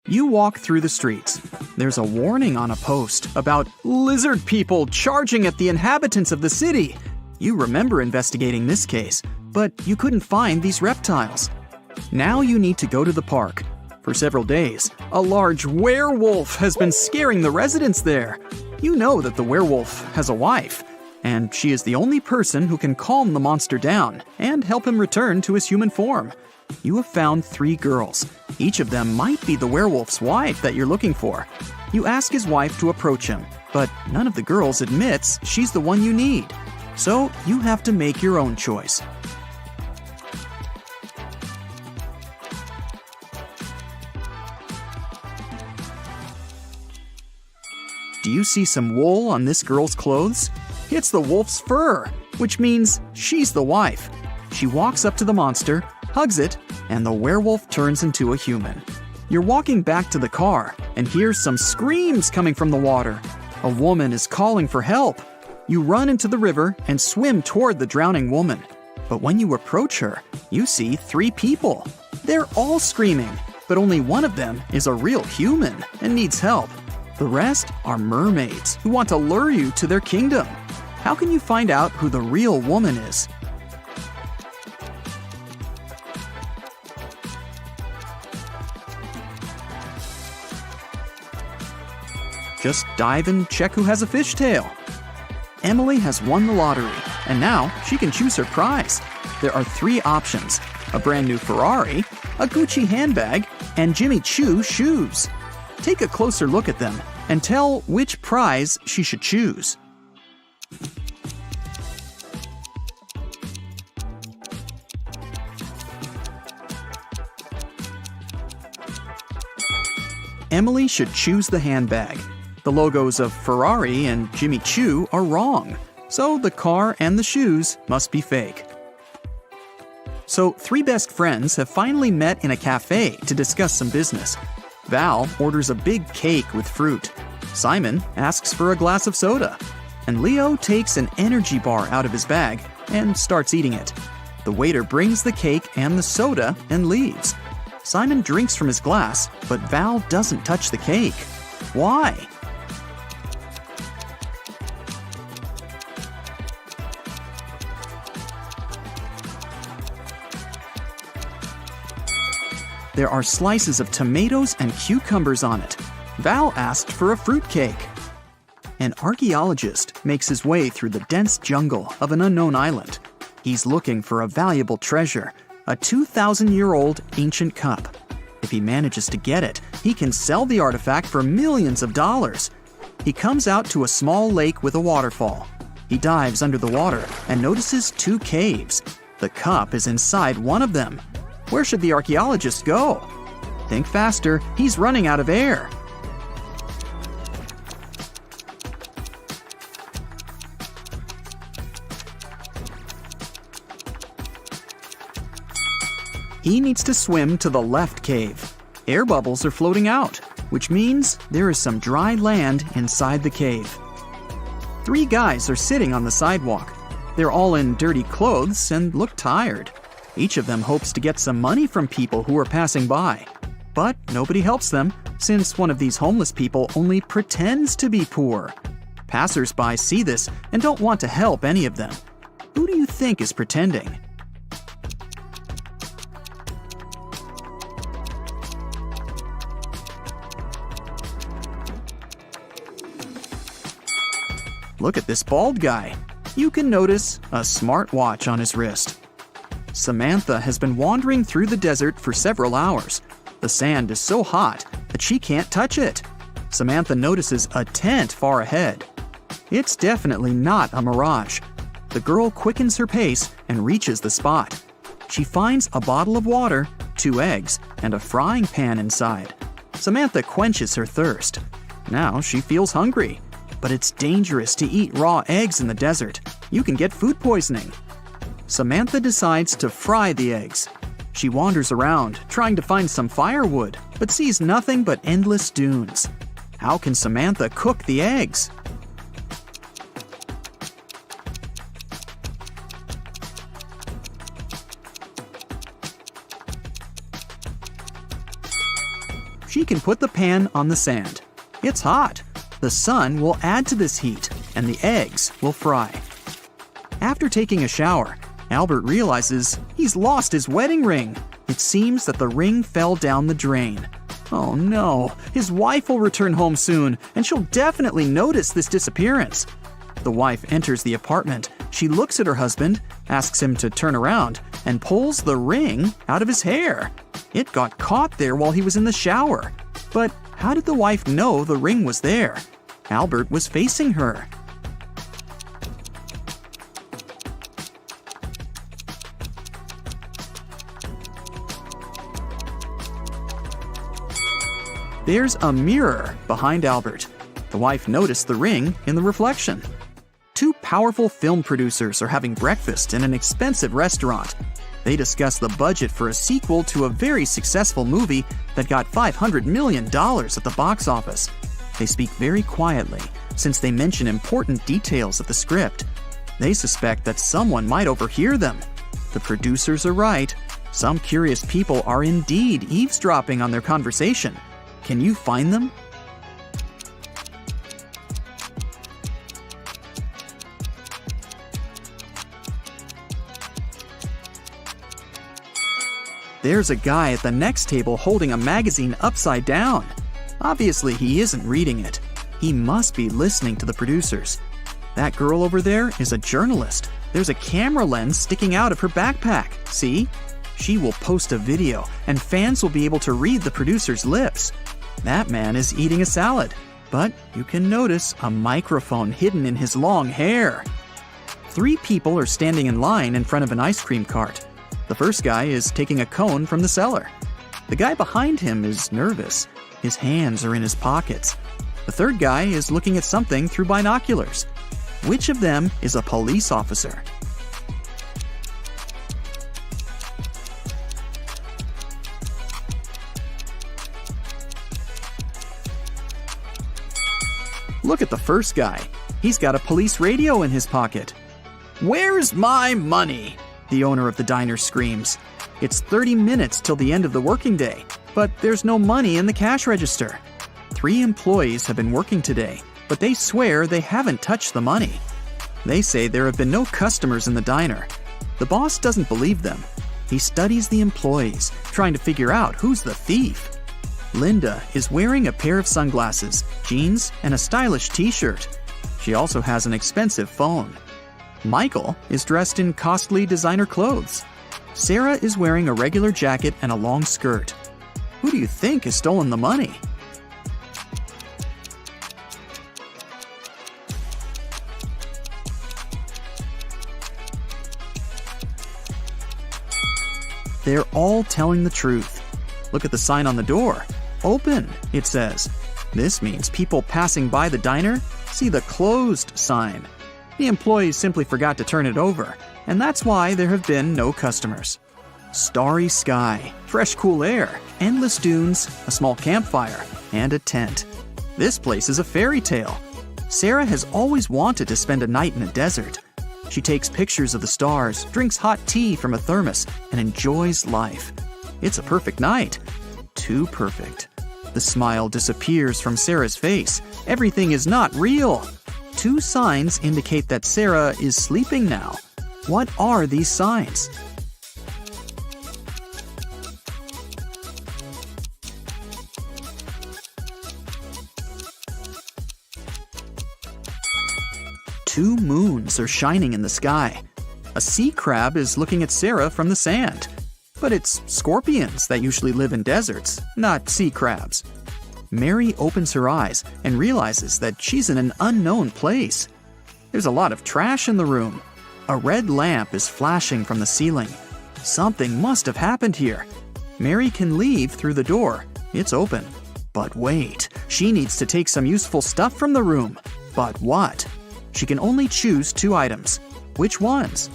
You walk through the streets. There's a warning on a post about lizard people charging at the inhabitants of the city. You remember investigating this case, but you couldn't find these reptiles. Now you need to go to the park. For several days, a large werewolf has been scaring the residents there. You know that the werewolf has a wife, and she is the only person who can calm the monster down and help him return to his human form. You have found 3 girls. Each of them might be the werewolf's wife that you're looking for. You ask his wife to approach him, but none of the girls admits she's the one you need. So you have to make your own choice. Do you see some wool on this girl's clothes? It's the wolf's fur, which means she's the wife. She walks up to the monster, hugs it, and the werewolf turns into a human. You're walking back to the car and hear some screams coming from the water. A woman is calling for help. You run into the river and swim toward the drowning woman. But when you approach her, you see 3 people. They're all screaming, but only one of them is a real human and needs help. The rest are mermaids who want to lure you to their kingdom. How can you find out who the real woman is? Just dive and check who has a fishtail. Emily has won the lottery, and now she can choose her prize. There are 3 options: a brand new Ferrari, a Gucci handbag, and Jimmy Choo shoes. Take a closer look at them and tell which prize she should choose. Emily should choose the handbag. The logos of Ferrari and Jimmy Choo are wrong, so the car and the shoes must be fake. So 3 best friends have finally met in a cafe to discuss some business. Val orders a big cake with fruit. Simon asks for a glass of soda. And Leo takes an energy bar out of his bag and starts eating it. The waiter brings the cake and the soda and leaves. Simon drinks from his glass, but Val doesn't touch the cake. Why? There are slices of tomatoes and cucumbers on it. Val asked for a fruitcake. An archaeologist makes his way through the dense jungle of an unknown island. He's looking for a valuable treasure, a 2,000-year-old ancient cup. If he manages to get it, he can sell the artifact for millions of dollars. He comes out to a small lake with a waterfall. He dives under the water and notices 2 caves. The cup is inside one of them. Where should the archaeologist go? Think faster, he's running out of air. He needs to swim to the left cave. Air bubbles are floating out, which means there is some dry land inside the cave. 3 guys are sitting on the sidewalk. They're all in dirty clothes and look tired. Each of them hopes to get some money from people who are passing by. But nobody helps them, since one of these homeless people only pretends to be poor. Passers-by see this and don't want to help any of them. Who do you think is pretending? Look at this bald guy. You can notice a smartwatch on his wrist. Samantha has been wandering through the desert for several hours. The sand is so hot that she can't touch it. Samantha notices a tent far ahead. It's definitely not a mirage. The girl quickens her pace and reaches the spot. She finds a bottle of water, 2 eggs, and a frying pan inside. Samantha quenches her thirst. Now she feels hungry. But it's dangerous to eat raw eggs in the desert. You can get food poisoning. Samantha decides to fry the eggs. She wanders around, trying to find some firewood, but sees nothing but endless dunes. How can Samantha cook the eggs? She can put the pan on the sand. It's hot. The sun will add to this heat, and the eggs will fry. After taking a shower, Albert realizes he's lost his wedding ring. It seems that the ring fell down the drain. Oh no, his wife will return home soon, and she'll definitely notice this disappearance. The wife enters the apartment. She looks at her husband, asks him to turn around, and pulls the ring out of his hair. It got caught there while he was in the shower. But how did the wife know the ring was there? Albert was facing her. There's a mirror behind Albert. The wife noticed the ring in the reflection. Two powerful film producers are having breakfast in an expensive restaurant. They discuss the budget for a sequel to a very successful movie that got $500 million at the box office. They speak very quietly, since they mention important details of the script. They suspect that someone might overhear them. The producers are right. Some curious people are indeed eavesdropping on their conversation. Can you find them? There's a guy at the next table holding a magazine upside down. Obviously, he isn't reading it. He must be listening to the producers. That girl over there is a journalist. There's a camera lens sticking out of her backpack. See? She will post a video, and fans will be able to read the producer's lips. That man is eating a salad, but you can notice a microphone hidden in his long hair. 3 people are standing in line in front of an ice cream cart. The first guy is taking a cone from the seller. The guy behind him is nervous. His hands are in his pockets. The third guy is looking at something through binoculars. Which of them is a police officer? Look at the first guy. He's got a police radio in his pocket. "Where's my money?" the owner of the diner screams. It's 30 minutes till the end of the working day, but there's no money in the cash register. 3 employees have been working today, but they swear they haven't touched the money. They say there have been no customers in the diner. The boss doesn't believe them. He studies the employees, trying to figure out who's the thief. Linda is wearing a pair of sunglasses, jeans, and a stylish t-shirt. She also has an expensive phone. Michael is dressed in costly designer clothes. Sarah is wearing a regular jacket and a long skirt. Who do you think has stolen the money? They're all telling the truth. Look at the sign on the door. Open, it says. This means people passing by the diner see the closed sign. The employees simply forgot to turn it over, and that's why there have been no customers. Starry sky, fresh cool air, endless dunes, a small campfire, and a tent. This place is a fairy tale. Sarah has always wanted to spend a night in a desert. She takes pictures of the stars, drinks hot tea from a thermos, and enjoys life. It's a perfect night. Too perfect. The smile disappears from Sarah's face. Everything is not real. 2 signs indicate that Sarah is sleeping now. What are these signs? Two moons are shining in the sky. A sea crab is looking at Sarah from the sand. But it's scorpions that usually live in deserts, not sea crabs. Mary opens her eyes and realizes that she's in an unknown place. There's a lot of trash in the room. A red lamp is flashing from the ceiling. Something must have happened here. Mary can leave through the door. It's open. But wait, she needs to take some useful stuff from the room. But what? She can only choose 2 items. Which ones?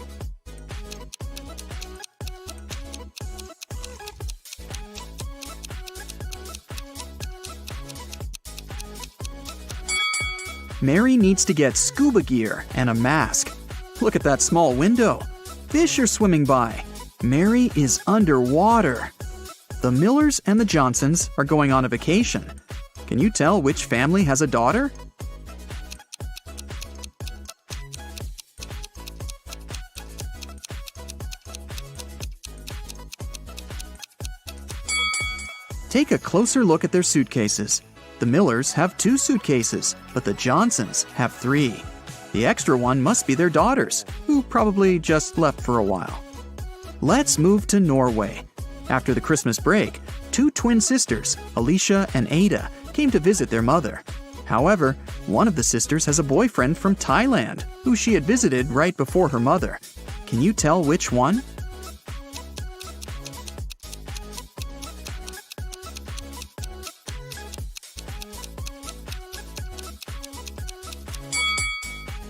Mary needs to get scuba gear and a mask. Look at that small window. Fish are swimming by. Mary is underwater. The Millers and the Johnsons are going on a vacation. Can you tell which family has a daughter? Take a closer look at their suitcases. The Millers have 2 suitcases, but the Johnsons have 3. The extra one must be their daughters, who probably just left for a while. Let's move to Norway. After the Christmas break, 2 twin sisters, Alicia and Ada, came to visit their mother. However, one of the sisters has a boyfriend from Thailand, who she had visited right before her mother. Can you tell which one?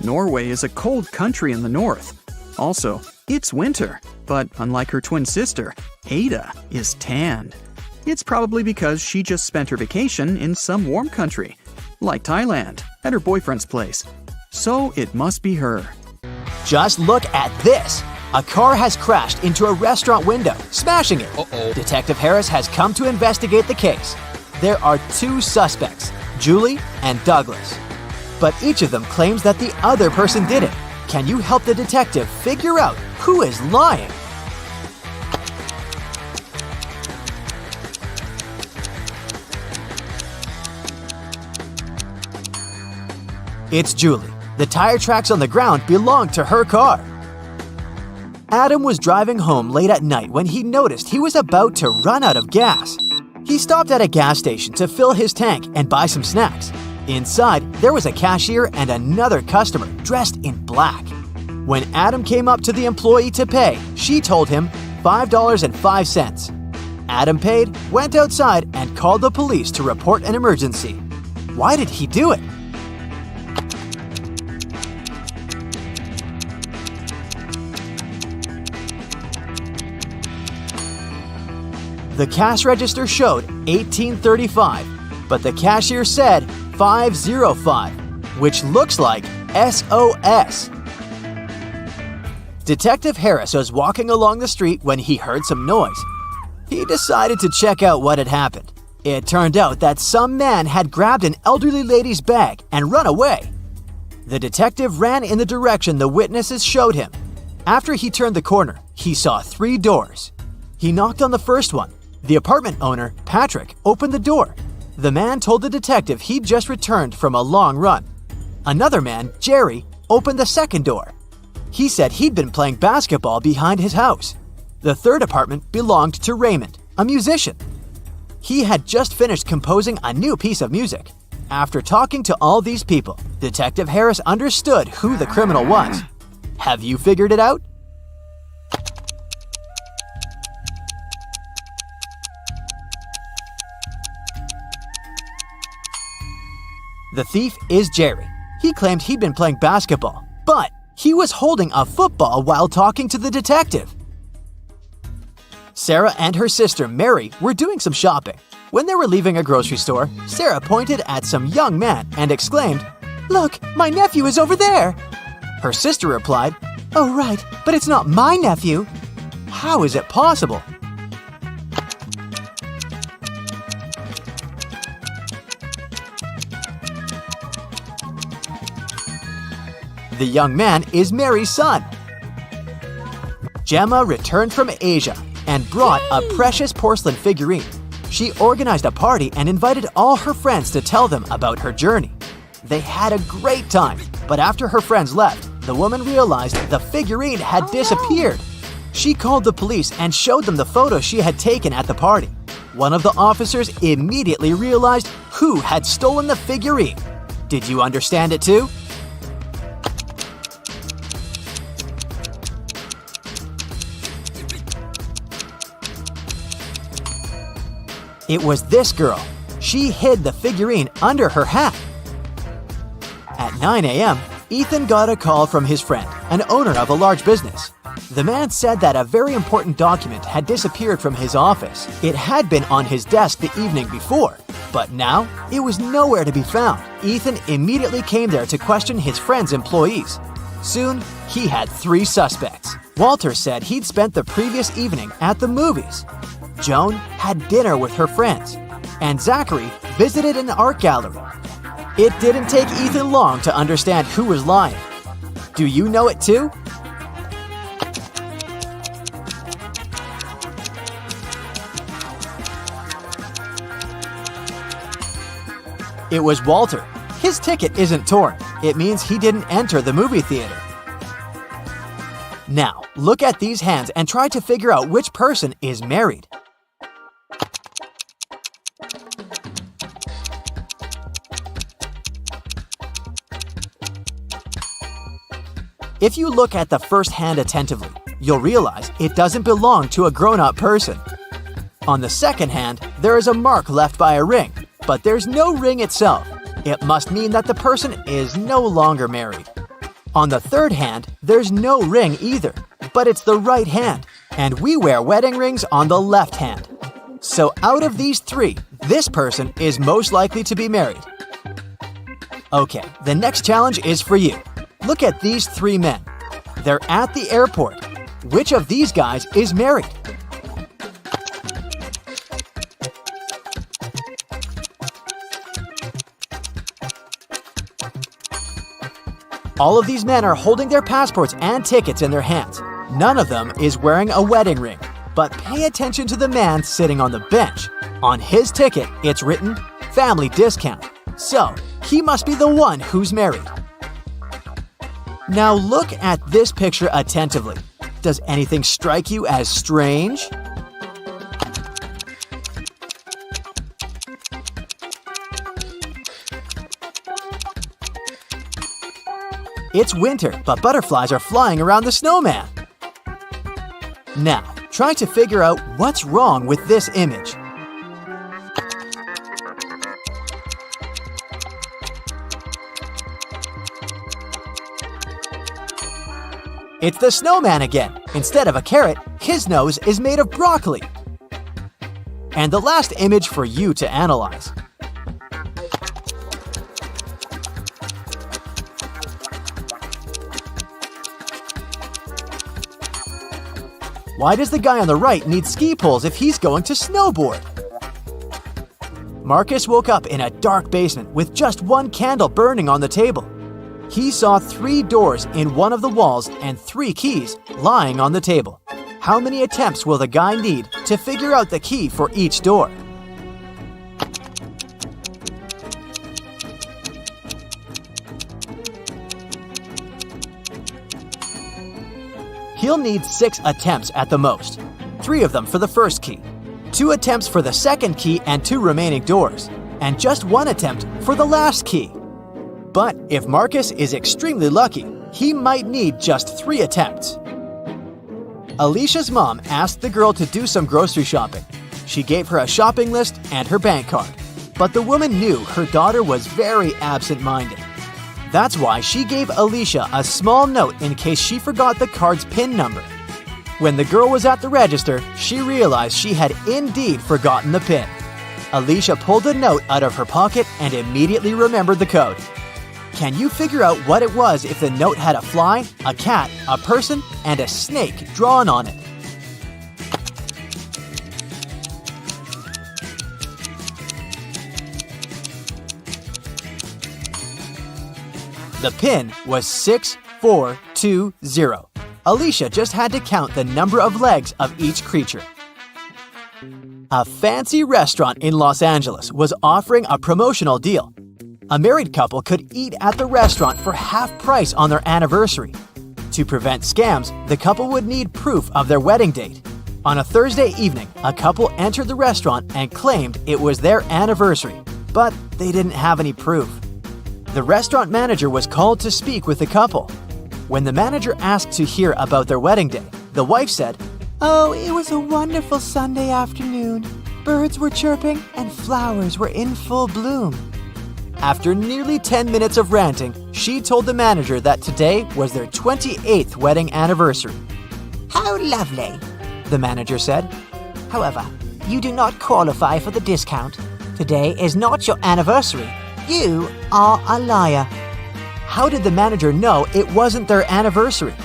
Norway is a cold country in the north. Also, it's winter, but unlike her twin sister, Ada is tanned. It's probably because she just spent her vacation in some warm country, like Thailand, at her boyfriend's place. So it must be her. Just look at this! A car has crashed into a restaurant window, smashing it. Detective Harris has come to investigate the case. There are 2 suspects, Julie and Douglas. But each of them claims that the other person did it. Can you help the detective figure out who is lying? It's Julie. The tire tracks on the ground belong to her car. Adam was driving home late at night when he noticed he was about to run out of gas. He stopped at a gas station to fill his tank and buy some snacks. Inside, there was a cashier and another customer dressed in black. When Adam came up to the employee to pay, she told him $5.05. Adam paid, went outside, and called the police to report an emergency. Why did he do it? The cash register showed $18.35, but the cashier said $5.05, which looks like SOS. Detective Harris was walking along the street when he heard some noise. He decided to check out what had happened. It turned out that some man had grabbed an elderly lady's bag and run away. The detective ran in the direction the witnesses showed him. After he turned the corner, he saw 3 doors. He knocked on the first one. The apartment owner, Patrick, opened the door. The man told the detective he'd just returned from a long run. Another man, Jerry, opened the second door. He said he'd been playing basketball behind his house. The third apartment belonged to Raymond, a musician. He had just finished composing a new piece of music. After talking to all these people, Detective Harris understood who the criminal was. Have you figured it out? The thief is Jerry. He claimed he'd been playing basketball, but he was holding a football while talking to the detective. Sarah and her sister Mary were doing some shopping. When they were leaving a grocery store, Sarah pointed at some young man and exclaimed, "Look, my nephew is over there!" Her sister replied, "Oh right, but it's not my nephew." How is it possible? The young man is Mary's son. Gemma returned from Asia and brought a precious porcelain figurine. She organized a party and invited all her friends to tell them about her journey. They had a great time, but after her friends left, the woman realized the figurine had disappeared. She called the police and showed them the photos she had taken at the party. One of the officers immediately realized who had stolen the figurine. Did you understand it too? It was this girl. She hid the figurine under her hat. At 9 a.m., Ethan got a call from his friend, an owner of a large business. The man said that a very important document had disappeared from his office. It had been on his desk the evening before, but now it was nowhere to be found. Ethan immediately came there to question his friend's employees. Soon, he had 3 suspects. Walter said he'd spent the previous evening at the movies. Joan had dinner with her friends, and Zachary visited an art gallery. It didn't take Ethan long to understand who was lying. Do you know it too? It was Walter. His ticket isn't torn. It means he didn't enter the movie theater. Now, look at these hands and try to figure out which person is married. If you look at the first hand attentively, you'll realize it doesn't belong to a grown-up person. On the second hand, there is a mark left by a ring, but there's no ring itself. It must mean that the person is no longer married. On the third hand, there's no ring either, but it's the right hand, and we wear wedding rings on the left hand. So out of these three, this person is most likely to be married. Okay, the next challenge is for you. Look at these three men. They're at the airport. Which of these guys is married? All of these men are holding their passports and tickets in their hands. None of them is wearing a wedding ring. But pay attention to the man sitting on the bench. On his ticket, it's written, "Family discount." So, he must be the one who's married. Now look at this picture attentively. Does anything strike you as strange? It's winter, but butterflies are flying around the snowman. Now, try to figure out what's wrong with this image. It's the snowman again. Instead of a carrot, his nose is made of broccoli. And the last image for you to analyze. Why does the guy on the right need ski poles if he's going to snowboard? Marcus woke up in a dark basement with just one candle burning on the table. He saw 3 doors in one of the walls and 3 keys lying on the table. How many attempts will the guy need to figure out the key for each door? He'll need 6 attempts at the most. 3 of them for the first key, 2 attempts for the second key and 2 remaining doors, and just 1 attempt for the last key. But if Marcus is extremely lucky, he might need just 3 attempts. Alicia's mom asked the girl to do some grocery shopping. She gave her a shopping list and her bank card. But the woman knew her daughter was very absent-minded. That's why she gave Alicia a small note in case she forgot the card's PIN number. When the girl was at the register, she realized she had indeed forgotten the PIN. Alicia pulled the note out of her pocket and immediately remembered the code. Can you figure out what it was if the note had a fly, a cat, a person, and a snake drawn on it? The PIN was 6420. Alicia just had to count the number of legs of each creature. A fancy restaurant in Los Angeles was offering a promotional deal. A married couple could eat at the restaurant for half price on their anniversary. To prevent scams, the couple would need proof of their wedding date. On a Thursday evening, a couple entered the restaurant and claimed it was their anniversary, but they didn't have any proof. The restaurant manager was called to speak with the couple. When the manager asked to hear about their wedding day, the wife said, "Oh, it was a wonderful Sunday afternoon. Birds were chirping and flowers were in full bloom." After nearly 10 minutes of ranting, she told the manager that today was their 28th wedding anniversary. "How lovely," the manager said. "However, you do not qualify for the discount. Today is not your anniversary. You are a liar." How did the manager know it wasn't their anniversary?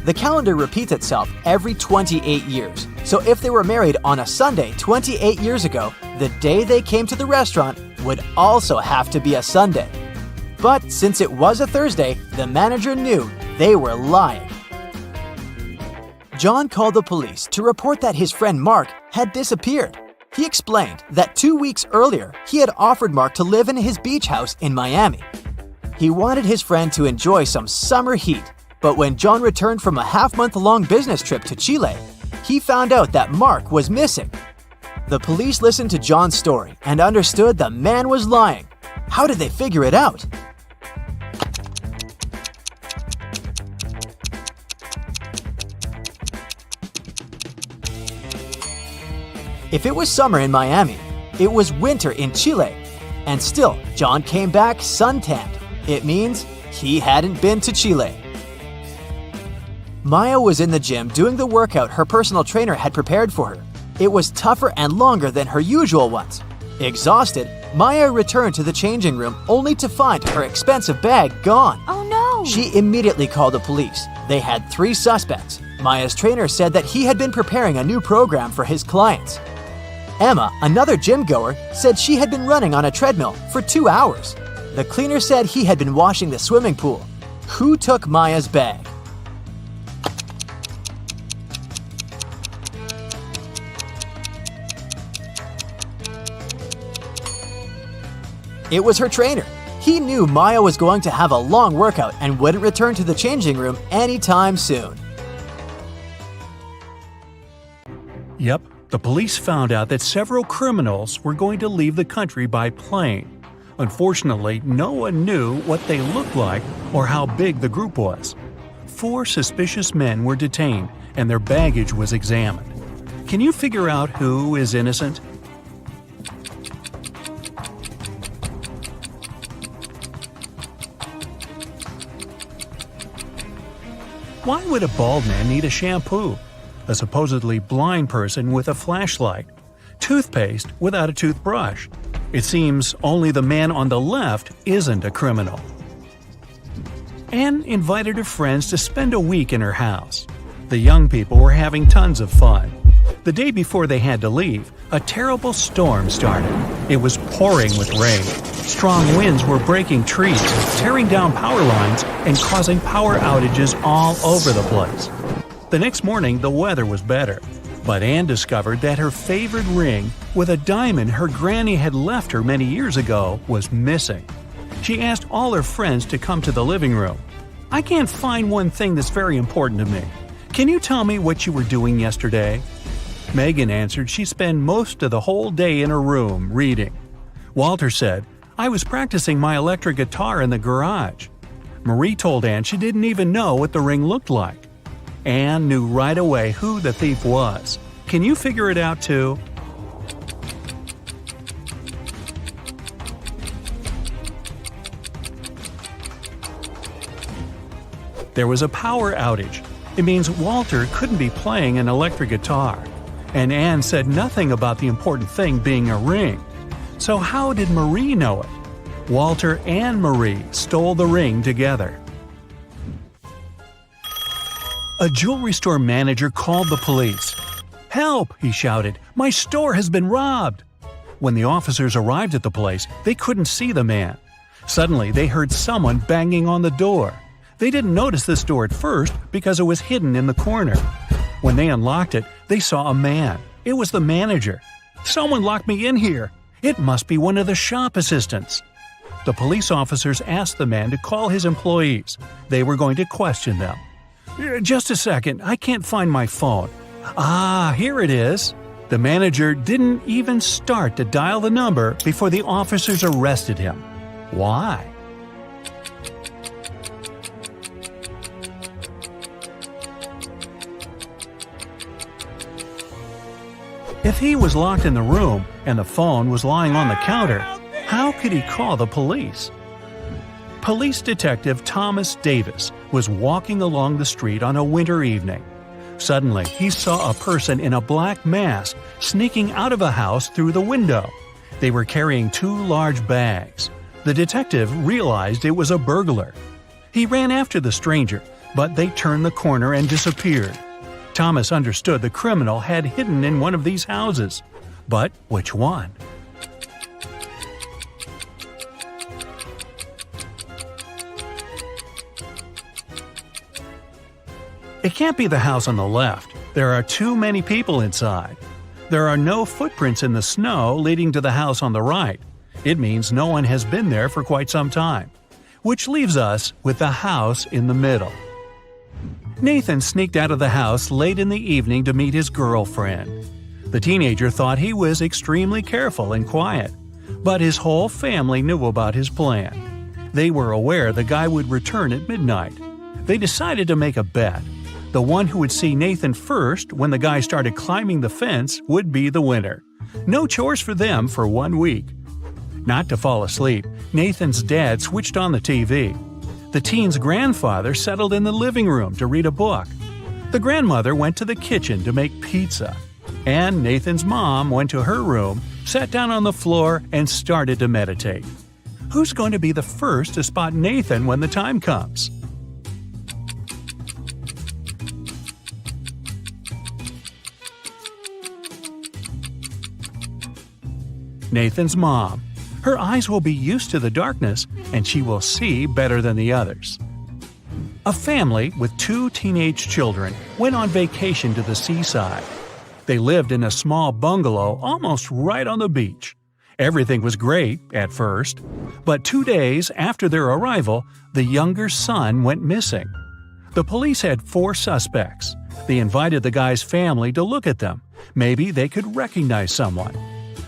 The calendar repeats itself every 28 years, so if they were married on a Sunday 28 years ago, the day they came to the restaurant would also have to be a Sunday. But since it was a Thursday, the manager knew they were lying. John called the police to report that his friend Mark had disappeared. He explained that 2 weeks earlier, he had offered Mark to live in his beach house in Miami. He wanted his friend to enjoy some summer heat, but when John returned from a half-month-long business trip to Chile, he found out that Mark was missing. The police listened to John's story and understood the man was lying. How did they figure it out? If it was summer in Miami, it was winter in Chile. And still, John came back suntanned. It means he hadn't been to Chile. Maya was in the gym doing the workout her personal trainer had prepared for her. It was tougher and longer than her usual ones. Exhausted, Maya returned to the changing room only to find her expensive bag gone. Oh no! She immediately called the police. They had 3 suspects. Maya's trainer said that he had been preparing a new program for his clients. Emma, another gym goer, said she had been running on a treadmill for 2 hours. The cleaner said he had been washing the swimming pool. Who took Maya's bag? It was her trainer. He knew Maya was going to have a long workout and wouldn't return to the changing room anytime soon. Yep, the police found out that several criminals were going to leave the country by plane. Unfortunately, no one knew what they looked like or how big the group was. 4 suspicious men were detained and their baggage was examined. Can you figure out who is innocent? Why would a bald man need a shampoo? A supposedly blind person with a flashlight? Toothpaste without a toothbrush? It seems only the man on the left isn't a criminal. Anne invited her friends to spend a week in her house. The young people were having tons of fun. The day before they had to leave, a terrible storm started. It was pouring with rain. Strong winds were breaking trees, tearing down power lines, and causing power outages all over the place. The next morning, the weather was better, but Anne discovered that her favorite ring with a diamond her granny had left her many years ago was missing. She asked all her friends to come to the living room. "I can't find one thing that's very important to me. Can you tell me what you were doing yesterday?" Megan answered she spent most of the whole day in her room reading. Walter said, "I was practicing my electric guitar in the garage." Marie told Anne she didn't even know what the ring looked like. Anne knew right away who the thief was. Can you figure it out too? There was a power outage. It means Walter couldn't be playing an electric guitar. And Anne said nothing about the important thing being a ring. So how did Marie know it? Walter and Marie stole the ring together. A jewelry store manager called the police. "Help!" he shouted. "My store has been robbed!" When the officers arrived at the place, they couldn't see the man. Suddenly, they heard someone banging on the door. They didn't notice this door at first because it was hidden in the corner. When they unlocked it, they saw a man. It was the manager. "Someone locked me in here. It must be one of the shop assistants." The police officers asked the man to call his employees. They were going to question them. "Just a second, I can't find my phone." "Ah, here it is." The manager didn't even start to dial the number before the officers arrested him. Why? If he was locked in the room and the phone was lying on the counter, how could he call the police? Police Detective Thomas Davis was walking along the street on a winter evening. Suddenly, he saw a person in a black mask sneaking out of a house through the window. They were carrying 2 large bags. The detective realized it was a burglar. He ran after the stranger, but they turned the corner and disappeared. Thomas understood the criminal had hidden in one of these houses. But which one? It can't be the house on the left. There are too many people inside. There are no footprints in the snow leading to the house on the right. It means no one has been there for quite some time. Which leaves us with the house in the middle. Nathan sneaked out of the house late in the evening to meet his girlfriend. The teenager thought he was extremely careful and quiet, but his whole family knew about his plan. They were aware the guy would return at midnight. They decided to make a bet. The one who would see Nathan first when the guy started climbing the fence would be the winner. No chores for them for 1 week. Not to fall asleep, Nathan's dad switched on the TV. The teen's grandfather settled in the living room to read a book. The grandmother went to the kitchen to make pizza. And Nathan's mom went to her room, sat down on the floor, and started to meditate. Who's going to be the first to spot Nathan when the time comes? Nathan's mom. Her eyes will be used to the darkness, and she will see better than the others. A family with 2 teenage children went on vacation to the seaside. They lived in a small bungalow almost right on the beach. Everything was great at first, but 2 days after their arrival, the younger son went missing. The police had 4 suspects. They invited the guy's family to look at them. Maybe they could recognize someone.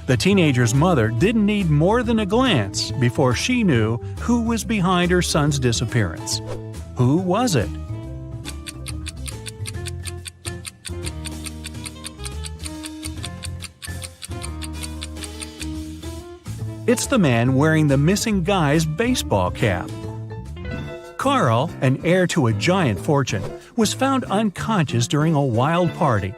The teenager's mother didn't need more than a glance before she knew who was behind her son's disappearance. Who was it? It's the man wearing the missing guy's baseball cap. Carl, an heir to a giant fortune, was found unconscious during a wild party.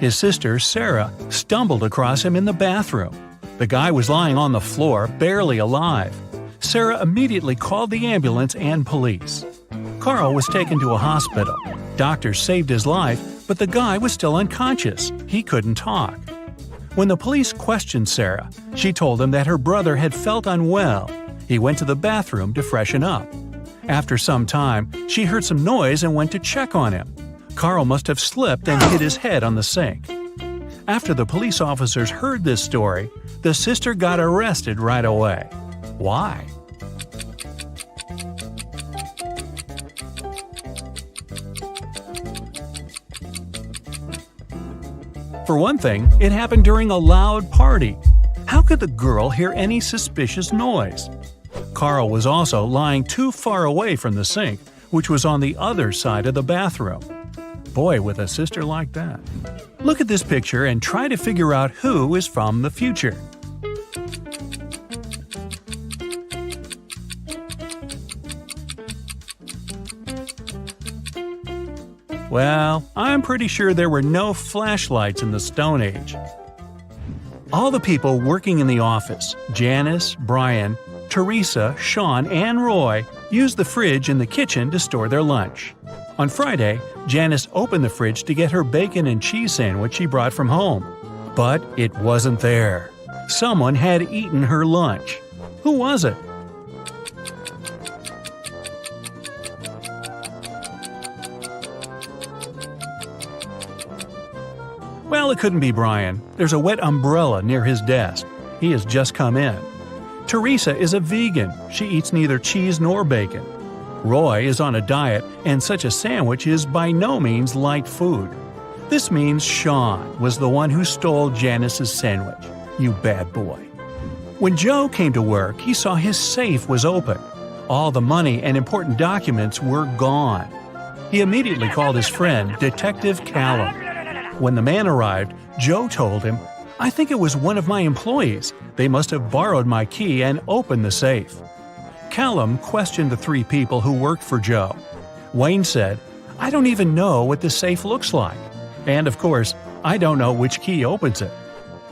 His sister, Sarah, stumbled across him in the bathroom. The guy was lying on the floor, barely alive. Sarah immediately called the ambulance and police. Carl was taken to a hospital. Doctors saved his life, but the guy was still unconscious. He couldn't talk. When the police questioned Sarah, she told them that her brother had felt unwell. He went to the bathroom to freshen up. After some time, she heard some noise and went to check on him. Carl must have slipped and hit his head on the sink. After the police officers heard this story, the sister got arrested right away. Why? For one thing, it happened during a loud party. How could the girl hear any suspicious noise? Carl was also lying too far away from the sink, which was on the other side of the bathroom. Boy, with a sister like that. Look at this picture and try to figure out who is from the future. Well, I'm pretty sure there were no flashlights in the Stone Age. All the people working in the office, Janice, Brian, Teresa, Sean, and Roy, used the fridge in the kitchen to store their lunch. On Friday, Janice opened the fridge to get her bacon and cheese sandwich she brought from home. But it wasn't there. Someone had eaten her lunch. Who was it? Well, it couldn't be Brian. There's a wet umbrella near his desk. He has just come in. Teresa is a vegan. She eats neither cheese nor bacon. Roy is on a diet, and such a sandwich is by no means light food. This means Sean was the one who stole Janice's sandwich. You bad boy. When Joe came to work, he saw his safe was open. All the money and important documents were gone. He immediately called his friend, Detective Callum. When the man arrived, Joe told him, "I think it was one of my employees. They must have borrowed my key and opened the safe." Callum questioned the 3 people who worked for Joe. Wayne said, "I don't even know what the safe looks like. And of course, I don't know which key opens it."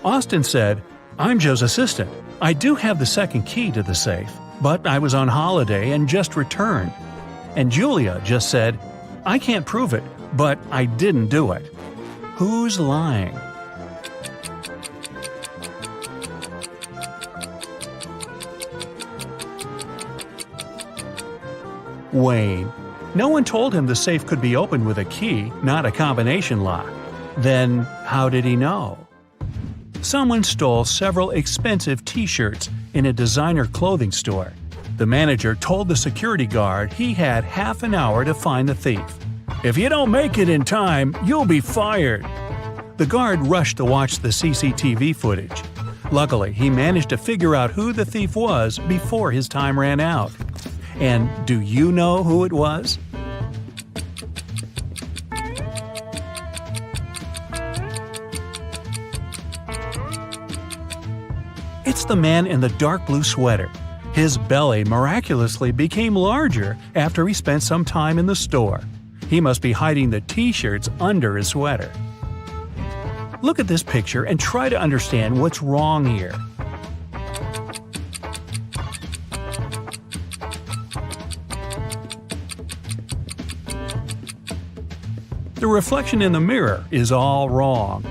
Austin said, "I'm Joe's assistant. I do have the second key to the safe, but I was on holiday and just returned." And Julia just said, I can't prove it, but I didn't do it. Who's lying? Wayne. No one told him the safe could be opened with a key, not a combination lock. Then, how did he know? Someone stole several expensive t-shirts in a designer clothing store. The manager told the security guard he had half an hour to find the thief. "If you don't make it in time, you'll be fired." The guard rushed to watch the CCTV footage. Luckily, he managed to figure out who the thief was before his time ran out. And do you know who it was? It's the man in the dark blue sweater. His belly miraculously became larger after he spent some time in the store. He must be hiding the t-shirts under his sweater. Look at this picture and try to understand what's wrong here. The reflection in the mirror is all wrong.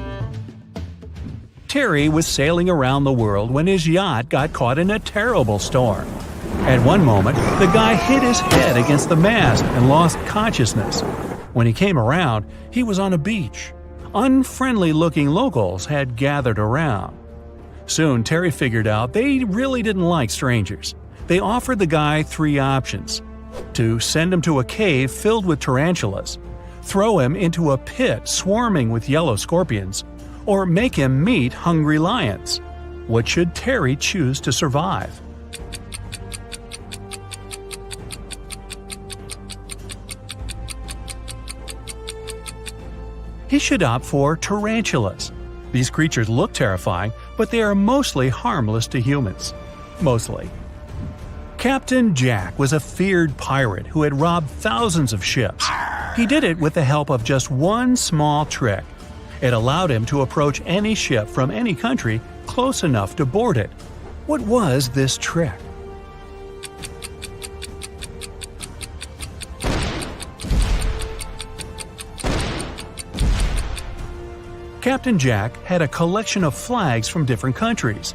Terry was sailing around the world when his yacht got caught in a terrible storm. At one moment, the guy hit his head against the mast and lost consciousness. When he came around, he was on a beach. Unfriendly-looking locals had gathered around. Soon, Terry figured out they really didn't like strangers. They offered the guy 3 options: to send him to a cave filled with tarantulas, throw him into a pit swarming with yellow scorpions, or make him meet hungry lions. What should Terry choose to survive? He should opt for tarantulas. These creatures look terrifying, but they are mostly harmless to humans. Mostly. Captain Jack was a feared pirate who had robbed thousands of ships. He did it with the help of just one small trick. It allowed him to approach any ship from any country close enough to board it. What was this trick? Captain Jack had a collection of flags from different countries.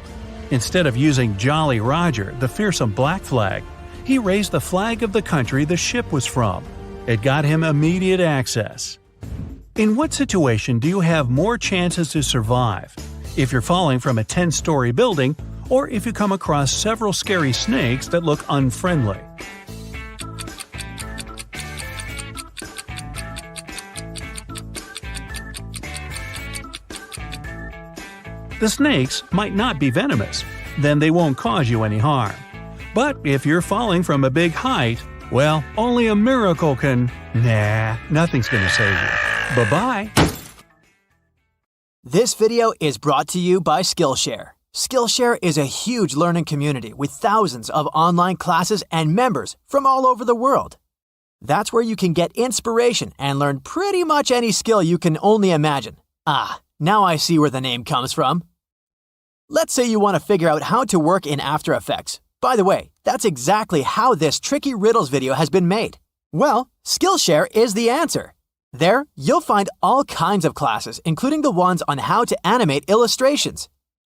Instead of using Jolly Roger, the fearsome black flag, he raised the flag of the country the ship was from. It got him immediate access. In what situation do you have more chances to survive? If you're falling from a 10-story building, or if you come across several scary snakes that look unfriendly? The snakes might not be venomous, then they won't cause you any harm. But if you're falling from a big height, well, only a miracle can… Nah, nothing's gonna save you. Bye-bye. This video is brought to you by Skillshare. Skillshare is a huge learning community with thousands of online classes and members from all over the world. That's where you can get inspiration and learn pretty much any skill you can only imagine. Ah, now I see where the name comes from. Let's say you want to figure out how to work in After Effects. By the way, that's exactly how this tricky riddles video has been made. Well, Skillshare is the answer. There, you'll find all kinds of classes, including the ones on how to animate illustrations.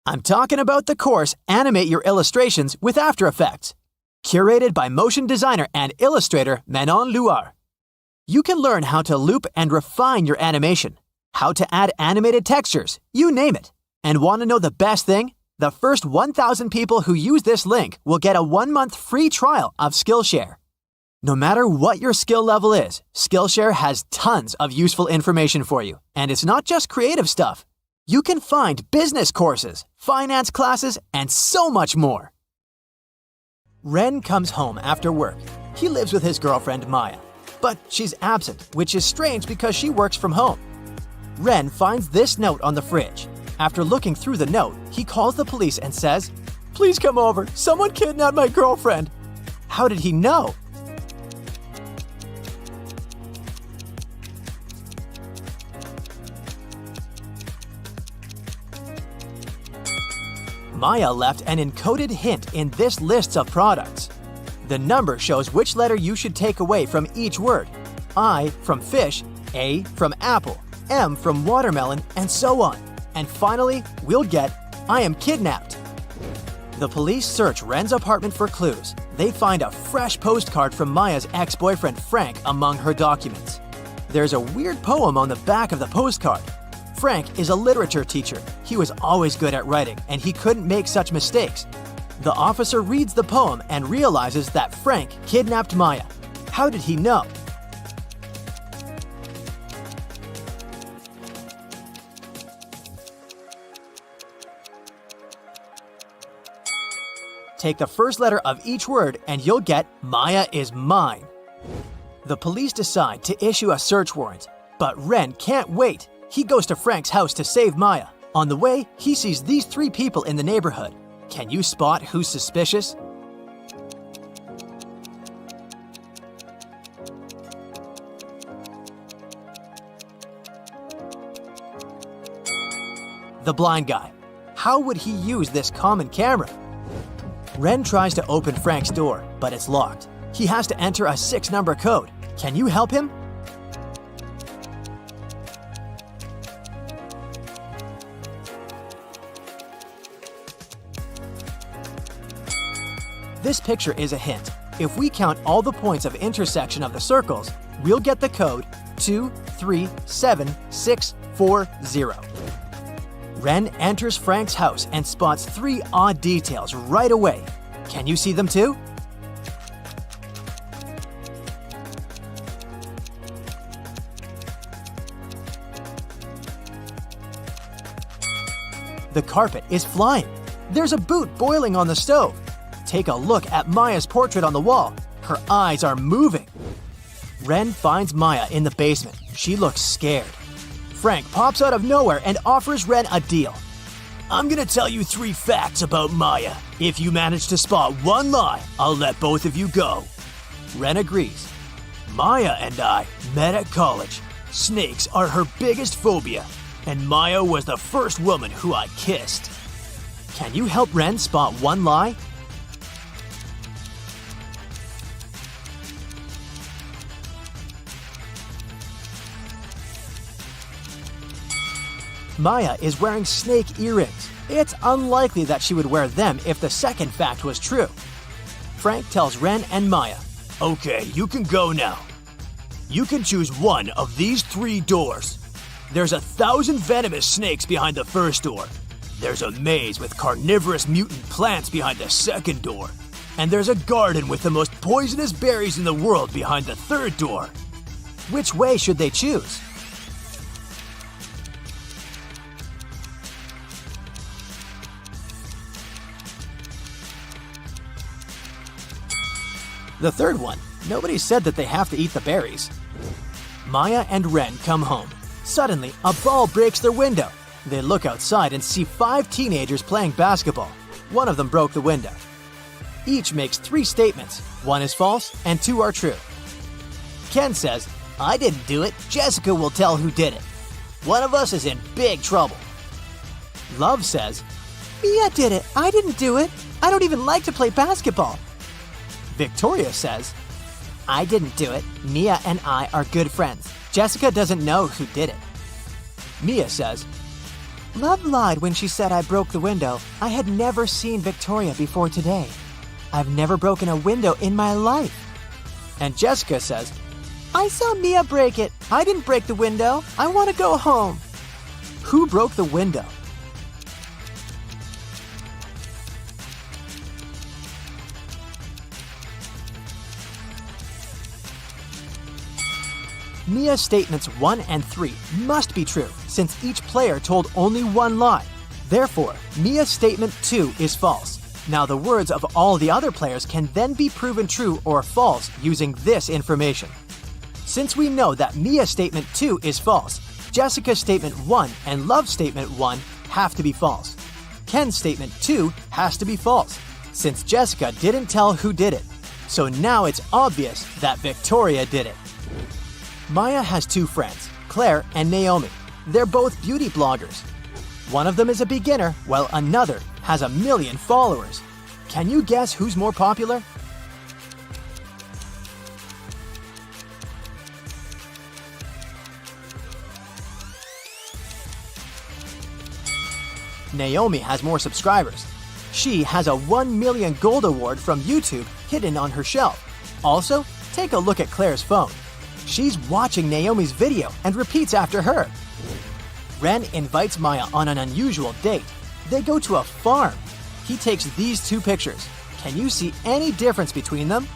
I'm talking about the course Animate Your Illustrations with After Effects, curated by motion designer and illustrator Manon Luar. You can learn how to loop and refine your animation, how to add animated textures, you name it. And want to know the best thing? The first 1,000 people who use this link will get a 1-month free trial of Skillshare. No matter what your skill level is, Skillshare has tons of useful information for you. And it's not just creative stuff. You can find business courses, finance classes, and so much more. Ren comes home after work. He lives with his girlfriend Maya. But she's absent, which is strange because she works from home. Ren finds this note on the fridge. After looking through the note, he calls the police and says, "Please come over. Someone kidnapped my girlfriend." How did he know? Maya left an encoded hint in this list of products. The number shows which letter you should take away from each word. I from fish, A from apple, M from watermelon, and so on. And finally, we'll get I am kidnapped. The police search Ren's apartment for clues. They find a fresh postcard from Maya's ex-boyfriend Frank among her documents. There's a weird poem on the back of the postcard. Frank is a literature teacher. He was always good at writing, and he couldn't make such mistakes. The officer reads the poem and realizes that Frank kidnapped Maya. How did he know? Take the first letter of each word and you'll get Maya is mine. The police decide to issue a search warrant, but Ren can't wait. He goes to Frank's house to save Maya. On the way, he sees these three people in the neighborhood. Can you spot who's suspicious? The blind guy. How would he use this common camera? Ren tries to open Frank's door, but it's locked. He has to enter a 6-number code. Can you help him? This picture is a hint. If we count all the points of intersection of the circles, we'll get the code 237640. Ren enters Frank's house and spots 3 odd details right away. Can you see them too? The carpet is flying. There's a boot boiling on the stove. Take a look at Maya's portrait on the wall. Her eyes are moving. Ren finds Maya in the basement. She looks scared. Frank pops out of nowhere and offers Ren a deal. I'm gonna tell you 3 facts about Maya. If you manage to spot one lie, I'll let both of you go. Ren agrees. Maya and I met at college. Snakes are her biggest phobia, and Maya was the first woman who I kissed. Can you help Ren spot one lie? Maya is wearing snake earrings. It's unlikely that she would wear them if the second fact was true. Frank tells Ren and Maya, "Okay, you can go now. You can choose one of these 3 doors. There's 1,000 venomous snakes behind the first door. There's a maze with carnivorous mutant plants behind the second door. And there's a garden with the most poisonous berries in the world behind the third door." Which way should they choose? The third one, nobody said that they have to eat the berries. Maya and Ren come home. Suddenly, a ball breaks their window. They look outside and see 5 teenagers playing basketball. One of them broke the window. Each makes 3 statements. 1 is false and 2 are true. Ken says, "I didn't do it. Jessica will tell who did it. One of us is in big trouble." Love says, "Mia did it. I didn't do it. I don't even like to play basketball." Victoria says, "I didn't do it. Mia and I are good friends. Jessica doesn't know who did it." Mia says, "Love lied when she said I broke the window. I had never seen Victoria before today. I've never broken a window in my life." And Jessica says, "I saw Mia break it. I didn't break the window. I want to go home." Who broke the window? Mia's statements 1 and 3 must be true since each player told only one lie. Therefore, Mia's statement 2 is false. Now the words of all the other players can then be proven true or false using this information. Since we know that Mia's statement 2 is false, Jessica's statement 1 and Love's statement 1 have to be false. Ken's statement 2 has to be false, since Jessica didn't tell who did it. So now it's obvious that Victoria did it. Maya has 2 friends, Claire and Naomi. They're both beauty bloggers. One of them is a beginner, while another has 1 million followers. Can you guess who's more popular? Naomi has more subscribers. She has a 1 million gold award from YouTube hidden on her shelf. Also, take a look at Claire's phone. She's watching Naomi's video and repeats after her. Ren invites Maya on an unusual date. They go to a farm. He takes these two pictures. Can you see any difference between them?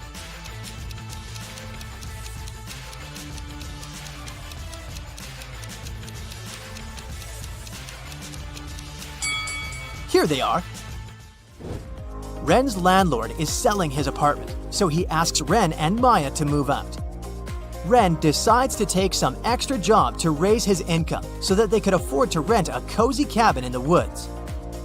Here they are. Ren's landlord is selling his apartment, so he asks Ren and Maya to move out. Ren decides to take some extra job to raise his income so that they could afford to rent a cozy cabin in the woods.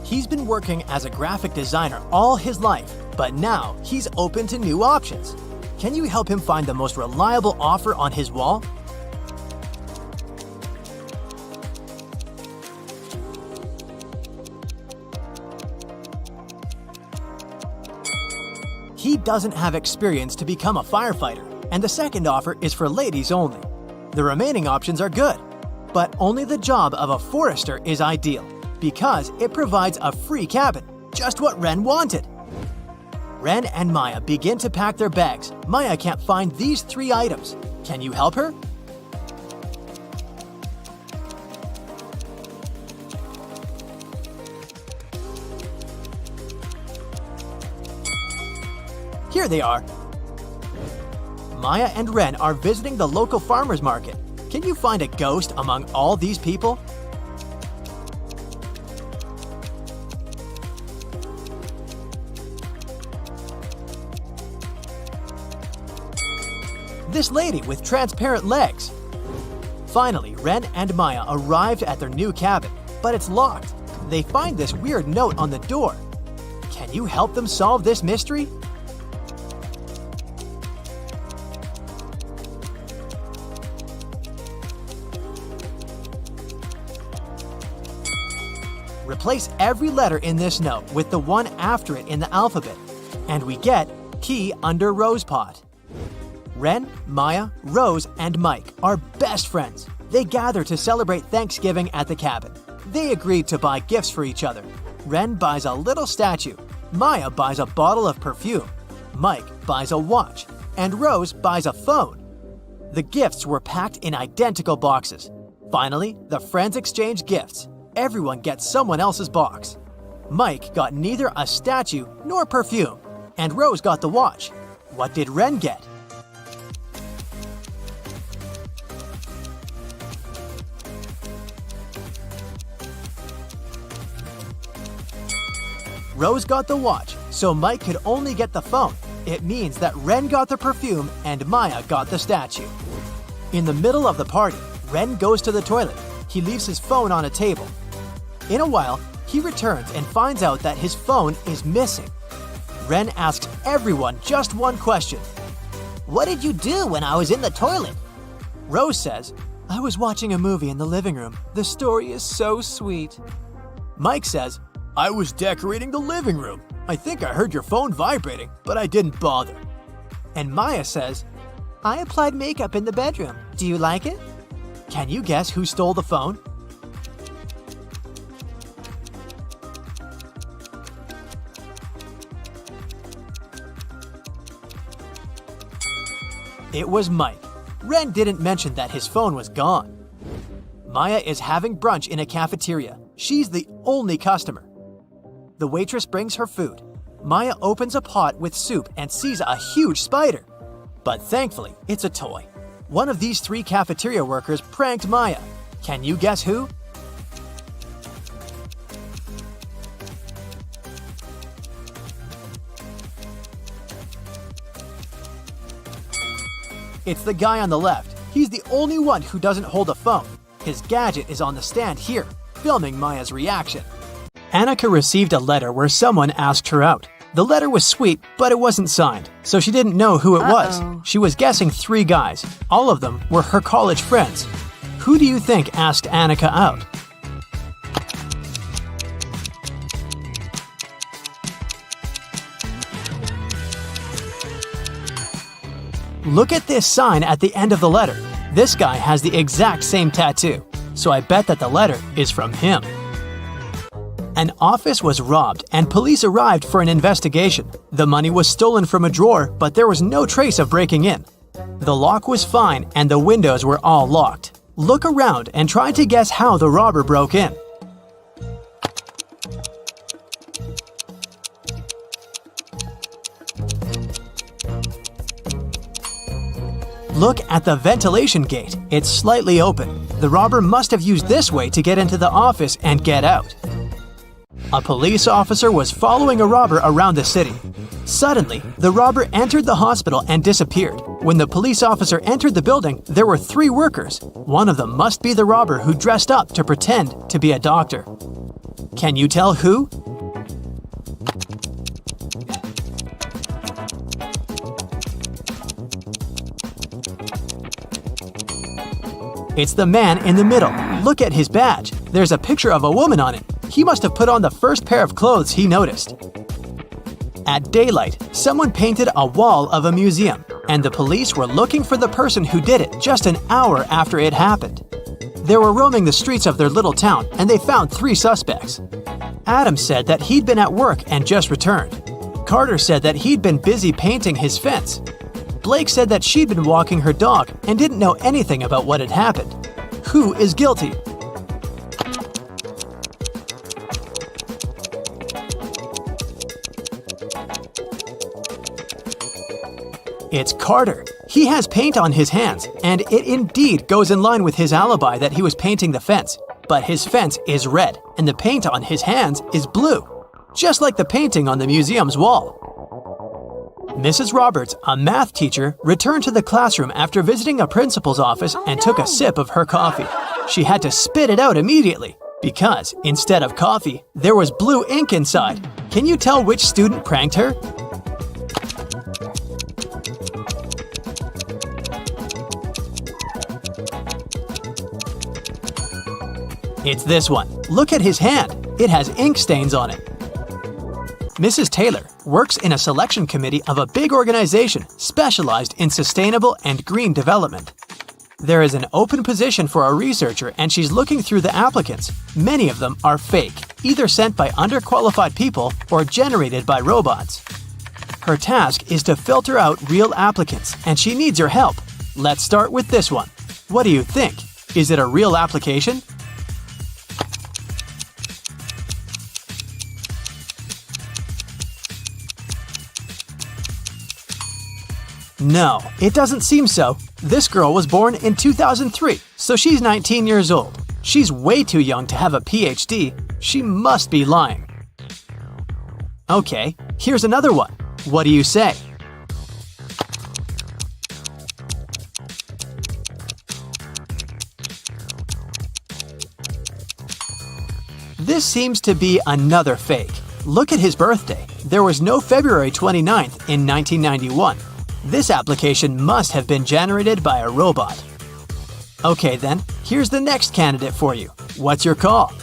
He's been working as a graphic designer all his life, but now he's open to new options. Can you help him find the most reliable offer on his wall? He doesn't have experience to become a firefighter, and the second offer is for ladies only. The remaining options are good, but only the job of a forester is ideal, because it provides a free cabin, just what Ren wanted. Ren and Maya begin to pack their bags. Maya can't find these 3 items. Can you help her? Here they are. Maya and Ren are visiting the local farmer's market. Can you find a ghost among all these people? This lady with transparent legs. Finally, Ren and Maya arrived at their new cabin, but it's locked. They find this weird note on the door. Can you help them solve this mystery? Replace every letter in this note with the one after it in the alphabet, and we get key under rose pot. Ren, Maya, Rose, and Mike are best friends. They gather to celebrate Thanksgiving at the cabin. They agreed to buy gifts for each other. Ren buys a little statue. Maya buys a bottle of perfume. Mike buys a watch. And Rose buys a phone. The gifts were packed in identical boxes. Finally, the friends exchange gifts. Everyone gets someone else's box. Mike got neither a statue nor perfume, and Rose got the watch. What did Ren get? Rose got the watch, so Mike could only get the phone. It means that Ren got the perfume and Maya got the statue. In the middle of the party, Ren goes to the toilet. He leaves his phone on a table. In a while, he returns and finds out that his phone is missing. Ren asks everyone just one question. What did you do when I was in the toilet? Rose says, I was watching a movie in the living room. The story is so sweet. Mike says, I was decorating the living room. I think I heard your phone vibrating, but I didn't bother. And Maya says, I applied makeup in the bedroom. Do you like it? Can you guess who stole the phone? It was Mike. Ren didn't mention that his phone was gone. Maya is having brunch in a cafeteria. She's the only customer. The waitress brings her food. Maya opens a pot with soup and sees a huge spider. But thankfully, it's a toy. One of these 3 cafeteria workers pranked Maya. Can you guess who? It's the guy on the left. He's the only one who doesn't hold a phone. His gadget is on the stand here, filming Maya's reaction. Annika received a letter where someone asked her out. The letter was sweet, but it wasn't signed, so she didn't know who it was. She was guessing 3 guys. All of them were her college friends. Who do you think asked Annika out? Look at this sign at the end of the letter. This guy has the exact same tattoo, so I bet that the letter is from him. An office was robbed and police arrived for an investigation. The money was stolen from a drawer, but there was no trace of breaking in. The lock was fine and the windows were all locked. Look around and try to guess how the robber broke in. Look at the ventilation gate. It's slightly open. The robber must have used this way to get into the office and get out. A police officer was following a robber around the city. Suddenly, the robber entered the hospital and disappeared. When the police officer entered the building, there were 3 workers. One of them must be the robber who dressed up to pretend to be a doctor. Can you tell who? It's the man in the middle. Look at his badge. There's a picture of a woman on it. He must have put on the first pair of clothes he noticed. At daylight, someone painted a wall of a museum, and the police were looking for the person who did it just an hour after it happened. They were roaming the streets of their little town, and they found 3 suspects. Adam said that he'd been at work and just returned. Carter said that he'd been busy painting his fence. Blake said that she'd been walking her dog and didn't know anything about what had happened. Who is guilty? It's Carter. He has paint on his hands, and it indeed goes in line with his alibi that he was painting the fence. But his fence is red, and the paint on his hands is blue, just like the painting on the museum's wall. Mrs. Roberts, a math teacher, returned to the classroom after visiting a principal's office and took a sip of her coffee. She had to spit it out immediately because, instead of coffee, there was blue ink inside. Can you tell which student pranked her? It's this one. Look at his hand. It has ink stains on it. Mrs. Taylor works in a selection committee of a big organization specialized in sustainable and green development. There is an open position for a researcher and she's looking through the applicants. Many of them are fake, either sent by underqualified people or generated by robots. Her task is to filter out real applicants and she needs your help. Let's start with this one. What do you think? Is it a real application? No, it doesn't seem so. This girl was born in 2003, so she's 19 years old. She's way too young to have a PhD. She must be lying. Okay, here's another one. What do you say? This seems to be another fake. Look at his birthday. There was no February 29th in 1991. This application must have been generated by a robot. Okay then, here's the next candidate for you. What's your call?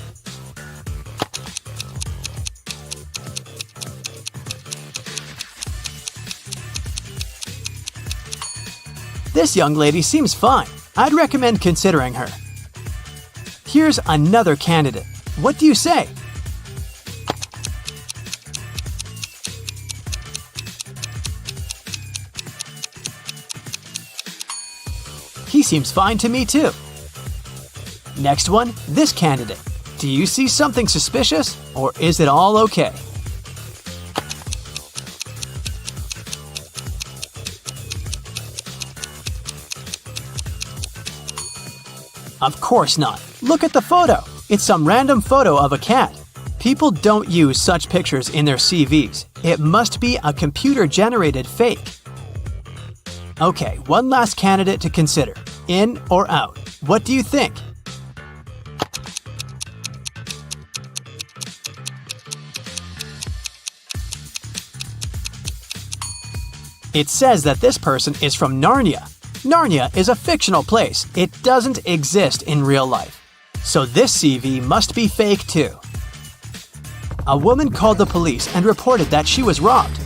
This young lady seems fine. I'd recommend considering her. Here's another candidate. What do you say? He seems fine to me too. Next one, this candidate. Do you see something suspicious, or is it all okay? Of course not. Look at the photo. It's some random photo of a cat. People don't use such pictures in their CVs. It must be a computer-generated fake. Okay, one last candidate to consider. In or out? What do you think? It says that this person is from Narnia. Narnia is a fictional place. It doesn't exist in real life. So this CV must be fake too. A woman called the police and reported that she was robbed.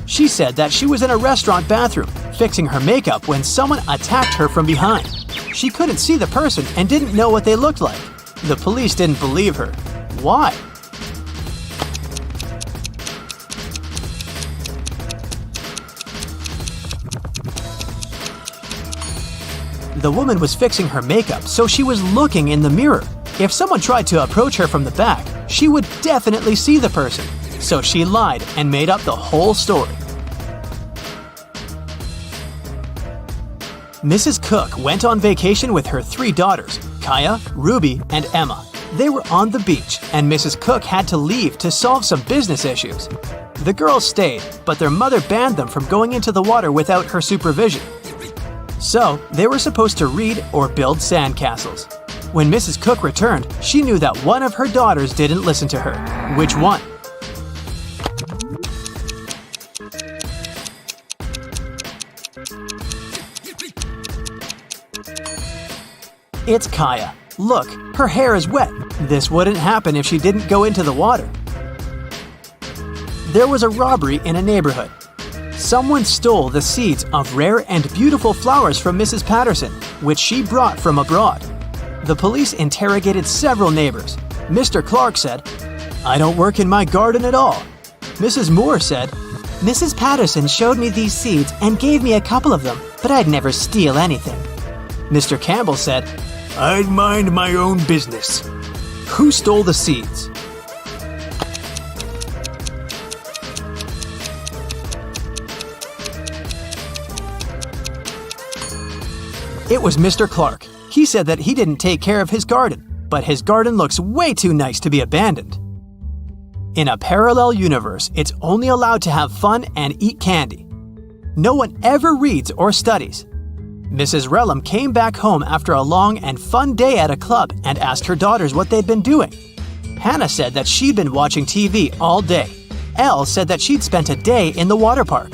She said that she was in a restaurant bathroom, fixing her makeup when someone attacked her from behind. She couldn't see the person and didn't know what they looked like. The police didn't believe her. Why? The woman was fixing her makeup, so she was looking in the mirror. If someone tried to approach her from the back, she would definitely see the person. So she lied and made up the whole story. Mrs. Cook went on vacation with her 3 daughters, Kaya, Ruby, and Emma. They were on the beach, and Mrs. Cook had to leave to solve some business issues. The girls stayed, but their mother banned them from going into the water without her supervision. So, they were supposed to read or build sandcastles. When Mrs. Cook returned, she knew that one of her daughters didn't listen to her. Which one? It's Kaya. Look, her hair is wet. This wouldn't happen if she didn't go into the water. There was a robbery in a neighborhood. Someone stole the seeds of rare and beautiful flowers from Mrs. Patterson, which she brought from abroad. The police interrogated several neighbors. Mr. Clark said, "I don't work in my garden at all." Mrs. Moore said, Mrs. Patterson showed me these seeds and gave me a couple of them, but I'd never steal anything. Mr. Campbell said, "I'd mind my own business." Who stole the seeds? It was Mr. Clark. He said that he didn't take care of his garden, but his garden looks way too nice to be abandoned. In a parallel universe, it's only allowed to have fun and eat candy. No one ever reads or studies. Mrs. Relham came back home after a long and fun day at a club and asked her daughters what they'd been doing. Hannah said that she'd been watching TV all day. Elle said that she'd spent a day in the water park.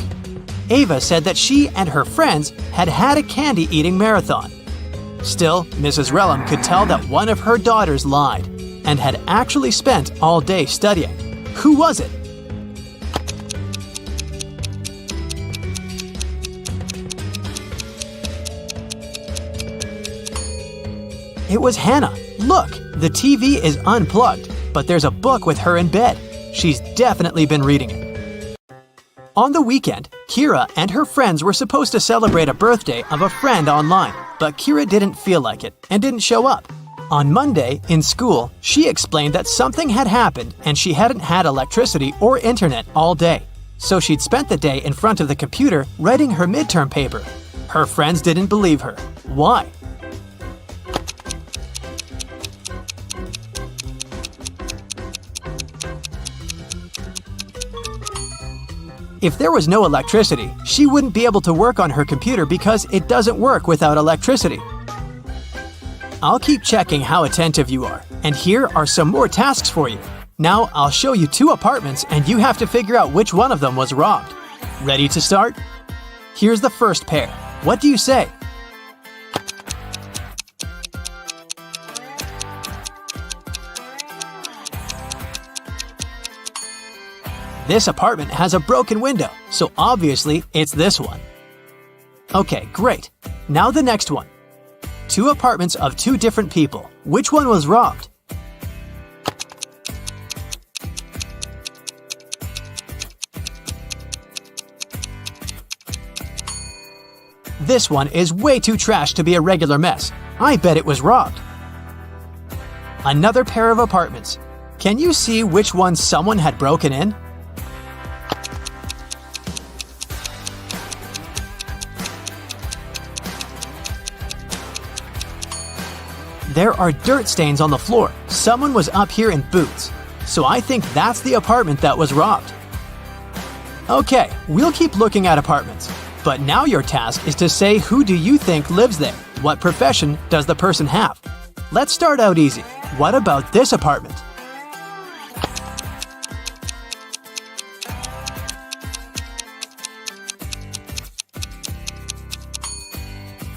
Ava said that she and her friends had had a candy-eating marathon. Still, Mrs. Relham could tell that one of her daughters lied and had actually spent all day studying. Who was it? It was Hannah. Look, the TV is unplugged, but there's a book with her in bed. She's definitely been reading it. On the weekend, Kira and her friends were supposed to celebrate a birthday of a friend online, but Kira didn't feel like it and didn't show up. On Monday, in school, she explained that something had happened and she hadn't had electricity or internet all day. So she'd spent the day in front of the computer writing her midterm paper. Her friends didn't believe her. Why? If there was no electricity, she wouldn't be able to work on her computer because it doesn't work without electricity. I'll keep checking how attentive you are, and here are some more tasks for you. Now I'll show you 2 apartments and you have to figure out which one of them was robbed. Ready to start? Here's the first pair. What do you say? This apartment has a broken window, so obviously it's this one. Okay, great. Now the next one. 2 apartments of 2 different people. Which one was robbed? This one is way too trash to be a regular mess. I bet it was robbed. Another pair of apartments. Can you see which one someone had broken in? There are dirt stains on the floor. Someone was up here in boots. So I think that's the apartment that was robbed. Okay, we'll keep looking at apartments. But now your task is to say who do you think lives there? What profession does the person have? Let's start out easy. What about this apartment?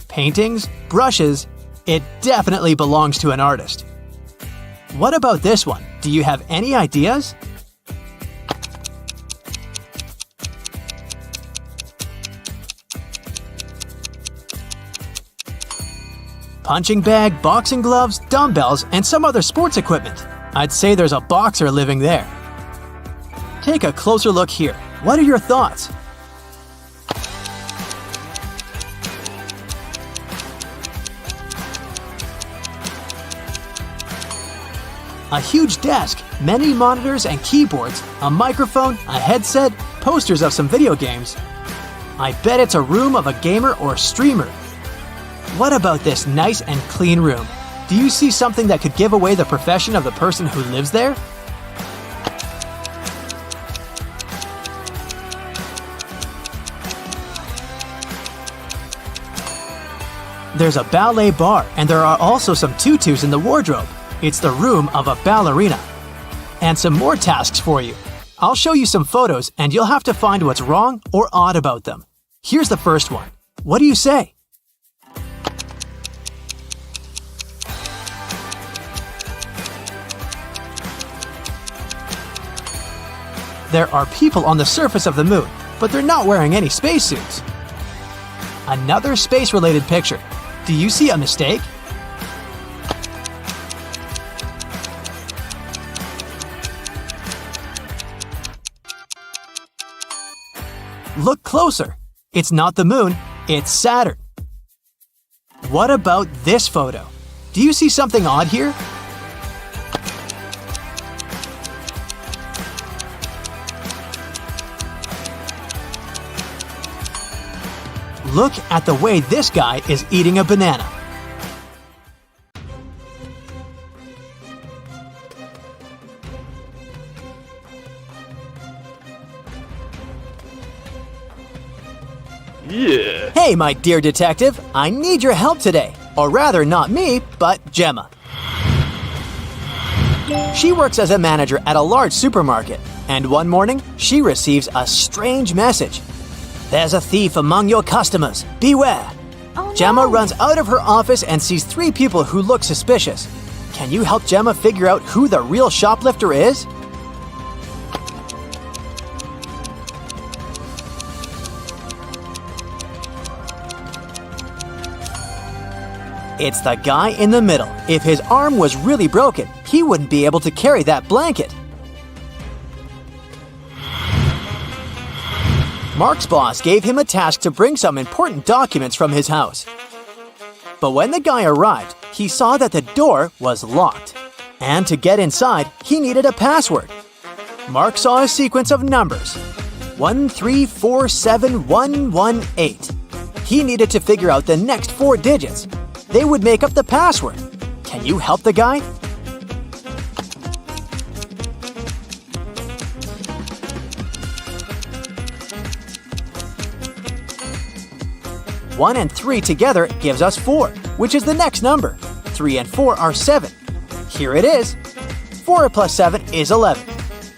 Paintings, brushes, it definitely belongs to an artist. What about this one? Do you have any ideas? Punching bag, boxing gloves, dumbbells, and some other sports equipment. I'd say there's a boxer living there. Take a closer look here. What are your thoughts? A huge desk, many monitors and keyboards, a microphone, a headset, posters of some video games. I bet it's a room of a gamer or streamer. What about this nice and clean room? Do you see something that could give away the profession of the person who lives there? There's a ballet bar, and there are also some tutus in the wardrobe. It's the room of a ballerina. And some more tasks for you. I'll show you some photos, and you'll have to find what's wrong or odd about them. Here's the first one. What do you say? There are people on the surface of the moon, but they're not wearing any spacesuits. Another space-related picture. Do you see a mistake? Look closer. It's not the moon, it's Saturn. What about this photo? Do you see something odd here? Look at the way this guy is eating a banana. Yeah. Hey, my dear detective, I need your help today. Or rather, not me, but Gemma. She works as a manager at a large supermarket, and one morning, she receives a strange message. There's a thief among your customers. Beware. Oh, no. Gemma runs out of her office and sees 3 people who look suspicious. Can you help Gemma figure out who the real shoplifter is? It's the guy in the middle. If his arm was really broken, he wouldn't be able to carry that blanket. Mark's boss gave him a task to bring some important documents from his house. But when the guy arrived, he saw that the door was locked. And to get inside, he needed a password. Mark saw a sequence of numbers. 1347118. He needed to figure out the next 4 digits. They would make up the password. Can you help the guy? One and 3 together gives us 4, which is the next number. 3 and 4 are 7. Here it is. 4 plus 7 is 11.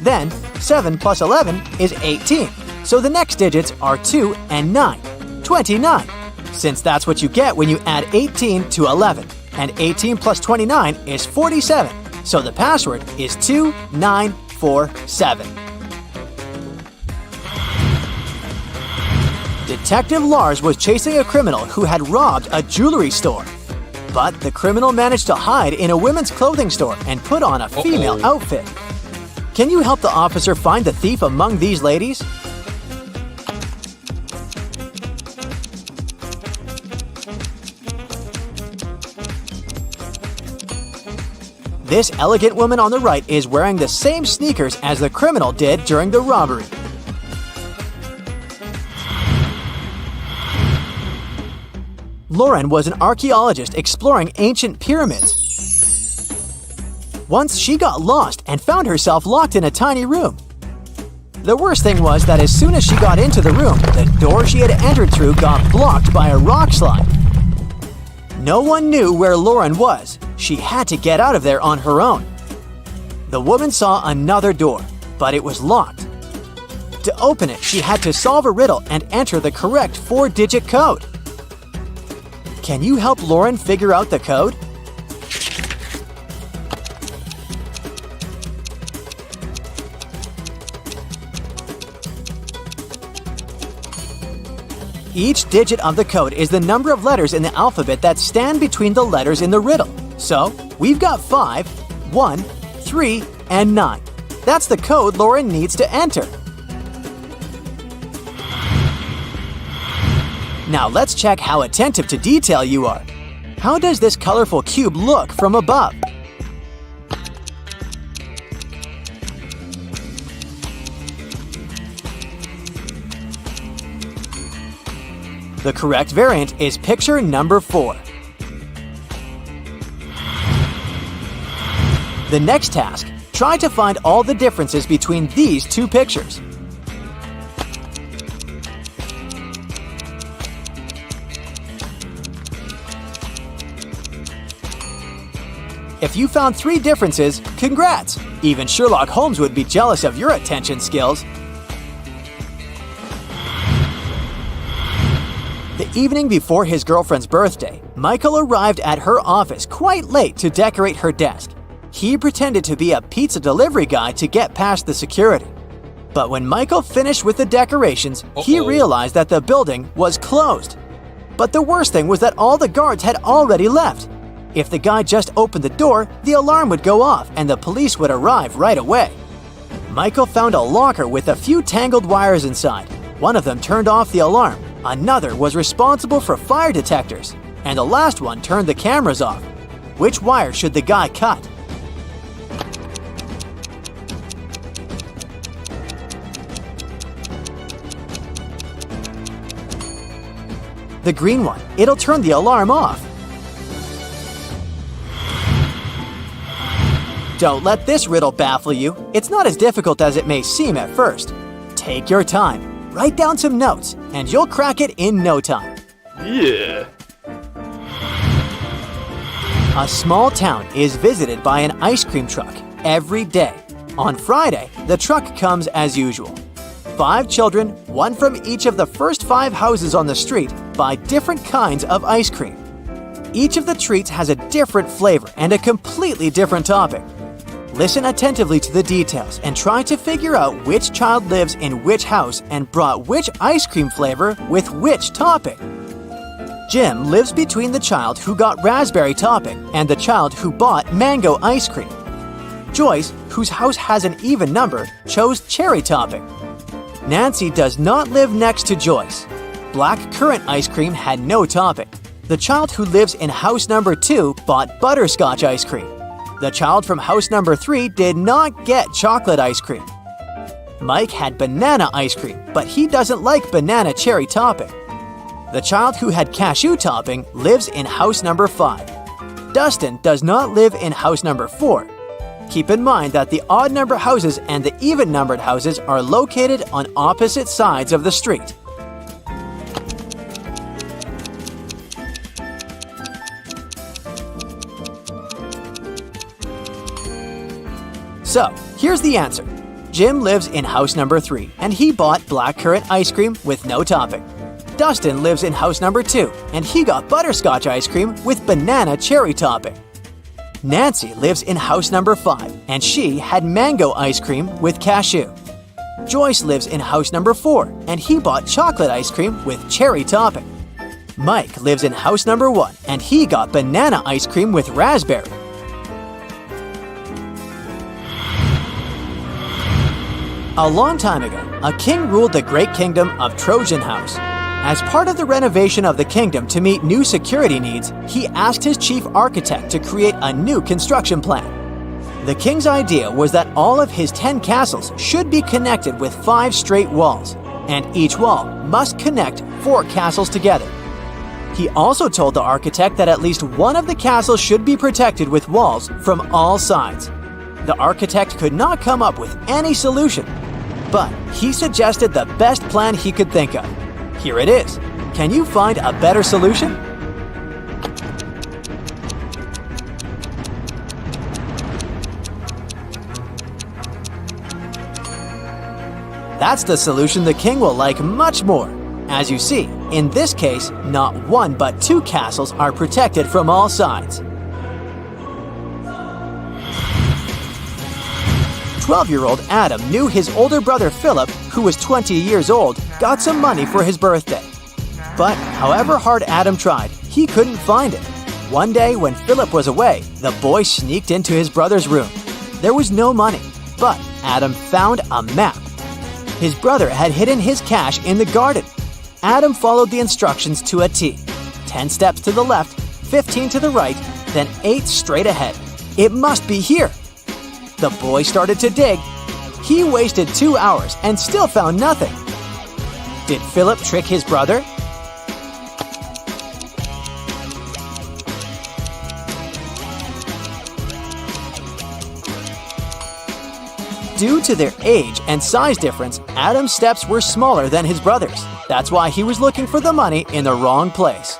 Then, 7 plus 11 is 18. So the next digits are 2 and 9. 29. Since that's what you get when you add 18 to 11. And 18 plus 29 is 47. So the password is 2947. Detective Lars was chasing a criminal who had robbed a jewelry store. But the criminal managed to hide in a women's clothing store and put on a female outfit. Can you help the officer find the thief among these ladies? This elegant woman on the right is wearing the same sneakers as the criminal did during the robbery. Lauren was an archaeologist exploring ancient pyramids. Once she got lost and found herself locked in a tiny room. The worst thing was that as soon as she got into the room, the door she had entered through got blocked by a rock slide. No one knew where Lauren was. She had to get out of there on her own. The woman saw another door, but it was locked. To open it, she had to solve a riddle and enter the correct 4-digit code. Can you help Lauren figure out the code? Each digit of the code is the number of letters in the alphabet that stand between the letters in the riddle. So, we've got 5, 1, 3, and 9. That's the code Lauren needs to enter. Now let's check how attentive to detail you are. How does this colorful cube look from above? The correct variant is picture number 4. The next task, try to find all the differences between these two pictures. If you found 3 differences, congrats! Even Sherlock Holmes would be jealous of your attention skills. The evening before his girlfriend's birthday, Michael arrived at her office quite late to decorate her desk. He pretended to be a pizza delivery guy to get past the security. But when Michael finished with the decorations, he realized that the building was closed. But the worst thing was that all the guards had already left. If the guy just opened the door, the alarm would go off and the police would arrive right away. Michael found a locker with a few tangled wires inside. One of them turned off the alarm, another was responsible for fire detectors, and the last one turned the cameras off. Which wire should the guy cut? The green one. It'll turn the alarm off. Don't let this riddle baffle you. It's not as difficult as it may seem at first. Take your time, write down some notes, and you'll crack it in no time. Yeah. A small town is visited by an ice cream truck every day. On Friday, the truck comes as usual. 5 children, one from each of the first 5 houses on the street, buy different kinds of ice cream. Each of the treats has a different flavor and a completely different topping. Listen attentively to the details and try to figure out which child lives in which house and brought which ice cream flavor with which topping. Jim lives between the child who got raspberry topping and the child who bought mango ice cream. Joyce, whose house has an even number, chose cherry topping. Nancy does not live next to Joyce. Black currant ice cream had no topping. The child who lives in house number 2 bought butterscotch ice cream. The child from house number 3 did not get chocolate ice cream. Mike had banana ice cream, but he doesn't like banana cherry topping. The child who had cashew topping lives in house number 5. Dustin does not live in house number 4. Keep in mind that the odd number houses and the even numbered houses are located on opposite sides of the street. So, here's the answer. Jim lives in house number 3, and he bought blackcurrant ice cream with no topping. Dustin lives in house number 2, and he got butterscotch ice cream with banana cherry topping. Nancy lives in house number 5, and she had mango ice cream with cashew. Joyce lives in house number 4, and he bought chocolate ice cream with cherry topping. Mike lives in house number 1, and he got banana ice cream with raspberry. A long time ago, a king ruled the great kingdom of Trojan House. As part of the renovation of the kingdom to meet new security needs, he asked his chief architect to create a new construction plan. The king's idea was that all of his 10 castles should be connected with 5 straight walls, and each wall must connect 4 castles together. He also told the architect that at least one of the castles should be protected with walls from all sides. The architect could not come up with any solution, but he suggested the best plan he could think of. Here it is. Can you find a better solution? That's the solution the king will like much more. As you see, in this case, not 1 but 2 castles are protected from all sides. 12-year-old Adam knew his older brother Philip, who was 20 years old, got some money for his birthday. But however hard Adam tried, he couldn't find it. One day when Philip was away, the boy sneaked into his brother's room. There was no money, but Adam found a map. His brother had hidden his cash in the garden. Adam followed the instructions to a T. 10 steps to the left, 15 to the right, then 8 straight ahead. It must be here. The boy started to dig. He wasted 2 hours and still found nothing. Did Philip trick his brother? Due to their age and size difference, Adam's steps were smaller than his brother's. That's why he was looking for the money in the wrong place.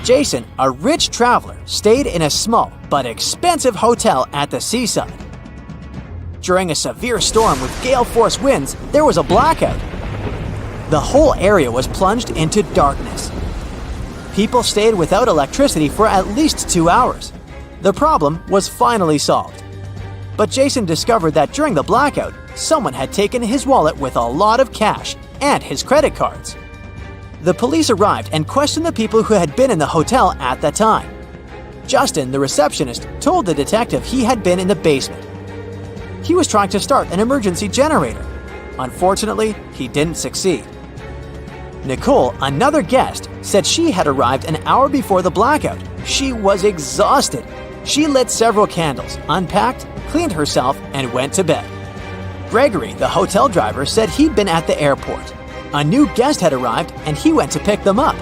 Jason, a rich traveler, stayed in a small but expensive hotel at the seaside. During a severe storm with gale-force winds, there was a blackout. The whole area was plunged into darkness. People stayed without electricity for at least 2 hours. The problem was finally solved. But Jason discovered that during the blackout, someone had taken his wallet with a lot of cash and his credit cards. The police arrived and questioned the people who had been in the hotel at that time. Justin, the receptionist, told the detective he had been in the basement. He was trying to start an emergency generator. Unfortunately, he didn't succeed. Nicole, another guest, said she had arrived an hour before the blackout. She was exhausted. She lit several candles, unpacked, cleaned herself, and went to bed. Gregory, the hotel driver, said he'd been at the airport. A new guest had arrived and he went to pick them up.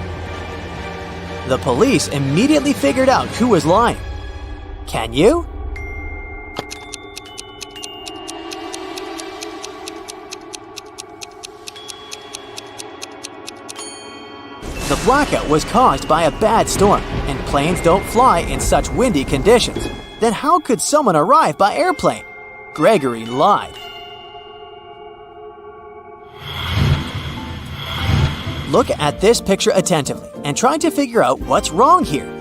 The police immediately figured out who was lying. Can you? The blackout was caused by a bad storm, and planes don't fly in such windy conditions. Then how could someone arrive by airplane? Gregory lied. Look at this picture attentively and try to figure out what's wrong here.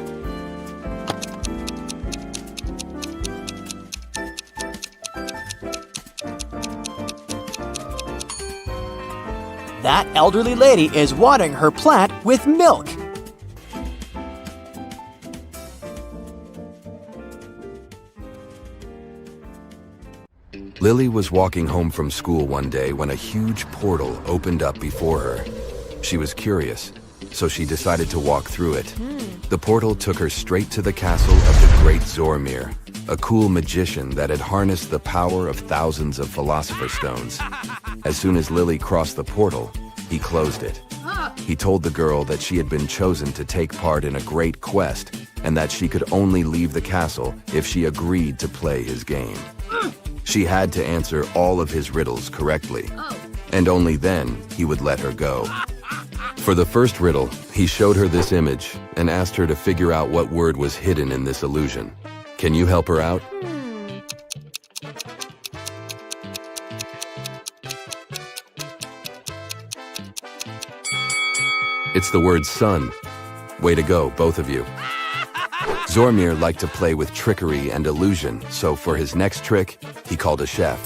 That elderly lady is watering her plant with milk. Lily was walking home from school one day when a huge portal opened up before her. She was curious, so she decided to walk through it. The portal took her straight to the castle of the great Zormir, a cool magician that had harnessed the power of thousands of Philosopher's Stones. As soon as Lily crossed the portal, he closed it. He told the girl that she had been chosen to take part in a great quest and that she could only leave the castle if she agreed to play his game. She had to answer all of his riddles correctly, and only then he would let her go. For the first riddle, he showed her this image and asked her to figure out what word was hidden in this illusion. Can you help her out? It's the word sun. Way to go, both of you. Zormir liked to play with trickery and illusion, so for his next trick, he called a chef.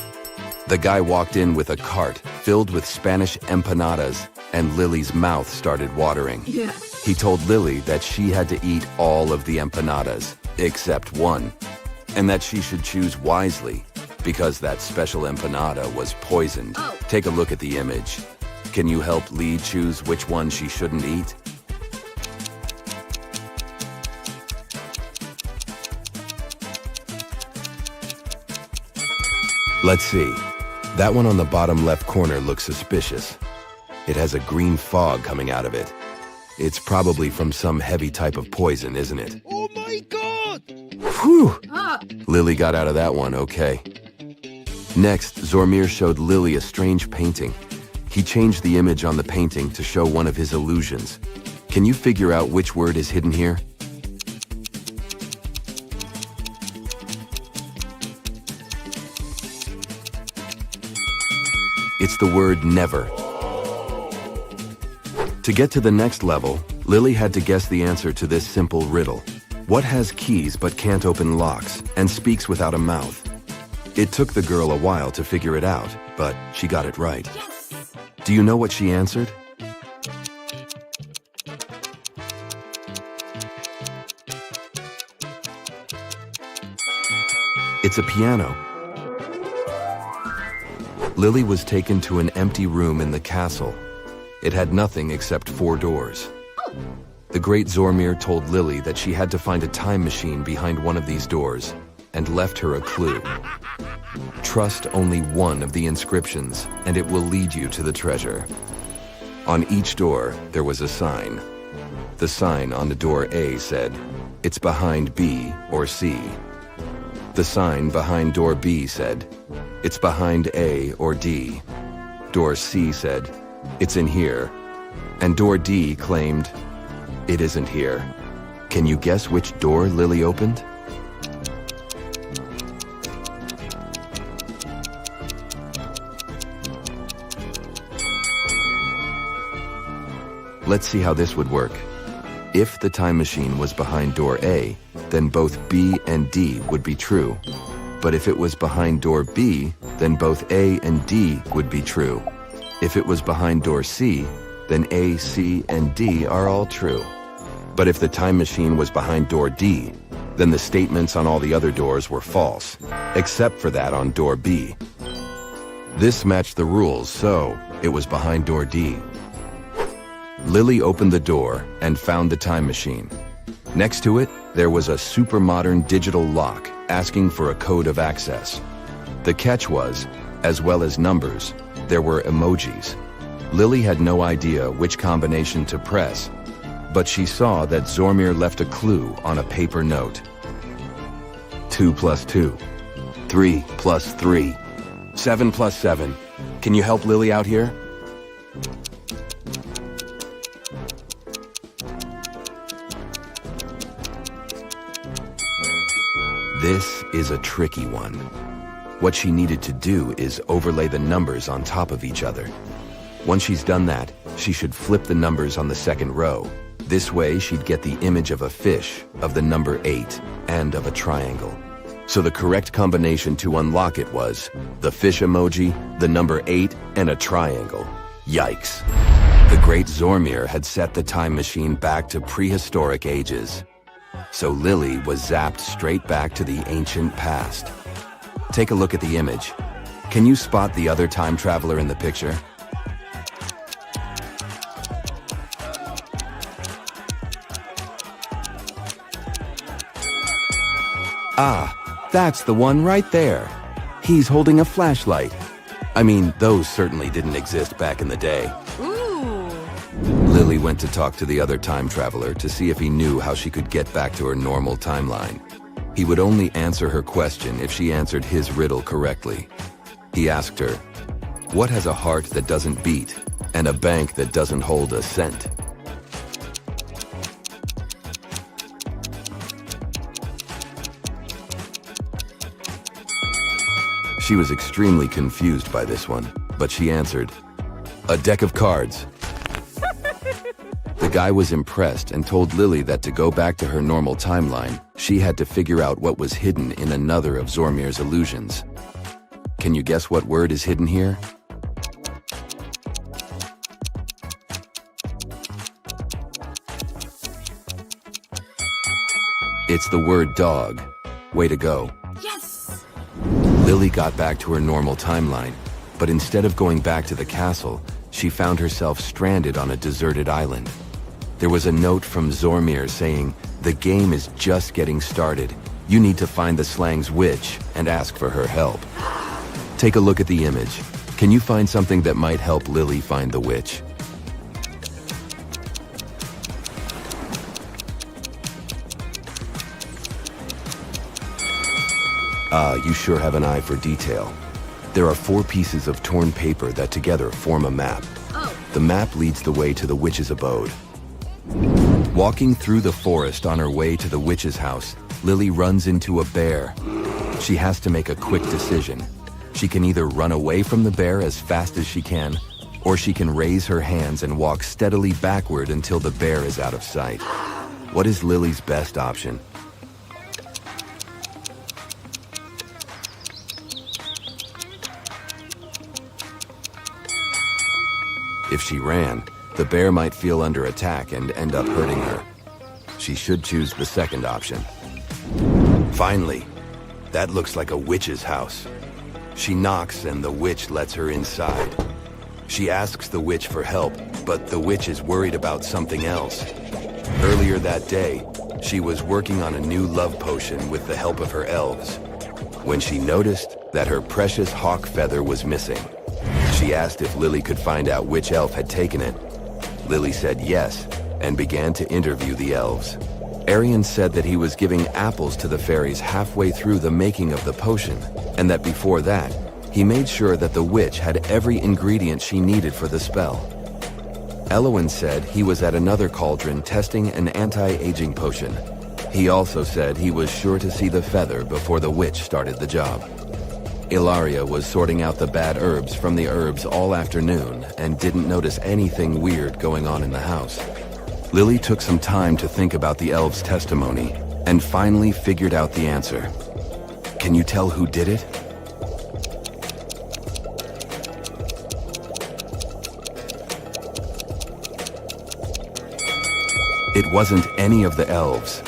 The guy walked in with a cart filled with Spanish empanadas, and Lily's mouth started watering. He told Lily that she had to eat all of the empanadas, except one, and that she should choose wisely, because that special empanada was poisoned. Take a look at the image. Can you help Lee choose which one she shouldn't eat? Let's see. That one on the bottom left corner looks suspicious. It has a green fog coming out of it. It's probably from some heavy type of poison, isn't it? Oh my God! Whew! Lily got out of that one okay. Next, Zormir showed Lily a strange painting. He changed the image on the painting to show one of his illusions. Can you figure out which word is hidden here? It's the word never. To get to the next level, Lily had to guess the answer to this simple riddle. What has keys but can't open locks and speaks without a mouth? It took the girl a while to figure it out, but she got it right. Do you know what she answered? It's a piano. Lily was taken to an empty room in the castle. It had nothing except 4 doors. The great Zormir told Lily that she had to find a time machine behind one of these doors and left her a clue. Trust only one of the inscriptions and it will lead you to the treasure. On each door, there was a sign. The sign on the door A said, "It's behind B or C." The sign behind door B said, "It's behind A or D." Door C said, "It's in here." And door D claimed, "It isn't here." Can you guess which door Lily opened? Let's see how this would work. If the time machine was behind door A, then both B and D would be true. But if it was behind door B, then both A and D would be true. If it was behind door C, then A, C, and D are all true. But if the time machine was behind door D, then the statements on all the other doors were false, except for that on door B. This matched the rules, so it was behind door D. Lily opened the door and found the time machine. Next to it, there was a super modern digital lock asking for a code of access. The catch was, as well as numbers, there were emojis. Lily had no idea which combination to press, but she saw that Zormir left a clue on a paper note. 2 plus 2. 3 plus 3. 7 plus 7. Can you help Lily out here? This is a tricky one. What she needed to do is overlay the numbers on top of each other. Once she's done that, she should flip the numbers on the second row. This way, she'd get the image of a fish, of the number 8, and of a triangle. So the correct combination to unlock it was the fish emoji, the number 8, and a triangle. Yikes. The great Zormir had set the time machine back to prehistoric ages. So Lily was zapped straight back to the ancient past. Take a look at the image. Can you spot the other time traveler in the picture? Ah, that's the one right there. He's holding a flashlight. I mean, those certainly didn't exist back in the day. Lily went to talk to the other time traveler to see if he knew how she could get back to her normal timeline. He would only answer her question if she answered his riddle correctly. He asked her, "What has a heart that doesn't beat and a bank that doesn't hold a cent?" She was extremely confused by this one, but she answered, "A deck of cards." The guy was impressed and told Lily that to go back to her normal timeline, she had to figure out what was hidden in another of Zormir's illusions. Can you guess what word is hidden here? It's the word dog. Way to go. Yes! Lily got back to her normal timeline, but instead of going back to the castle, she found herself stranded on a deserted island. There was a note from Zormir saying, "The game is just getting started. You need to find the slang's witch and ask for her help." Take a look at the image. Can you find something that might help Lily find the witch? Ah, you sure have an eye for detail. There are 4 pieces of torn paper that together form a map. The map leads the way to the witch's abode. Walking through the forest on her way to the witch's house, Lily runs into a bear. She has to make a quick decision. She can either run away from the bear as fast as she can, or she can raise her hands and walk steadily backward until the bear is out of sight. What is Lily's best option? If she ran, the bear might feel under attack and end up hurting her. She should choose the second option. Finally, that looks like a witch's house. She knocks and the witch lets her inside. She asks the witch for help, but the witch is worried about something else. Earlier that day, she was working on a new love potion with the help of her elves, when she noticed that her precious hawk feather was missing. She asked if Lily could find out which elf had taken it. Lily said yes, and began to interview the elves. Arian said that he was giving apples to the fairies halfway through the making of the potion, and that before that, he made sure that the witch had every ingredient she needed for the spell. Elowin said he was at another cauldron testing an anti-aging potion. He also said he was sure to see the feather before the witch started the job. Ilaria was sorting out the bad herbs from the herbs all afternoon and didn't notice anything weird going on in the house. Lily took some time to think about the elves' testimony and finally figured out the answer. Can you tell who did it? It wasn't any of the elves.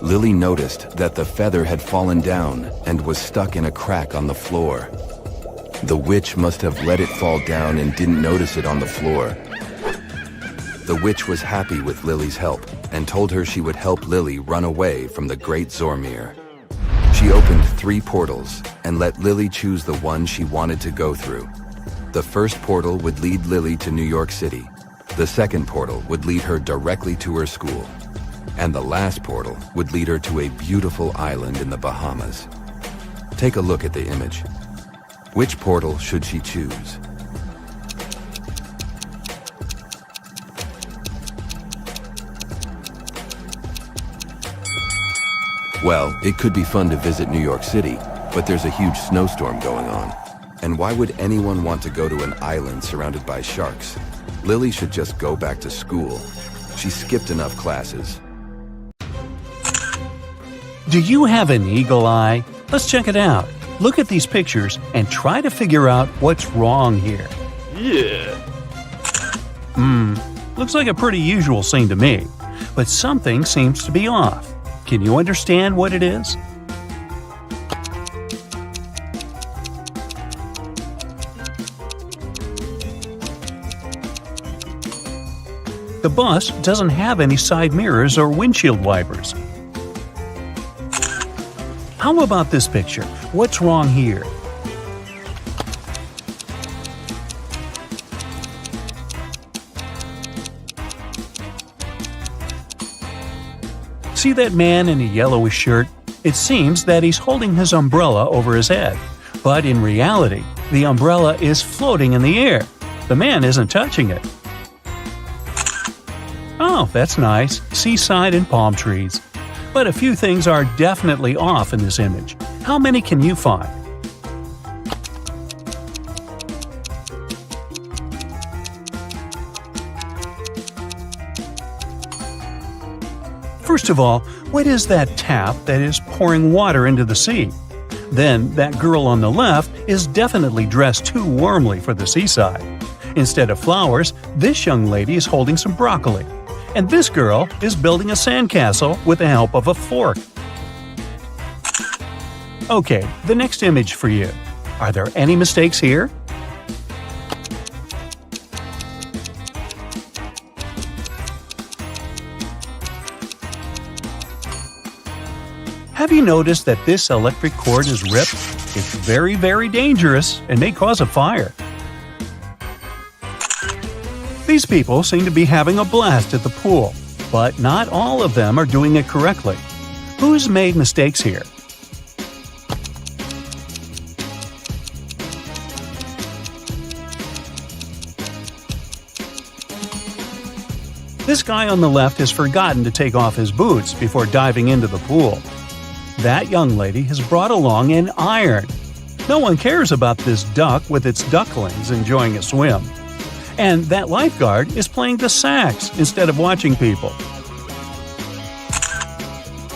Lily noticed that the feather had fallen down and was stuck in a crack on the floor. The witch must have let it fall down and didn't notice it on the floor. The witch was happy with Lily's help and told her she would help Lily run away from the Great Zormir. She opened 3 portals and let Lily choose the one she wanted to go through. The first portal would lead Lily to New York City. The second portal would lead her directly to her school. And the last portal would lead her to a beautiful island in the Bahamas. Take a look at the image. Which portal should she choose? Well, it could be fun to visit New York City, but there's a huge snowstorm going on. And why would anyone want to go to an island surrounded by sharks? Lily should just go back to school. She skipped enough classes. Do you have an eagle eye? Let's check it out. Look at these pictures and try to figure out what's wrong here. Yeah. Looks like a pretty usual scene to me, but something seems to be off. Can you understand what it is? The bus doesn't have any side mirrors or windshield wipers. How about this picture? What's wrong here? See that man in a yellowish shirt? It seems that he's holding his umbrella over his head, but in reality, the umbrella is floating in the air. The man isn't touching it. Oh, that's nice. Seaside and palm trees. But a few things are definitely off in this image. How many can you find? First of all, what is that tap that is pouring water into the sea? Then, that girl on the left is definitely dressed too warmly for the seaside. Instead of flowers, this young lady is holding some broccoli. And this girl is building a sandcastle with the help of a fork. Okay, the next image for you. Are there any mistakes here? Have you noticed that this electric cord is ripped? It's very, very dangerous and may cause a fire. These people seem to be having a blast at the pool, but not all of them are doing it correctly. Who's made mistakes here? This guy on the left has forgotten to take off his boots before diving into the pool. That young lady has brought along an iron. No one cares about this duck with its ducklings enjoying a swim. And that lifeguard is playing the sax instead of watching people.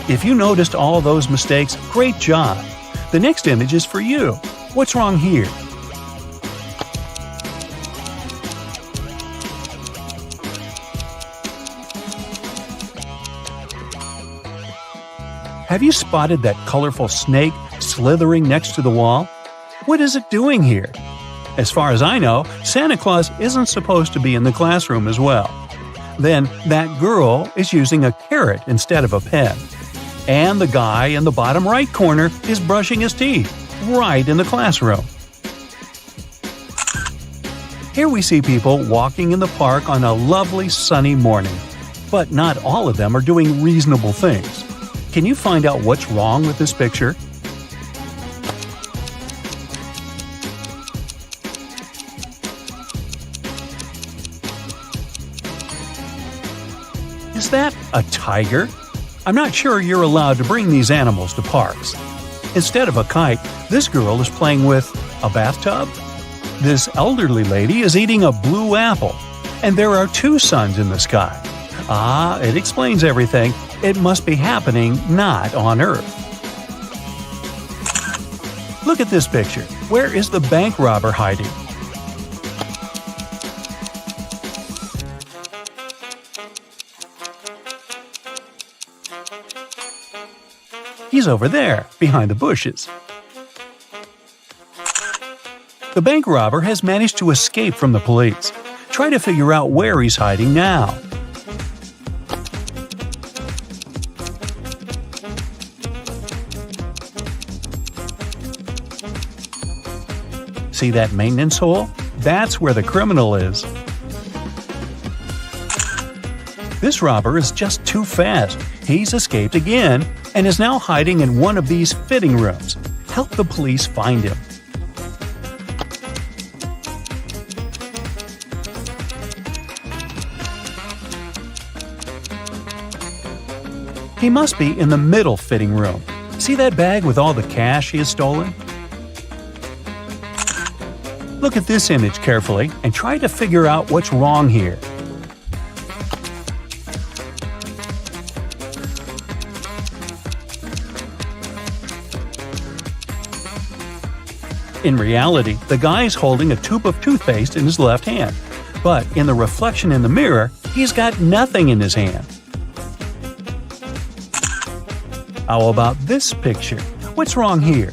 If you noticed all those mistakes, great job. The next image is for you. What's wrong here? Have you spotted that colorful snake slithering next to the wall? What is it doing here? As far as I know, Santa Claus isn't supposed to be in the classroom as well. Then that girl is using a carrot instead of a pen. And the guy in the bottom right corner is brushing his teeth, right in the classroom. Here we see people walking in the park on a lovely sunny morning. but not all of them are doing reasonable things. Can you find out what's wrong with this picture? Is that a tiger? I'm not sure you're allowed to bring these animals to parks. Instead of a kite, this girl is playing with a bathtub. This elderly lady is eating a blue apple, and there are two suns in the sky. It explains everything. It must be happening not on Earth. Look at this picture. Where is the bank robber hiding? He's over there, behind the bushes. The bank robber has managed to escape from the police. Try to figure out where he's hiding now. See that maintenance hole? That's where the criminal is. This robber is just too fast. He's escaped again and is now hiding in one of these fitting rooms. Help the police find him. He must be in the middle fitting room. See that bag with all the cash he has stolen? Look at this image carefully and try to figure out what's wrong here. In reality, the guy's holding a tube of toothpaste in his left hand, but in the reflection in the mirror, he's got nothing in his hand. How about this picture? What's wrong here?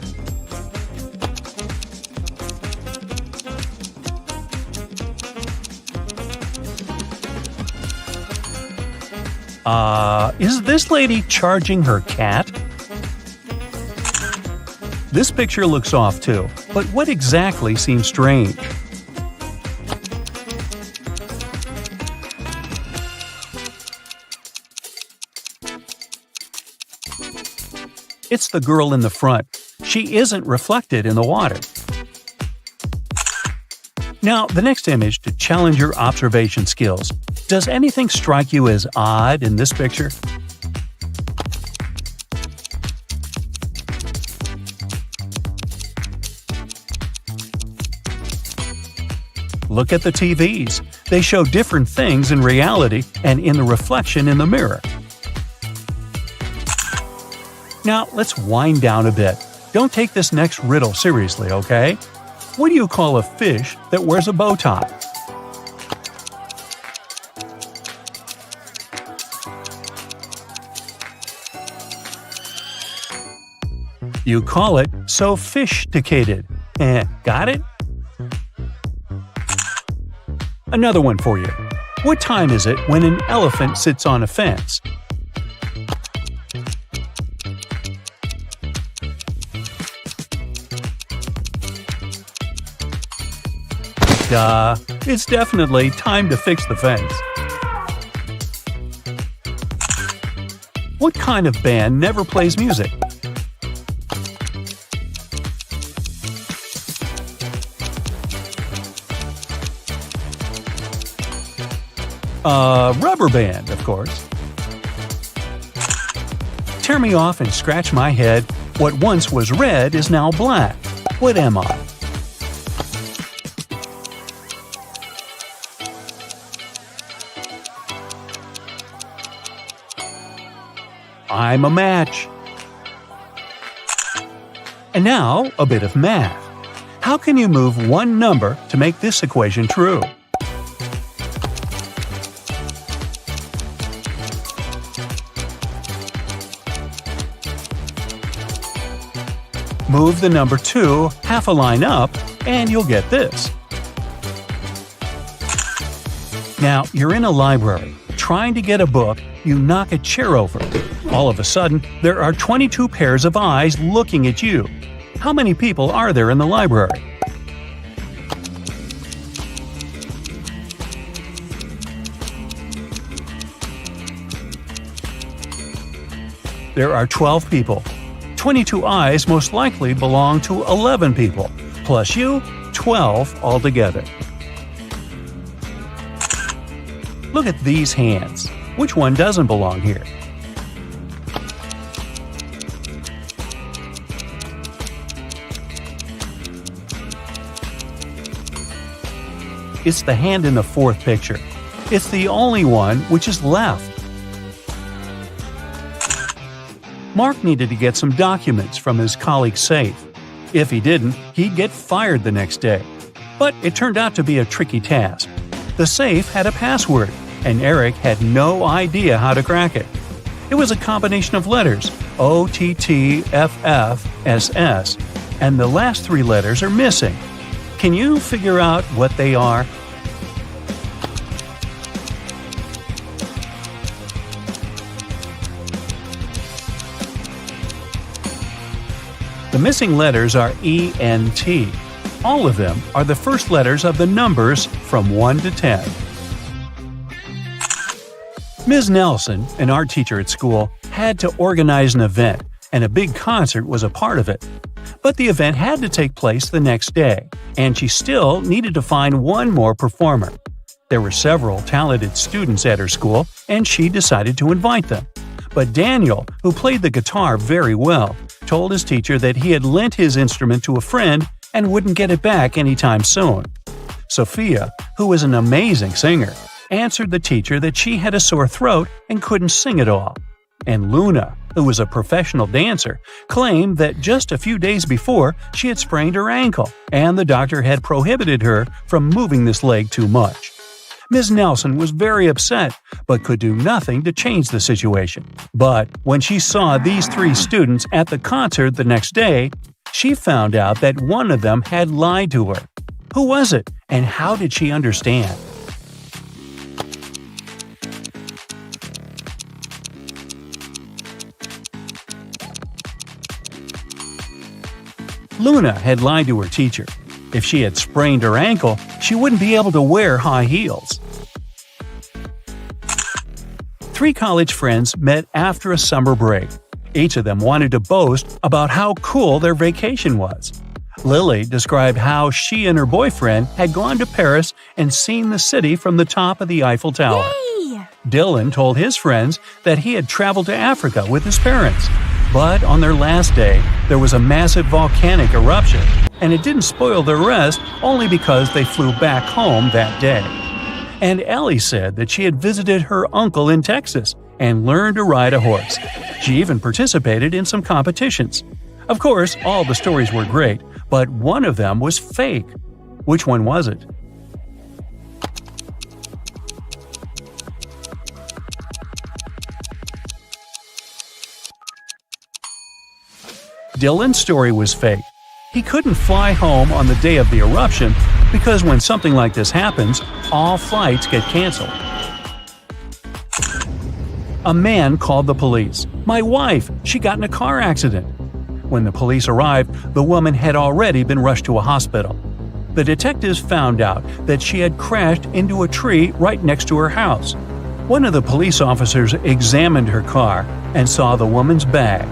Is this lady charging her cat? This picture looks off too, but what exactly seems strange? It's the girl in the front. She isn't reflected in the water. Now, the next image to challenge your observation skills. Does anything strike you as odd in this picture? Look at the TVs. They show different things in reality and in the reflection in the mirror. Now, let's wind down a bit. Don't take this next riddle seriously, okay? What do you call a fish that wears a bow tie? You call it sophisticated. Got it? Another one for you. What time is it when an elephant sits on a fence? Duh, it's definitely time to fix the fence. What kind of band never plays music? Rubber band, of course. Tear me off and scratch my head. What once was red is now black. What am I? I'm a match. And now, a bit of math. How can you move one number to make this equation true? Move the number 2 half a line up, and you'll get this. Now, you're in a library, trying to get a book, you knock a chair over. All of a sudden, there are 22 pairs of eyes looking at you. How many people are there in the library? there are 12 people. 22 eyes most likely belong to 11 people, plus you, 12 altogether. Look at these hands. Which one doesn't belong here? It's the hand in the fourth picture. It's the only one which is left. Mark needed to get some documents from his colleague's safe. If he didn't, he'd get fired the next day. But it turned out to be a tricky task. The safe had a password, and Eric had no idea how to crack it. It was a combination of letters, OTTFFSS, and the last 3 letters are missing. Can you figure out what they are? The missing letters are ENT. All of them are the first letters of the numbers from 1 to 10. Ms. Nelson, an art teacher at school, had to organize an event, and a big concert was a part of it. But the event had to take place the next day, and she still needed to find one more performer. There were several talented students at her school, and she decided to invite them. But Daniel, who played the guitar very well, told his teacher that he had lent his instrument to a friend and wouldn't get it back anytime soon. Sophia, who was an amazing singer, answered the teacher that she had a sore throat and couldn't sing at all. And Luna, who was a professional dancer, claimed that just a few days before she had sprained her ankle, and the doctor had prohibited her from moving this leg too much. Ms. Nelson was very upset, but could do nothing to change the situation. But when she saw these 3 students at the concert the next day, she found out that one of them had lied to her. Who was it, and how did she understand? Luna had lied to her teacher. If she had sprained her ankle, she wouldn't be able to wear high heels. 3 college friends met after a summer break. Each of them wanted to boast about how cool their vacation was. Lily described how she and her boyfriend had gone to Paris and seen the city from the top of the Eiffel Tower. Yay! Dylan told his friends that he had traveled to Africa with his parents. But on their last day, there was a massive volcanic eruption, and it didn't spoil their rest only because they flew back home that day. And Ellie said that she had visited her uncle in Texas and learned to ride a horse. She even participated in some competitions. Of course, all the stories were great, but one of them was fake. Which one was it? Dylan's story was fake. He couldn't fly home on the day of the eruption because when something like this happens, all flights get canceled. A man called the police. "My wife, she got in a car accident." When the police arrived, the woman had already been rushed to a hospital. The detectives found out that she had crashed into a tree right next to her house. One of the police officers examined her car and saw the woman's bag.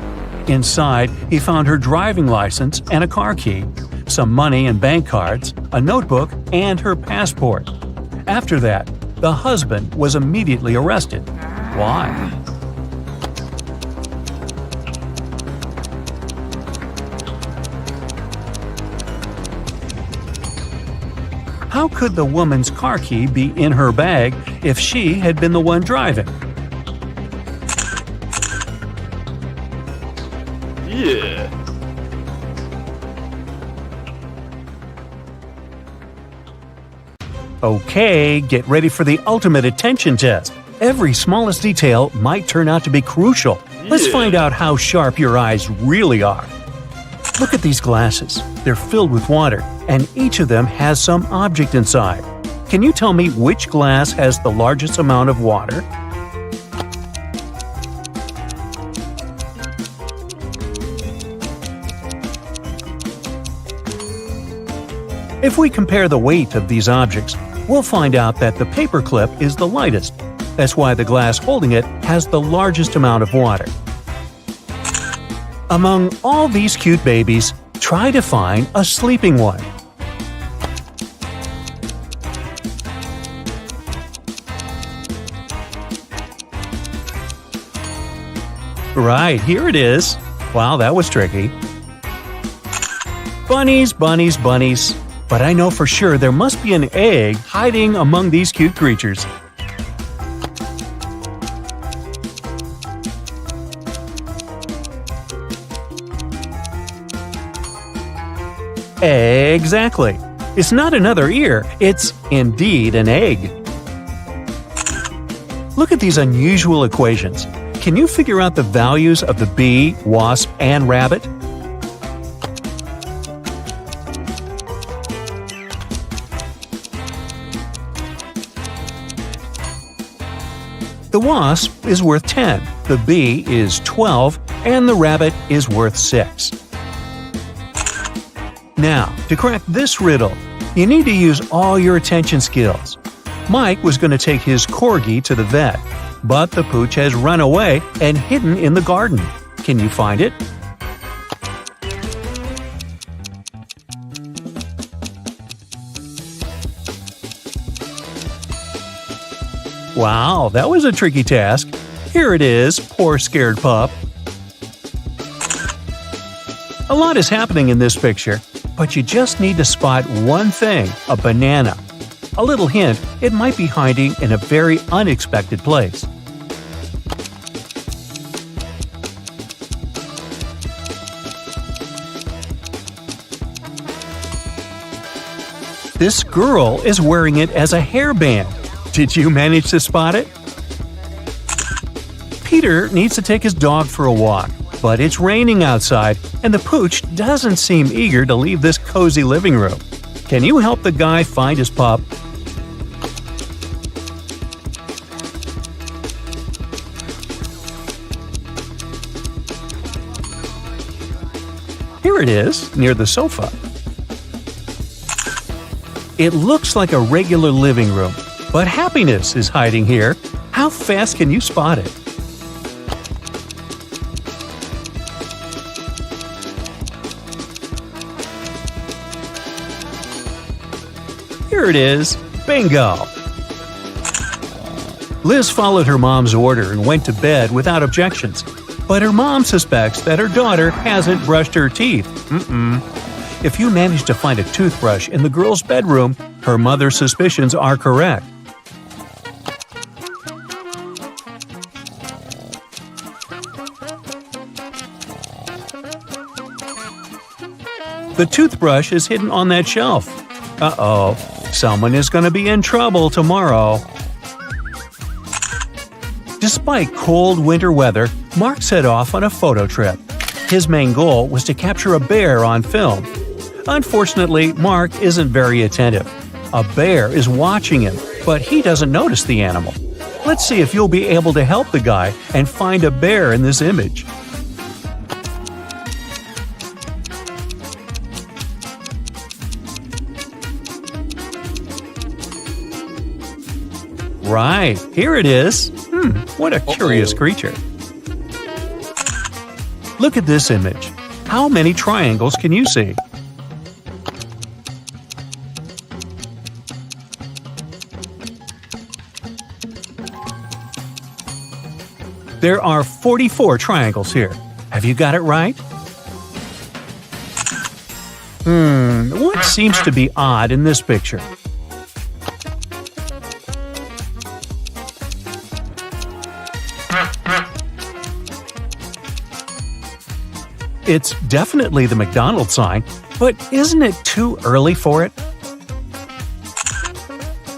Inside, he found her driving license and a car key, some money and bank cards, a notebook, and her passport. After that, the husband was immediately arrested. Why? How could the woman's car key be in her bag if she had been the one driving? Yeah. Okay, get ready for the ultimate attention test. Every smallest detail might turn out to be crucial. Let's find out how sharp your eyes really are. Look at these glasses. They're filled with water, and each of them has some object inside. Can you tell me which glass has the largest amount of water? If we compare the weight of these objects, we'll find out that the paperclip is the lightest. That's why the glass holding it has the largest amount of water. Among all these cute babies, try to find a sleeping one. Right, here it is. Wow, that was tricky. Bunnies, bunnies, bunnies. But I know for sure there must be an egg hiding among these cute creatures. Exactly. It's not another ear, it's indeed an egg. Look at these unusual equations. Can you figure out the values of the bee, wasp, and rabbit? The wasp is worth 10, the bee is 12, and the rabbit is worth 6. Now, to crack this riddle, you need to use all your attention skills. Mike was going to take his corgi to the vet, but the pooch has run away and hidden in the garden. Can you find it? Wow, that was a tricky task. Here it is, poor scared pup. A lot is happening in this picture, but you just need to spot one thing, a banana. A little hint, it might be hiding in a very unexpected place. This girl is wearing it as a hairband. Did you manage to spot it? Peter needs to take his dog for a walk, but it's raining outside and the pooch doesn't seem eager to leave this cozy living room. Can you help the guy find his pup? Here it is, near the sofa. It looks like a regular living room, but happiness is hiding here. How fast can you spot it? Here it is. Bingo! Liz followed her mom's order and went to bed without objections, but her mom suspects that her daughter hasn't brushed her teeth. If you manage to find a toothbrush in the girl's bedroom, her mother's suspicions are correct. The toothbrush is hidden on that shelf. Uh-oh, someone is going to be in trouble tomorrow. Despite cold winter weather, Mark set off on a photo trip. His main goal was to capture a bear on film. Unfortunately, Mark isn't very attentive. A bear is watching him, but he doesn't notice the animal. Let's see if you'll be able to help the guy and find a bear in this image. Right, here it is. What a curious creature. Look at this image. How many triangles can you see? There are 44 triangles here. Have you got it right? What seems to be odd in this picture? It's definitely the McDonald's sign, but isn't it too early for it?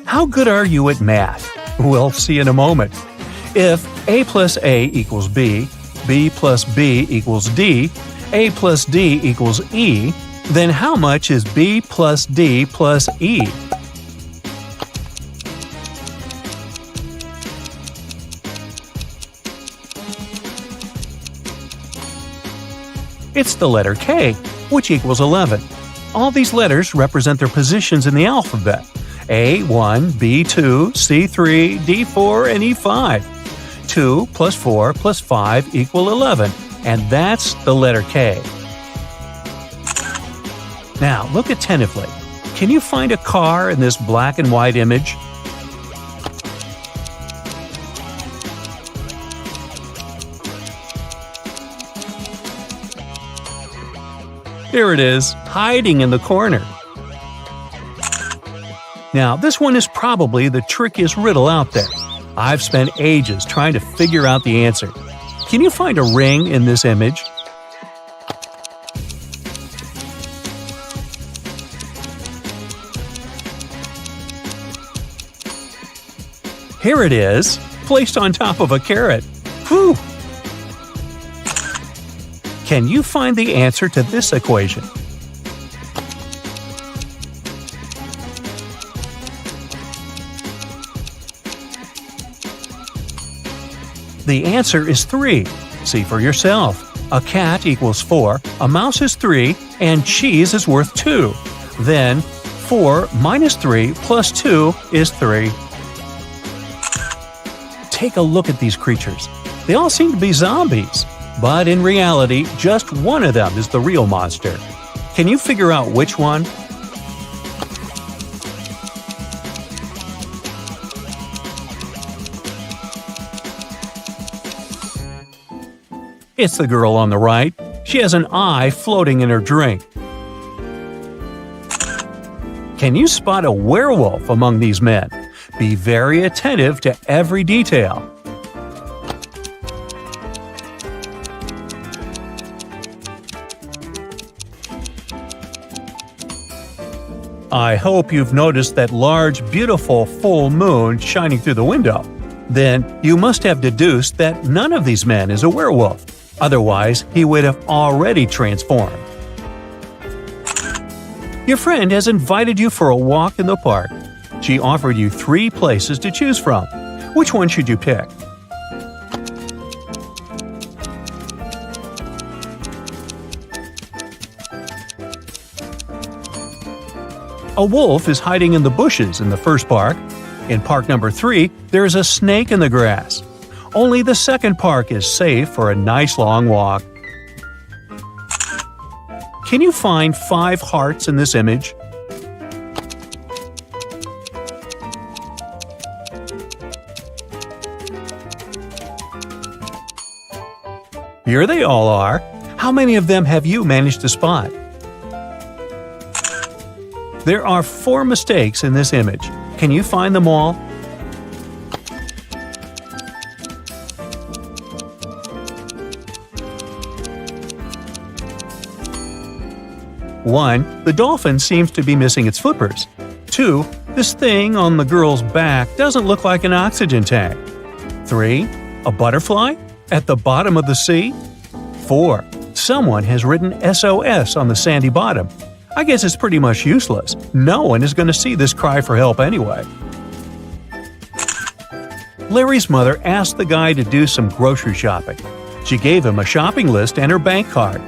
How good are you at math? We'll see in a moment. If A plus A equals B, B plus B equals D, A plus D equals E, then how much is B plus D plus E? It's the letter K, which equals 11. All these letters represent their positions in the alphabet: A1, B2, C3, D4, and E5. 2 plus 4 plus 5 equal 11, and that's the letter K. Now, look attentively. Can you find a car in this black and white image? Here it is, hiding in the corner. Now, this one is probably the trickiest riddle out there. I've spent ages trying to figure out the answer. Can you find a ring in this image? Here it is, placed on top of a carrot. Whew! Can you find the answer to this equation? The answer is 3. See for yourself. A cat equals 4, a mouse is 3, and cheese is worth 2. Then, 4 minus 3 plus 2 is 3. Take a look at these creatures. They all seem to be zombies. But in reality, just one of them is the real monster. Can you figure out which one? It's the girl on the right. She has an eye floating in her drink. Can you spot a werewolf among these men? Be very attentive to every detail. I hope you've noticed that large, beautiful full moon shining through the window. Then you must have deduced that none of these men is a werewolf. Otherwise, he would have already transformed. Your friend has invited you for a walk in the park. She offered you 3 places to choose from. Which one should you pick? A wolf is hiding in the bushes in the first park. In park number 3, there is a snake in the grass. Only the second park is safe for a nice long walk. Can you find 5 hearts in this image? Here they all are. How many of them have you managed to spot? There are 4 mistakes in this image. Can you find them all? One, the dolphin seems to be missing its flippers. 2, this thing on the girl's back doesn't look like an oxygen tank. 3, a butterfly at the bottom of the sea. 4, someone has written SOS on the sandy bottom. I guess it's pretty much useless. No one is going to see this cry for help anyway. Larry's mother asked the guy to do some grocery shopping. She gave him a shopping list and her bank card.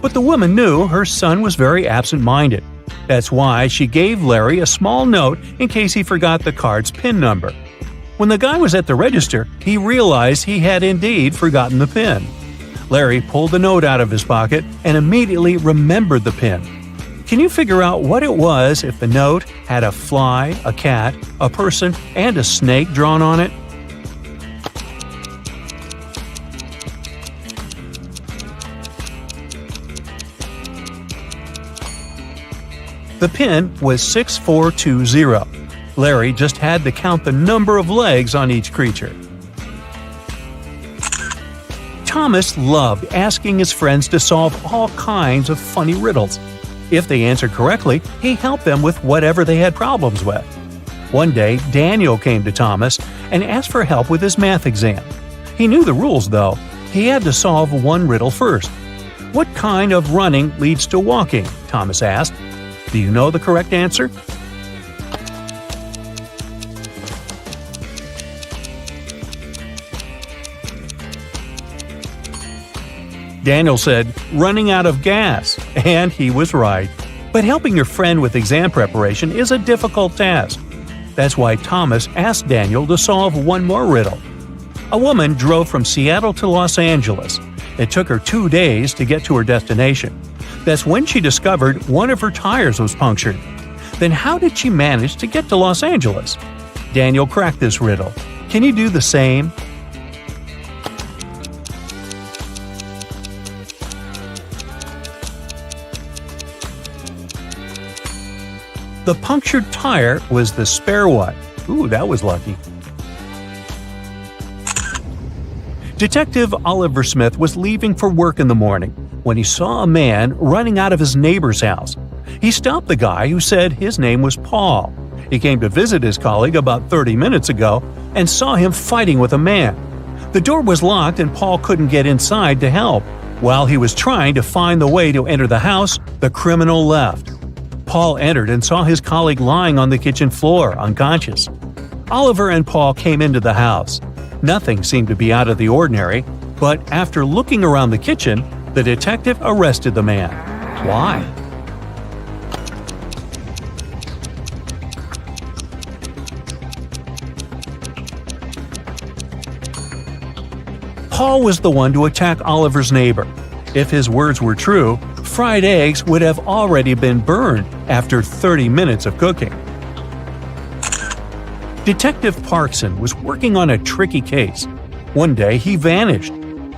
But the woman knew her son was very absent-minded. That's why she gave Larry a small note in case he forgot the card's PIN number. When the guy was at the register, he realized he had indeed forgotten the PIN. Larry pulled the note out of his pocket and immediately remembered the PIN. Can you figure out what it was if the note had a fly, a cat, a person, and a snake drawn on it? The PIN was 6420. Larry just had to count the number of legs on each creature. Thomas loved asking his friends to solve all kinds of funny riddles. If they answered correctly, he helped them with whatever they had problems with. One day, Daniel came to Thomas and asked for help with his math exam. He knew the rules, though. He had to solve one riddle first. What kind of running leads to walking? Thomas asked. Do you know the correct answer? Daniel said, running out of gas, and he was right. But helping your friend with exam preparation is a difficult task. That's why Thomas asked Daniel to solve one more riddle. A woman drove from Seattle to Los Angeles. It took her 2 days to get to her destination. That's when she discovered one of her tires was punctured. Then how did she manage to get to Los Angeles? Daniel cracked this riddle. Can you do the same? The punctured tire was the spare one. Ooh, that was lucky. Detective Oliver Smith was leaving for work in the morning when he saw a man running out of his neighbor's house. He stopped the guy who said his name was Paul. He came to visit his colleague about 30 minutes ago and saw him fighting with a man. The door was locked and Paul couldn't get inside to help. While he was trying to find the way to enter the house, the criminal left. Paul entered and saw his colleague lying on the kitchen floor, unconscious. Oliver and Paul came into the house. Nothing seemed to be out of the ordinary, but after looking around the kitchen, the detective arrested the man. Why? Paul was the one to attack Oliver's neighbor. If his words were true, fried eggs would have already been burned after 30 minutes of cooking. Detective Parkson was working on a tricky case. One day he vanished.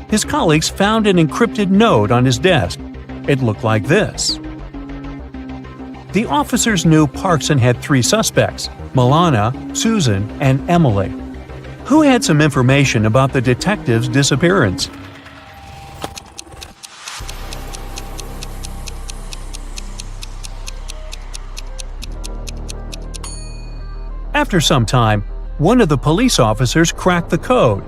His colleagues found an encrypted note on his desk. It looked like this. The officers knew Parkson had 3 suspects: Milana, Susan, and Emily. Who had some information about the detective's disappearance? After some time, one of the police officers cracked the code.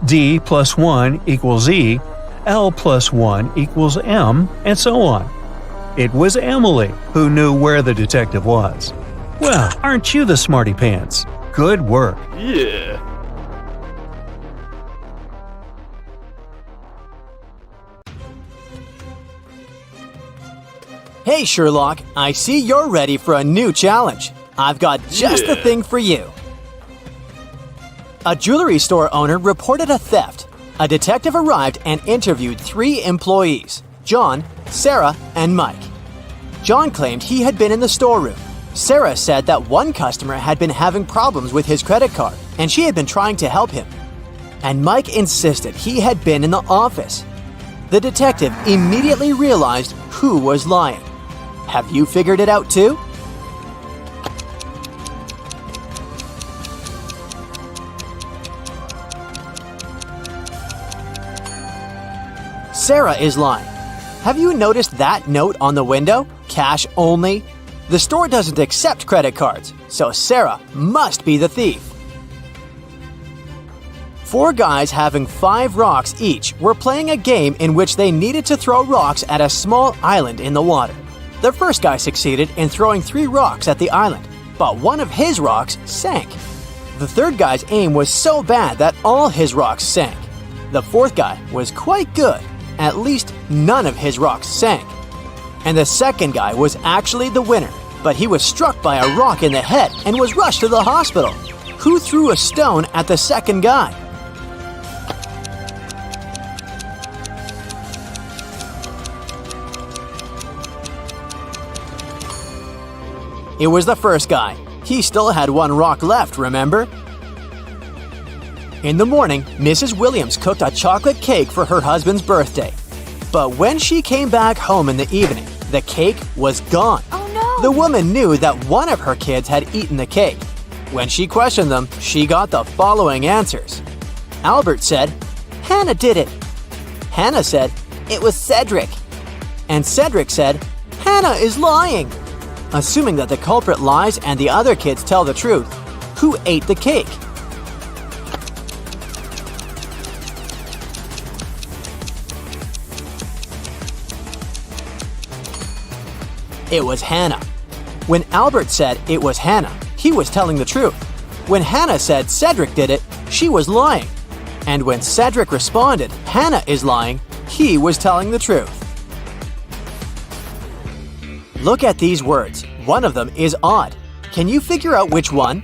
D plus 1 equals E, L plus 1 equals M, and so on. It was Emily who knew where the detective was. Well, aren't you the smarty pants? Good work. Yeah. Hey Sherlock, I see you're ready for a new challenge. I've got just the thing for you. A jewelry store owner reported a theft. A detective arrived and interviewed 3 employees: John, Sarah, and Mike. John claimed he had been in the storeroom. Sarah said that one customer had been having problems with his credit card, and she had been trying to help him. And Mike insisted he had been in the office. The detective immediately realized who was lying. Have you figured it out too? Sarah is lying. Have you noticed that note on the window? Cash only? The store doesn't accept credit cards, so Sarah must be the thief. 4 guys having 5 rocks each were playing a game in which they needed to throw rocks at a small island in the water. The first guy succeeded in throwing 3 rocks at the island, but one of his rocks sank. The third guy's aim was so bad that all his rocks sank. The fourth guy was quite good. At least none of his rocks sank. And the second guy was actually the winner, but he was struck by a rock in the head and was rushed to the hospital. Who threw a stone at the second guy? It was the first guy. He still had 1 rock left, remember? In the morning, Mrs. Williams cooked a chocolate cake for her husband's birthday. But when she came back home in the evening, the cake was gone. Oh no! The woman knew that one of her kids had eaten the cake. When she questioned them, she got the following answers. Albert said, "Hannah did it." Hannah said, "It was Cedric." And Cedric said, "Hannah is lying." Assuming that the culprit lies and the other kids tell the truth, who ate the cake? It was Hannah. When Albert said it was Hannah, he was telling the truth. When Hannah said Cedric did it, she was lying. And when Cedric responded, "Hannah is lying," he was telling the truth. Look at these words. One of them is odd. Can you figure out which one?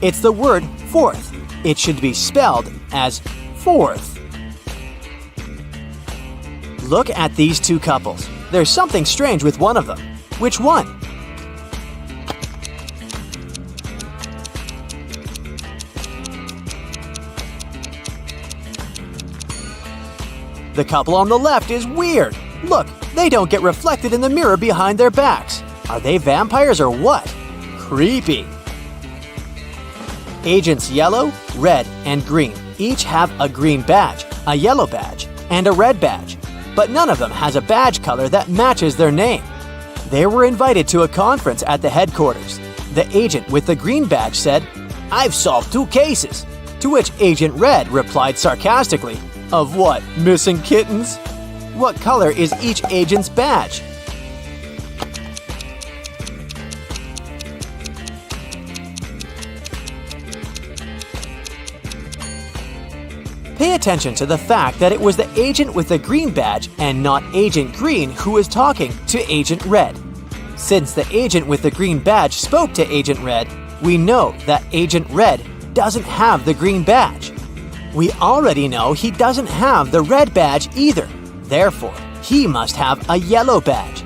It's the word fourth. It should be spelled as fourth. Look at these two couples. There's something strange with one of them. Which one? The couple on the left is weird. Look, they don't get reflected in the mirror behind their backs. Are they vampires or what? Creepy. Agents Yellow, Red, and Green each have a green badge, a yellow badge, and a red badge, but none of them has a badge color that matches their name. They were invited to a conference at the headquarters. The agent with the green badge said, "I've solved 2 cases," to which Agent Red replied sarcastically, "Of what, missing kittens?" What color is each agent's badge? Pay attention to the fact that it was the agent with the green badge and not Agent Green who was talking to Agent Red. Since the agent with the green badge spoke to Agent Red, we know that Agent Red doesn't have the green badge. We already know he doesn't have the red badge either. Therefore, he must have a yellow badge.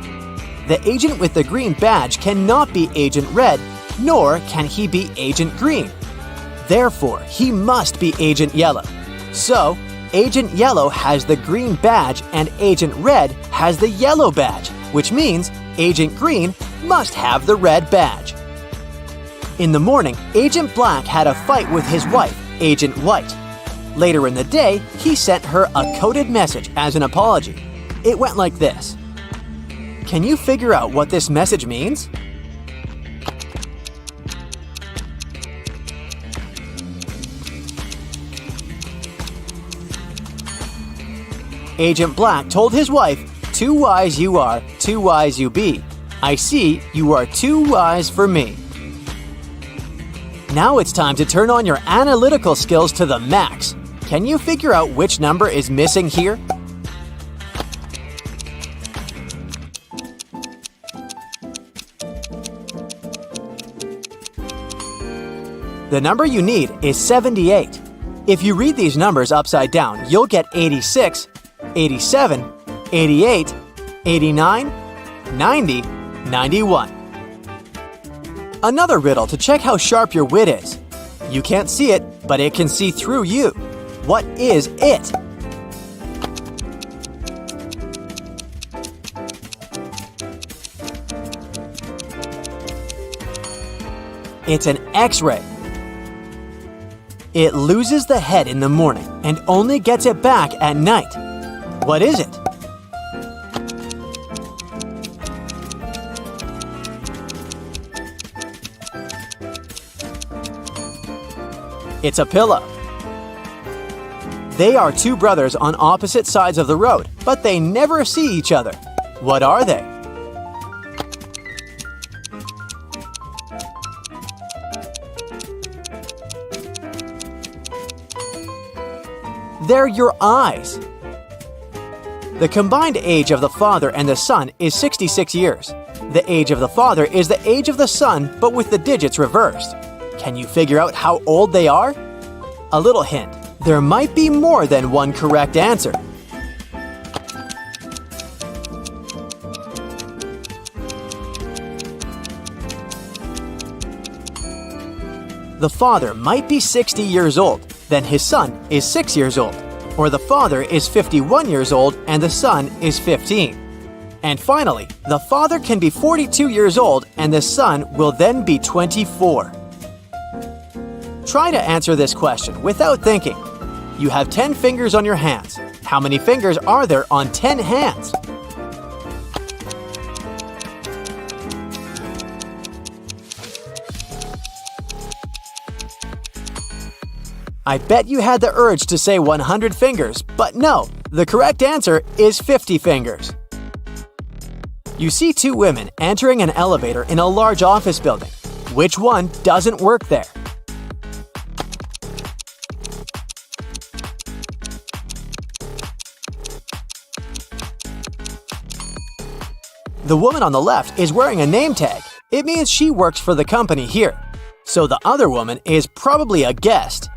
The agent with the green badge cannot be Agent Red, nor can he be Agent Green. Therefore, he must be Agent Yellow. So, Agent Yellow has the green badge and Agent Red has the yellow badge, which means Agent Green must have the red badge. In the morning, Agent Black had a fight with his wife, Agent White. Later in the day, he sent her a coded message as an apology. It went like this. Can you figure out what this message means? Agent Black told his wife, "Too wise you are, too wise you be. I see you are too wise for me." Now it's time to turn on your analytical skills to the max. Can you figure out which number is missing here? The number you need is 78. If you read these numbers upside down, you'll get 86, 87, 88, 89, 90, 91. Another riddle to check how sharp your wit is. You can't see it, but it can see through you. What is it? It's an X-ray. It loses the head in the morning and only gets it back at night. What is it? It's a pillow. They are 2 brothers on opposite sides of the road, but they never see each other. What are they? They're your eyes. The combined age of the father and the son is 66 years. The age of the father is the age of the son, but with the digits reversed. Can you figure out how old they are? A little hint. There might be more than one correct answer. The father might be 60 years old, then his son is 6 years old. Or the father is 51 years old and the son is 15. And finally, the father can be 42 years old and the son will then be 24. Try to answer this question without thinking. You have 10 fingers on your hands. How many fingers are there on 10 hands? I bet you had the urge to say 100 fingers, but no, the correct answer is 50 fingers. You see 2 women entering an elevator in a large office building. Which one doesn't work there? The woman on the left is wearing a name tag. It means she works for the company here. so the other woman is probably a guest.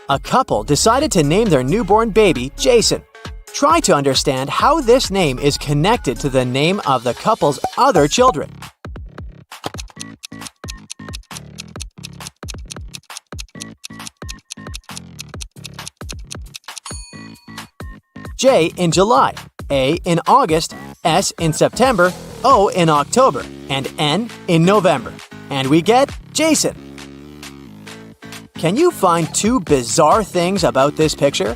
A couple decided to name their newborn baby Jason. Try to understand how this name is connected to the name of the couple's other children. J in July, A in August, S in September, O in October, and N in November. And we get Jason. Can you find two bizarre things about this picture?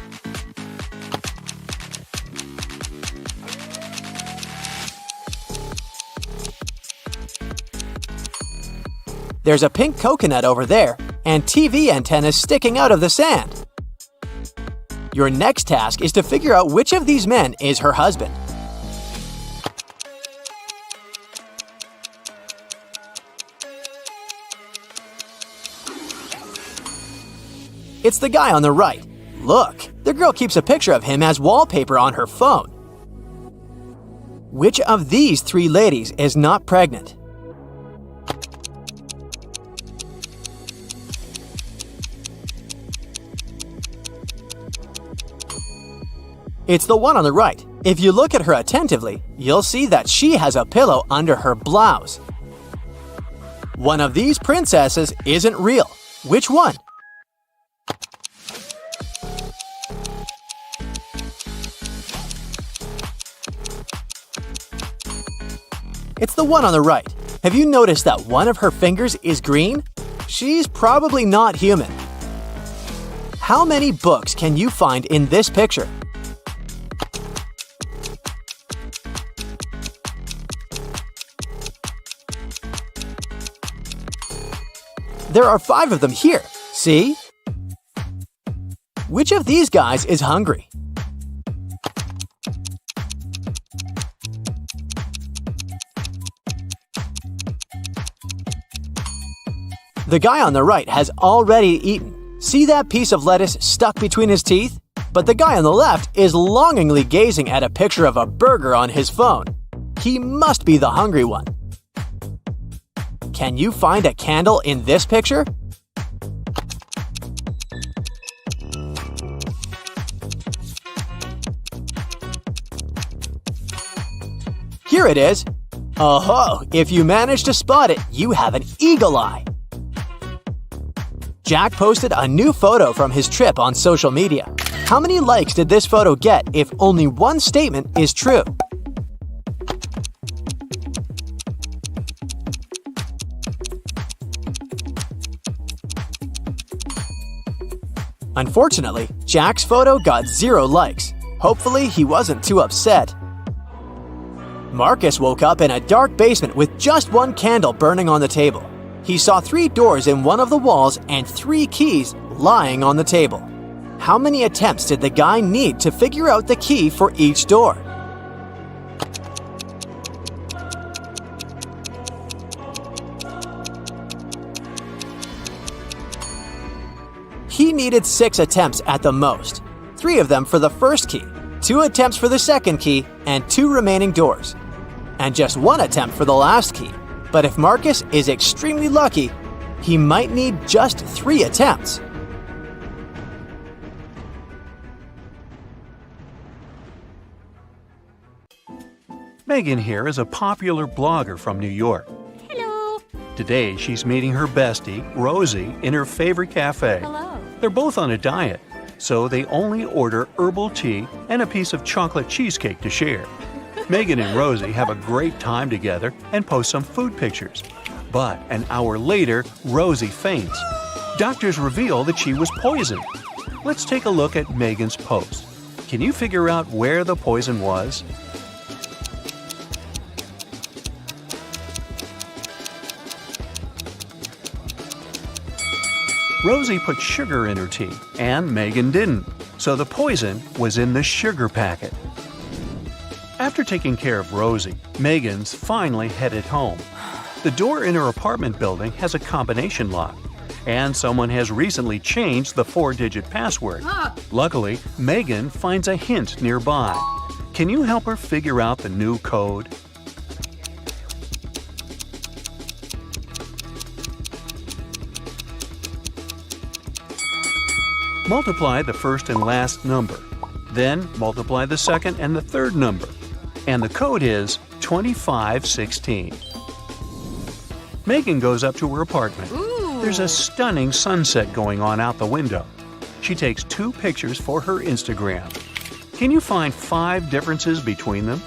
There's a pink coconut over there, and TV antennas sticking out of the sand. Your next task is to figure out which of these men is her husband. It's the guy on the right. Look, the girl keeps a picture of him as wallpaper on her phone. Which of these three ladies is not pregnant? It's the one on the right. If you look at her attentively, you'll see that she has a pillow under her blouse. One of these princesses isn't real. Which one? It's the one on the right. Have you noticed that one of her fingers is green? She's probably not human. How many books can you find in this picture? There are 5 of them here. See? Which of these guys is hungry? The guy on the right has already eaten. See that piece of lettuce stuck between his teeth? But the guy on the left is longingly gazing at a picture of a burger on his phone. He must be the hungry one. Can you find a candle in this picture? Here it is. Oh-ho! If you manage to spot it, you have an eagle eye. Jack posted a new photo from his trip on social media. How many likes did this photo get if only one statement is true? Unfortunately, Jack's photo got 0 likes. Hopefully, he wasn't too upset. Marcus woke up in a dark basement with just one candle burning on the table. He saw 3 doors in one of the walls and 3 keys lying on the table. How many attempts did the guy need to figure out the key for each door? He needed 6 attempts at the most. 3 of them for the first key, 2 attempts for the second key, and 2 remaining doors. And just 1 attempt for the last key. But if Marcus is extremely lucky, he might need just 3 attempts. Megan here is a popular blogger from New York. Hello. Today, she's meeting her bestie, Rosie, in her favorite cafe. Hello. They're both on a diet, so they only order herbal tea and a piece of chocolate cheesecake to share. Megan and Rosie have a great time together and post some food pictures. But an hour later, Rosie faints. Doctors reveal that she was poisoned. Let's take a look at Megan's post. Can you figure out where the poison was? Rosie put sugar in her tea, and Megan didn't, so the poison was in the sugar packet. After taking care of Rosie, Megan's finally headed home. The door in her apartment building has a combination lock, and someone has recently changed the 4-digit password. Luckily, Megan finds a hint nearby. Can you help her figure out the new code? Multiply the first and last number. Then multiply the second and the third number. And the code is 2516. Megan goes up to her apartment. There's a stunning sunset going on out the window. She takes 2 pictures for her Instagram. Can you find 5 differences between them?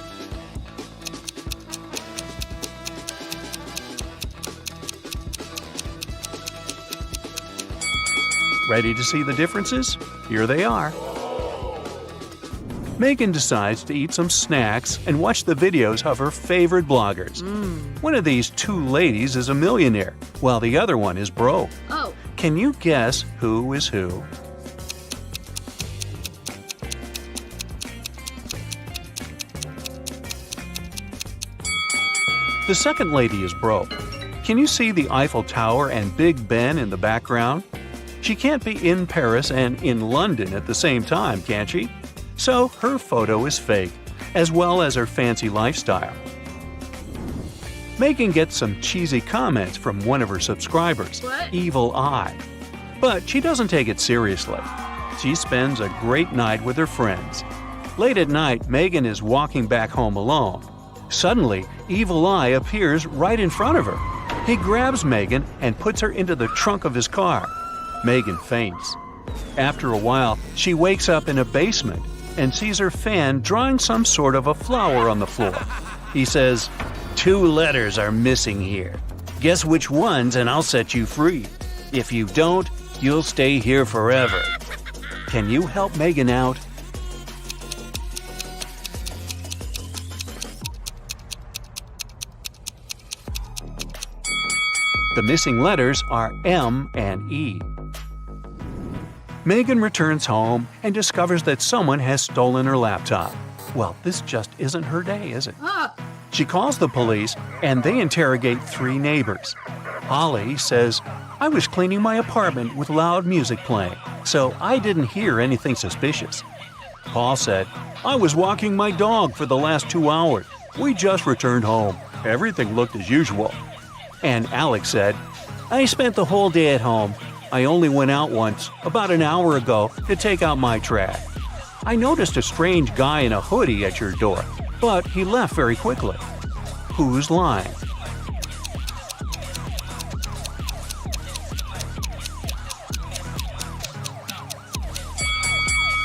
Ready to see the differences? Here they are. Megan decides to eat some snacks and watch the videos of her favorite bloggers. One of these 2 ladies is a millionaire, while the other one is broke. Oh. Can you guess who is who? The second lady is broke. Can you see the Eiffel Tower and Big Ben in the background? She can't be in Paris and in London at the same time, can she? So her photo is fake, as well as her fancy lifestyle. Megan gets some cheesy comments from one of her subscribers, What? Evil Eye. But she doesn't take it seriously. She spends a great night with her friends. Late at night, Megan is walking back home alone. Suddenly, Evil Eye appears right in front of her. He grabs Megan and puts her into the trunk of his car. Megan faints. After a while, she wakes up in a basement and sees her fan drawing some sort of a flower on the floor. He says, 2 letters are missing here. Guess which ones and I'll set you free. If you don't, you'll stay here forever. Can you help Megan out? The missing letters are M and E. Megan returns home and discovers that someone has stolen her laptop. Well, this just isn't her day, is it? She calls the police and they interrogate 3 neighbors. Holly says, I was cleaning my apartment with loud music playing, so I didn't hear anything suspicious. Paul said, I was walking my dog for the last 2 hours. We just returned home. Everything looked as usual. And Alex said, I spent the whole day at home. I only went out once, about an hour ago, to take out my trash. I noticed a strange guy in a hoodie at your door, but he left very quickly. Who's lying?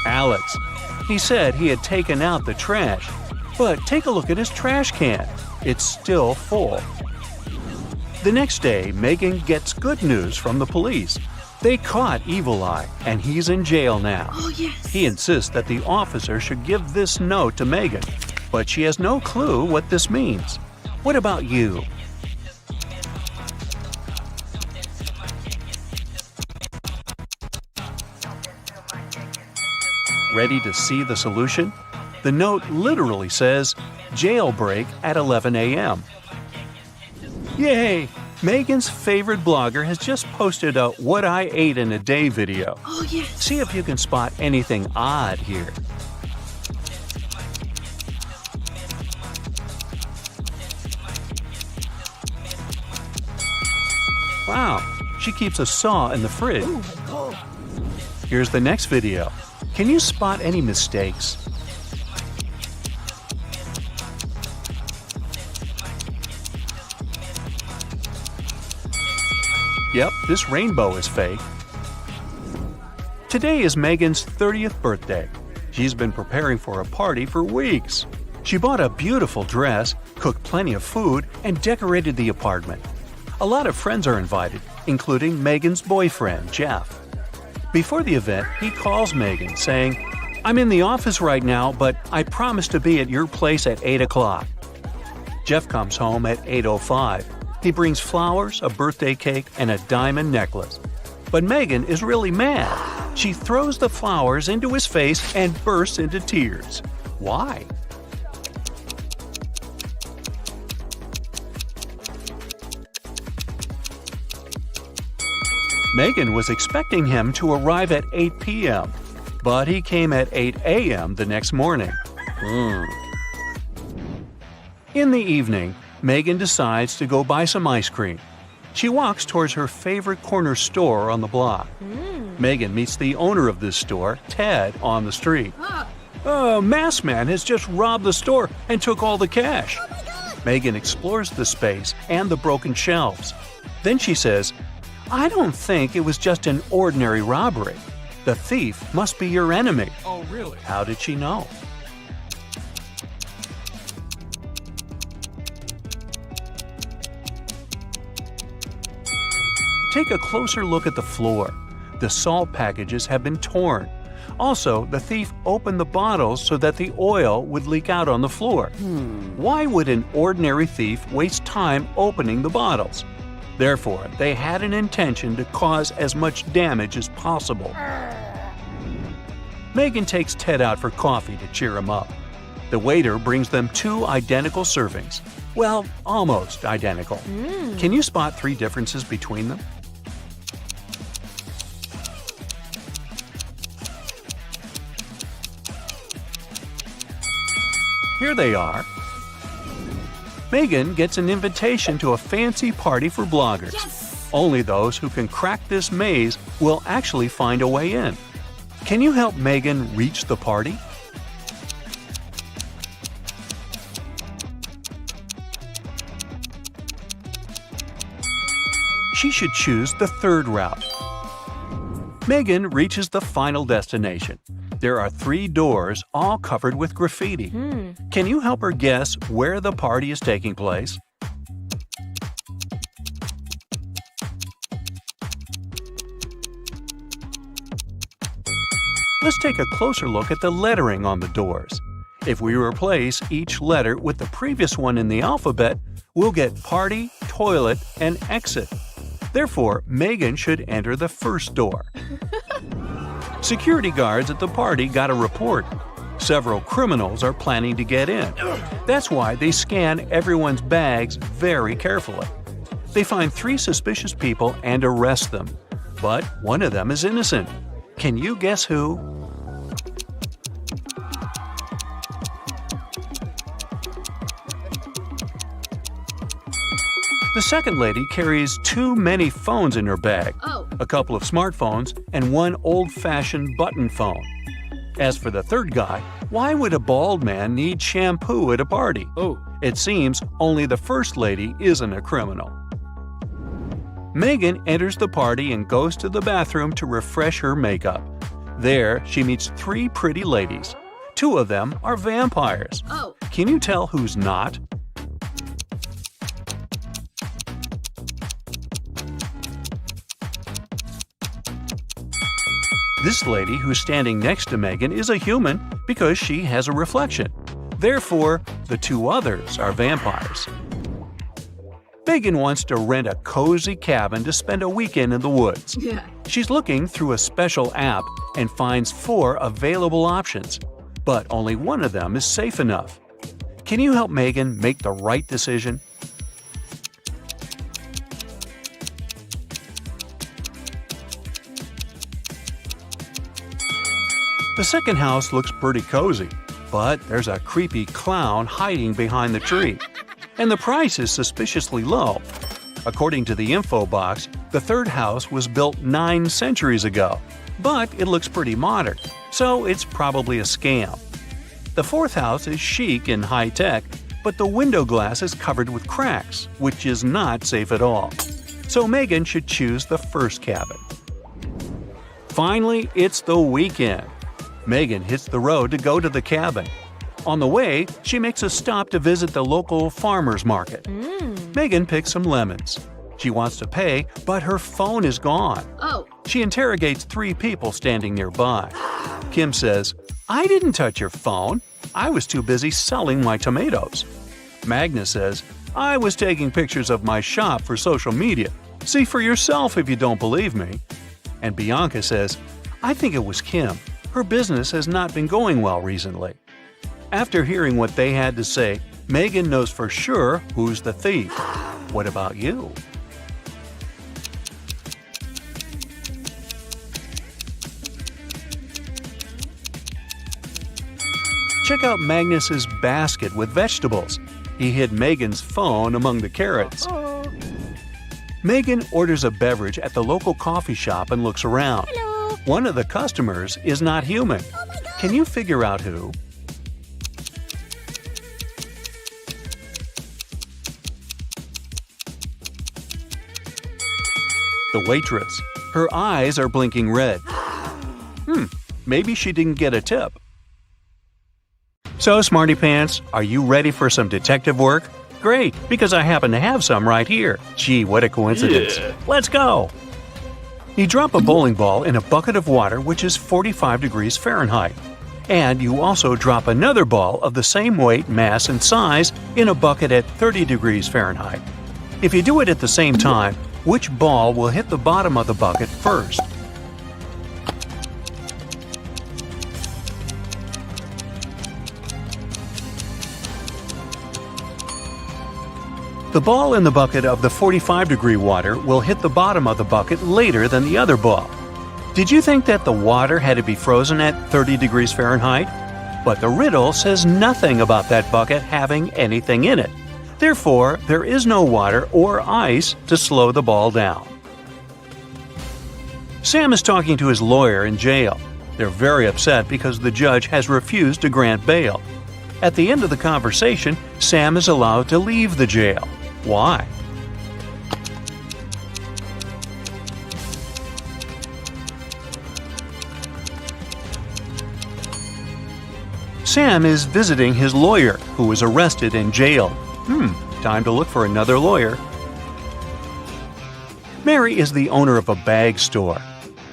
Alex. He said he had taken out the trash, but take a look at his trash can. It's still full. The next day, Megan gets good news from the police. They caught Evil Eye, and he's in jail now. Oh, yes. He insists that the officer should give this note to Megan, but she has no clue what this means. What about you? Ready to see the solution? The note literally says, jailbreak at 11 a.m. Yay! Megan's favorite blogger has just posted a What I Ate in a Day video. Oh, yes. See if you can spot anything odd here. Wow, she keeps a saw in the fridge. Here's the next video. Can you spot any mistakes? Yep, this rainbow is fake. Today is Megan's 30th birthday. She's been preparing for a party for weeks. She bought a beautiful dress, cooked plenty of food, and decorated the apartment. A lot of friends are invited, including Megan's boyfriend, Jeff. Before the event, he calls Megan saying, I'm in the office right now, but I promise to be at your place at 8 o'clock. Jeff comes home at 8:05. He brings flowers, a birthday cake, and a diamond necklace. But Megan is really mad. She throws the flowers into his face and bursts into tears. Why? Megan was expecting him to arrive at 8 p.m., but he came at 8 a.m. the next morning. In the evening, Megan decides to go buy some ice cream. She walks towards her favorite corner store on the block. Megan meets the owner of this store, Ted, on the street. Masked man has just robbed the store and took all the cash. Megan explores the space and the broken shelves. Then she says, I don't think it was just an ordinary robbery. The thief must be your enemy. Oh, really? How did she know? Take a closer look at the floor. The salt packages have been torn. Also, the thief opened the bottles so that the oil would leak out on the floor. Why would an ordinary thief waste time opening the bottles? Therefore, they had an intention to cause as much damage as possible. Megan takes Ted out for coffee to cheer him up. The waiter brings them 2 identical servings. Well, almost identical. Can you spot 3 differences between them? Here they are. Megan gets an invitation to a fancy party for bloggers. Only those who can crack this maze will actually find a way in. Can you help Megan reach the party? She should choose the 3rd route. Megan reaches the final destination. There are 3 doors, all covered with graffiti. Can you help her guess where the party is taking place? Let's take a closer look at the lettering on the doors. If we replace each letter with the previous one in the alphabet, we'll get party, toilet, and exit. Therefore, Megan should enter the first door. Security guards at the party got a report. Several criminals are planning to get in. That's why they scan everyone's bags very carefully. They find 3 suspicious people and arrest them. But one of them is innocent. Can you guess who? The second lady carries too many phones in her bag. A couple of smartphones and 1 old-fashioned button phone. As for the third guy, why would a bald man need shampoo at a party? It seems only the first lady isn't a criminal. Megan enters the party and goes to the bathroom to refresh her makeup. There, she meets 3 pretty ladies. 2 of them are vampires. Can you tell who's not? This lady who's standing next to Megan is a human because she has a reflection. Therefore, the 2 others are vampires. Megan wants to rent a cozy cabin to spend a weekend in the woods. She's looking through a special app and finds 4 available options, but only one of them is safe enough. Can you help Megan make the right decision? The second house looks pretty cozy, but there's a creepy clown hiding behind the tree. And the price is suspiciously low. According to the info box, the third house was built 9 centuries ago, but it looks pretty modern, so it's probably a scam. The fourth house is chic and high-tech, but the window glass is covered with cracks, which is not safe at all. So Megan should choose the first cabin. Finally, it's the weekend. Megan hits the road to go to the cabin. On the way, she makes a stop to visit the local farmer's market. Megan picks some lemons. She wants to pay, but her phone is gone. She interrogates 3 people standing nearby. Kim says, "I didn't touch your phone. I was too busy selling my tomatoes." Magna says, "I was taking pictures of my shop for social media. See for yourself if you don't believe me." And Bianca says, "I think it was Kim. Her business has not been going well recently." After hearing what they had to say, Megan knows for sure who's the thief. What about you? Check out Magnus's basket with vegetables. He hid Megan's phone among the carrots. Megan orders a beverage at the local coffee shop and looks around. Hello. One of the customers is not human. Oh my God. Can you figure out who? The waitress. Her eyes are blinking red. Maybe she didn't get a tip. So, Smarty Pants, are you ready for some detective work? Great, because I happen to have some right here. Gee, what a coincidence. Yeah. Let's go! You drop a bowling ball in a bucket of water which is 45 degrees Fahrenheit. And you also drop another ball of the same weight, mass, and size in a bucket at 30 degrees Fahrenheit. If you do it at the same time, which ball will hit the bottom of the bucket first? The ball in the bucket of the 45-degree water will hit the bottom of the bucket later than the other ball. Did you think that the water had to be frozen at 30 degrees Fahrenheit? But the riddle says nothing about that bucket having anything in it. Therefore, there is no water or ice to slow the ball down. Sam is talking to his lawyer in jail. They're very upset because the judge has refused to grant bail. At the end of the conversation, Sam is allowed to leave the jail. Why? Sam is visiting his lawyer, who was arrested and jailed. Time to look for another lawyer. Mary is the owner of a bag store.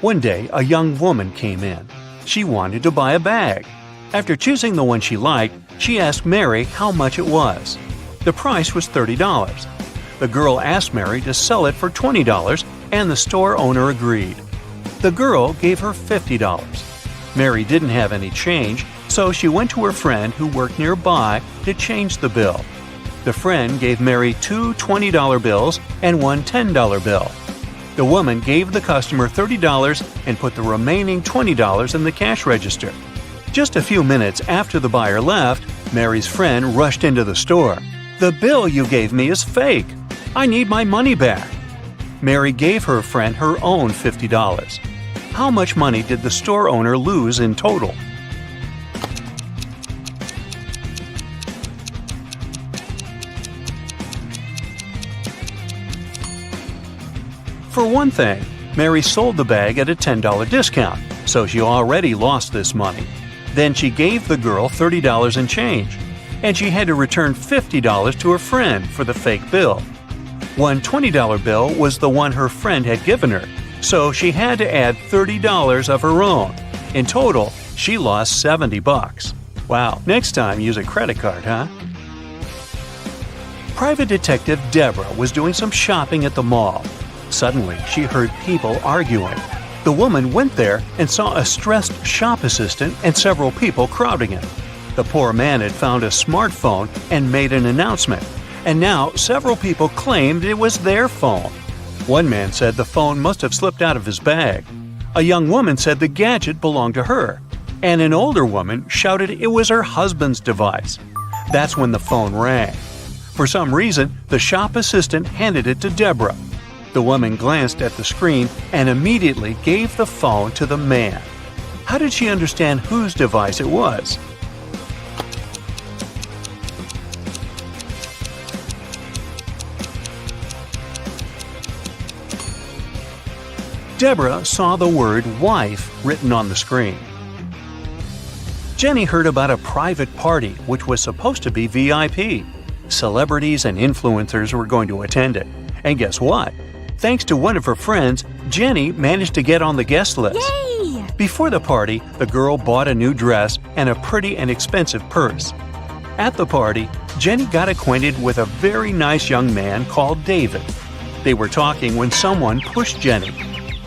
One day, a young woman came in. She wanted to buy a bag. After choosing the one she liked, she asked Mary how much it was. The price was $30. The girl asked Mary to sell it for $20, and the store owner agreed. The girl gave her $50. Mary didn't have any change, so she went to her friend who worked nearby to change the bill. The friend gave Mary two $20 bills and one $10 bill. The woman gave the customer $30 and put the remaining $20 in the cash register. Just a few minutes after the buyer left, Mary's friend rushed into the store. "The bill you gave me is fake. I need my money back." Mary gave her friend her own $50. How much money did the store owner lose in total? For one thing, Mary sold the bag at a $10 discount, so she already lost this money. Then she gave the girl $30 in change, and she had to return $50 to her friend for the fake bill. One $20 bill was the one her friend had given her, so she had to add $30 of her own. In total, she lost $70. Wow, next time use a credit card, huh? Private Detective Deborah was doing some shopping at the mall. Suddenly, she heard people arguing. The woman went there and saw a stressed shop assistant and several people crowding it. The poor man had found a smartphone and made an announcement, and now several people claimed it was their phone. One man said the phone must have slipped out of his bag. A young woman said the gadget belonged to her, and an older woman shouted it was her husband's device. That's when the phone rang. For some reason, the shop assistant handed it to Deborah. The woman glanced at the screen and immediately gave the phone to the man. How did she understand whose device it was? Deborah saw the word wife written on the screen. Jenny heard about a private party which was supposed to be VIP. Celebrities and influencers were going to attend it. And guess what? Thanks to one of her friends, Jenny managed to get on the guest list. Yay! Before the party, the girl bought a new dress and a pretty and expensive purse. At the party, Jenny got acquainted with a very nice young man called David. They were talking when someone pushed Jenny.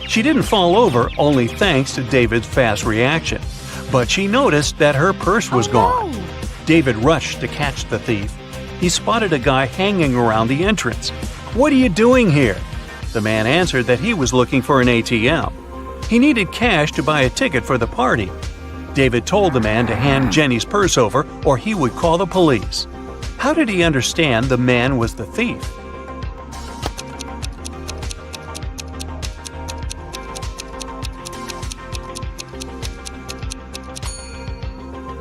She didn't fall over, only thanks to David's fast reaction. But she noticed that her purse was gone. No. David rushed to catch the thief. He spotted a guy hanging around the entrance. "What are you doing here?" The man answered that he was looking for an ATM. He needed cash to buy a ticket for the party. David told the man to hand Jenny's purse over or he would call the police. How did he understand the man was the thief?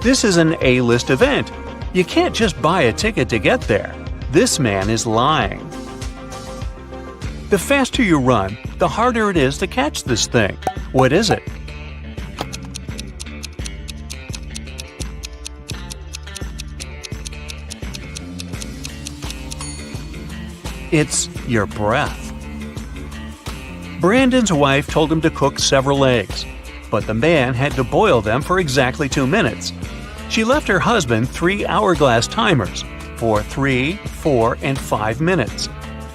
This is an A-list event. You can't just buy a ticket to get there. This man is lying. The faster you run, the harder it is to catch this thing. What is it? It's your breath. Brandon's wife told him to cook several eggs, but the man had to boil them for exactly 2 minutes. She left her husband 3 hourglass timers for 3, 4, and 5 minutes.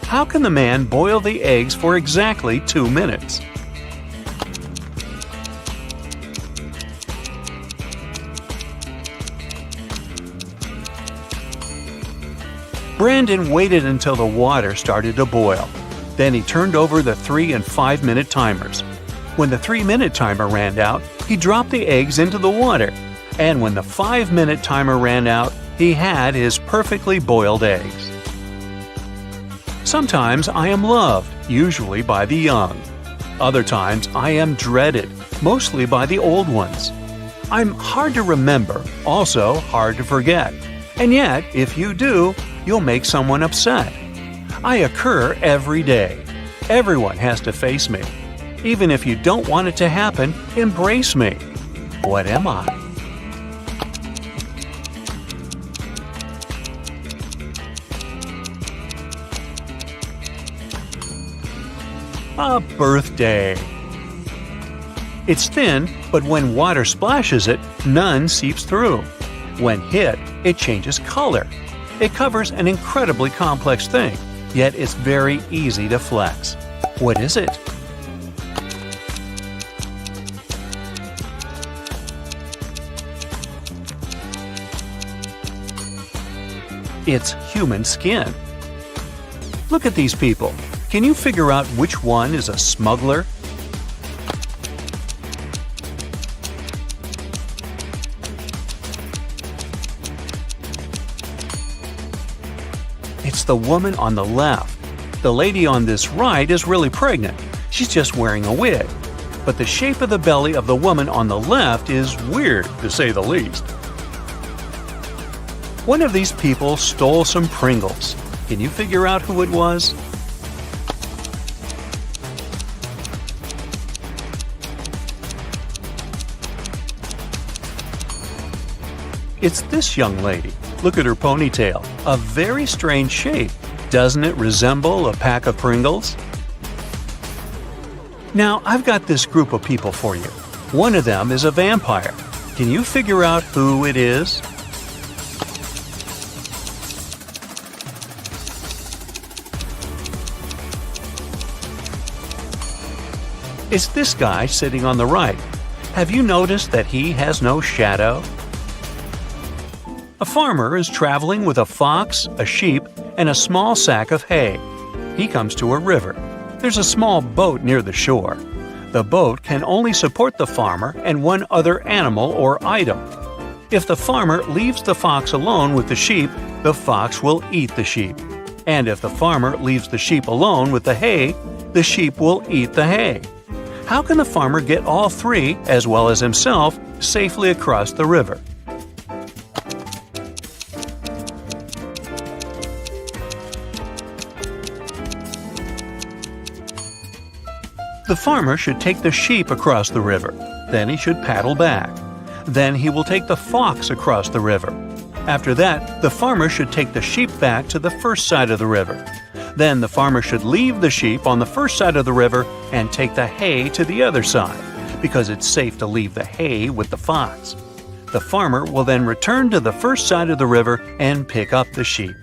How can the man boil the eggs for exactly 2 minutes? Brandon waited until the water started to boil. Then he turned over the 3 and 5 minute timers. When the 3-minute timer ran out, he dropped the eggs into the water. And when the 5-minute timer ran out, he had his perfectly boiled eggs. Sometimes I am loved, usually by the young. Other times I am dreaded, mostly by the old ones. I'm hard to remember, also hard to forget. And yet, if you do, you'll make someone upset. I occur every day. Everyone has to face me. Even if you don't want it to happen, embrace me. What am I? A birthday. It's thin, but when water splashes it, none seeps through. When hit, it changes color. It covers an incredibly complex thing, yet it's very easy to flex. What is it? It's human skin. Look at these people. Can you figure out which one is a smuggler? It's the woman on the left. The lady on this right is really pregnant. She's just wearing a wig. But the shape of the belly of the woman on the left is weird, to say the least. One of these people stole some Pringles. Can you figure out who it was? It's this young lady. Look at her ponytail. A very strange shape. Doesn't it resemble a pack of Pringles? Now, I've got this group of people for you. One of them is a vampire. Can you figure out who it is? It's this guy sitting on the right. Have you noticed that he has no shadow? A farmer is traveling with a fox, a sheep, and a small sack of hay. He comes to a river. There's a small boat near the shore. The boat can only support the farmer and one other animal or item. If the farmer leaves the fox alone with the sheep, the fox will eat the sheep. And if the farmer leaves the sheep alone with the hay, the sheep will eat the hay. How can the farmer get all three, as well as himself, safely across the river? The farmer should take the sheep across the river. Then he should paddle back. Then he will take the fox across the river. After that, the farmer should take the sheep back to the first side of the river. Then the farmer should leave the sheep on the first side of the river and take the hay to the other side, because it's safe to leave the hay with the fox. The farmer will then return to the first side of the river and pick up the sheep.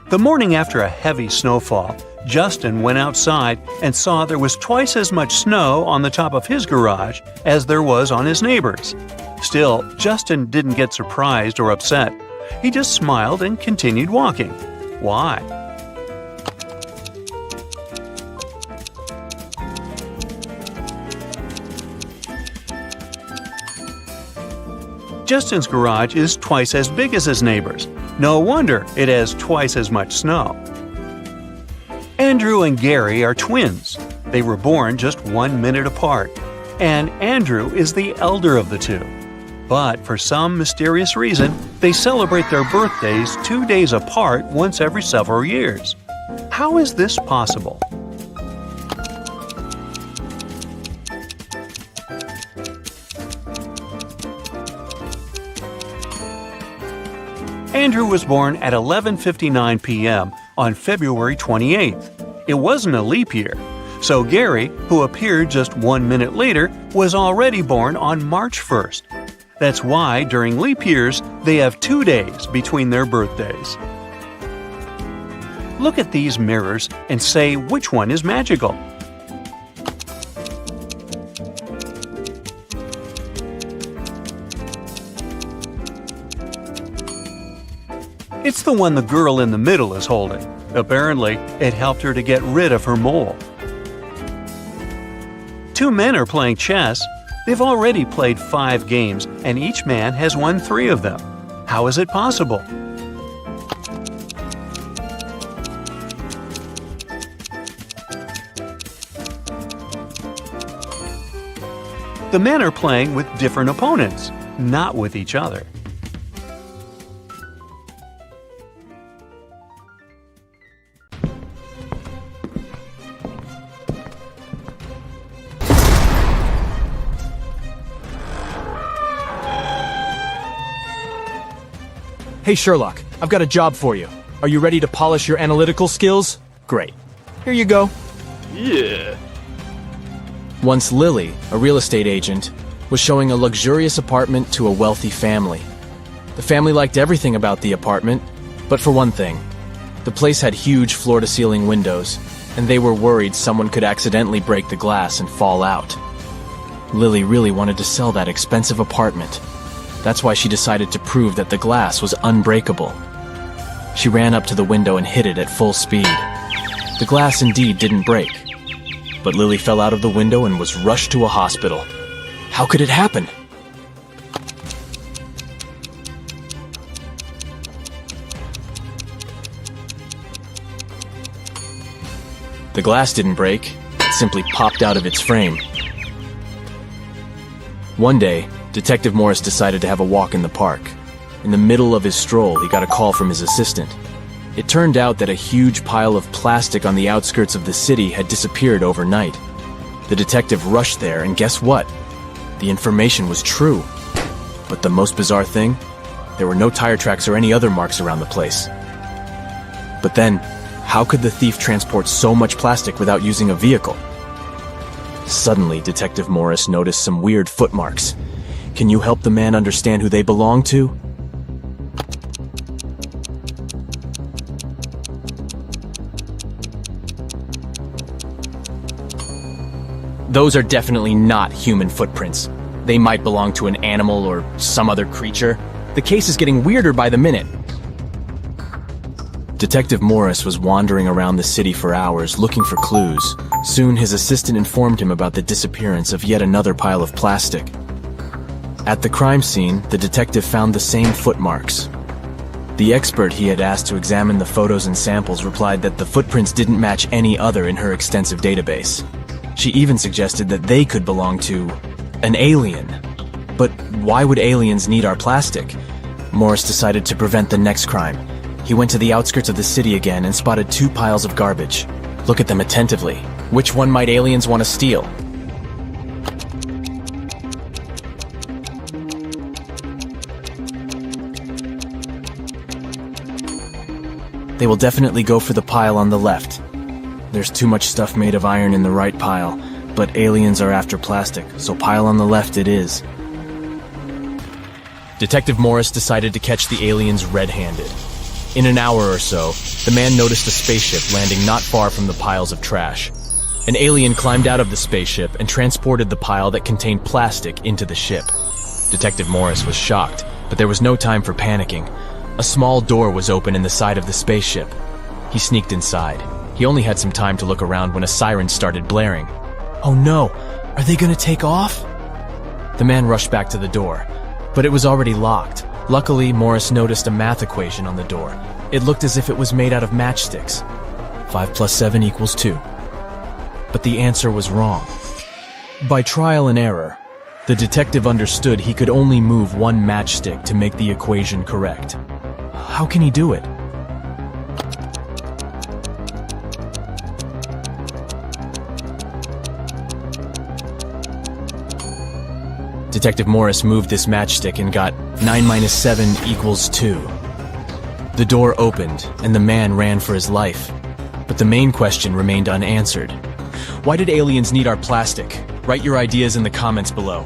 The morning after a heavy snowfall, Justin went outside and saw there was twice as much snow on the top of his garage as there was on his neighbor's. Still, Justin didn't get surprised or upset. He just smiled and continued walking. Why? Justin's garage is twice as big as his neighbor's. No wonder it has twice as much snow. Andrew and Gary are twins. They were born just 1 minute apart, and Andrew is the elder of the two. But for some mysterious reason, they celebrate their birthdays 2 days apart once every several years. How is this possible? Andrew was born at 11:59 p.m. on February 28th. It wasn't a leap year, so Gary, who appeared just 1 minute later, was already born on March 1st. That's why, during leap years, they have 2 days between their birthdays. Look at these mirrors and say which one is magical. It's the one the girl in the middle is holding. Apparently, it helped her to get rid of her mole. 2 men are playing chess. They've already played 5 games, and each man has won 3 of them. How is it possible? The men are playing with different opponents, not with each other. Hey Sherlock, I've got a job for you. Are you ready to polish your analytical skills? Great. Here you go. Yeah. Once Lily, a real estate agent, was showing a luxurious apartment to a wealthy family. The family liked everything about the apartment, but for one thing. The place had huge floor-to-ceiling windows, and they were worried someone could accidentally break the glass and fall out. Lily really wanted to sell that expensive apartment. That's why she decided to prove that the glass was unbreakable. She ran up to the window and hit it at full speed. The glass indeed didn't break, but Lily fell out of the window and was rushed to a hospital. How could it happen? The glass didn't break, it simply popped out of its frame. One day, Detective Morris decided to have a walk in the park. In the middle of his stroll, he got a call from his assistant. It turned out that a huge pile of plastic on the outskirts of the city had disappeared overnight. The detective rushed there, and guess what? The information was true. But the most bizarre thing? There were no tire tracks or any other marks around the place. But then, how could the thief transport so much plastic without using a vehicle? Suddenly, Detective Morris noticed some weird footmarks. Can you help the man understand who they belong to? Those are definitely not human footprints. They might belong to an animal or some other creature. The case is getting weirder by the minute. Detective Morris was wandering around the city for hours looking for clues. Soon his assistant informed him about the disappearance of yet another pile of plastic. At the crime scene, the detective found the same footmarks. The expert he had asked to examine the photos and samples replied that the footprints didn't match any other in her extensive database. She even suggested that they could belong to an alien. But why would aliens need our plastic? Morris decided to prevent the next crime. He went to the outskirts of the city again and spotted 2 piles of garbage. Look at them attentively. Which one might aliens want to steal? They will definitely go for the pile on the left. There's too much stuff made of iron in the right pile, but aliens are after plastic, so pile on the left it is. Detective Morris decided to catch the aliens red-handed. In an hour or so, the man noticed a spaceship landing not far from the piles of trash. An alien climbed out of the spaceship and transported the pile that contained plastic into the ship. Detective Morris was shocked, but there was no time for panicking. A small door was open in the side of the spaceship. He sneaked inside. He only had some time to look around when a siren started blaring. Oh no! Are they gonna take off? The man rushed back to the door, but it was already locked. Luckily, Morris noticed a math equation on the door. It looked as if it was made out of matchsticks. 5 plus 7 equals 2. But the answer was wrong. By trial and error, The detective understood he could only move one matchstick to make the equation correct. How can he do it? Detective Morris moved this matchstick and got 9 minus 7 equals 2. The door opened, and the man ran for his life. But the main question remained unanswered. Why did aliens need our plastic? Write your ideas in the comments below.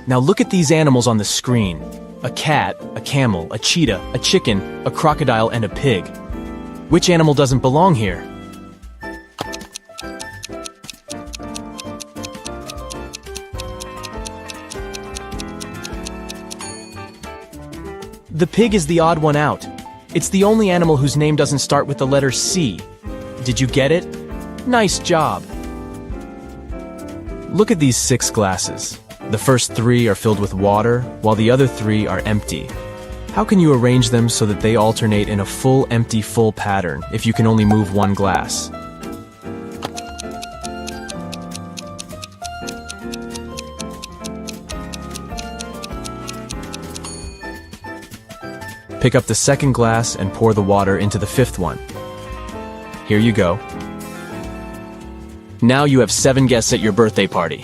Now look at these animals on the screen. A cat, a camel, a cheetah, a chicken, a crocodile, and a pig. Which animal doesn't belong here? The pig is the odd one out. It's the only animal whose name doesn't start with the letter C. Did you get it? Nice job. Look at these 6 glasses. The first 3 are filled with water, while the other 3 are empty. How can you arrange them so that they alternate in a full empty full pattern if you can only move one glass? Pick up the second glass and pour the water into the 5th one. Here you go. Now you have 7 guests at your birthday party.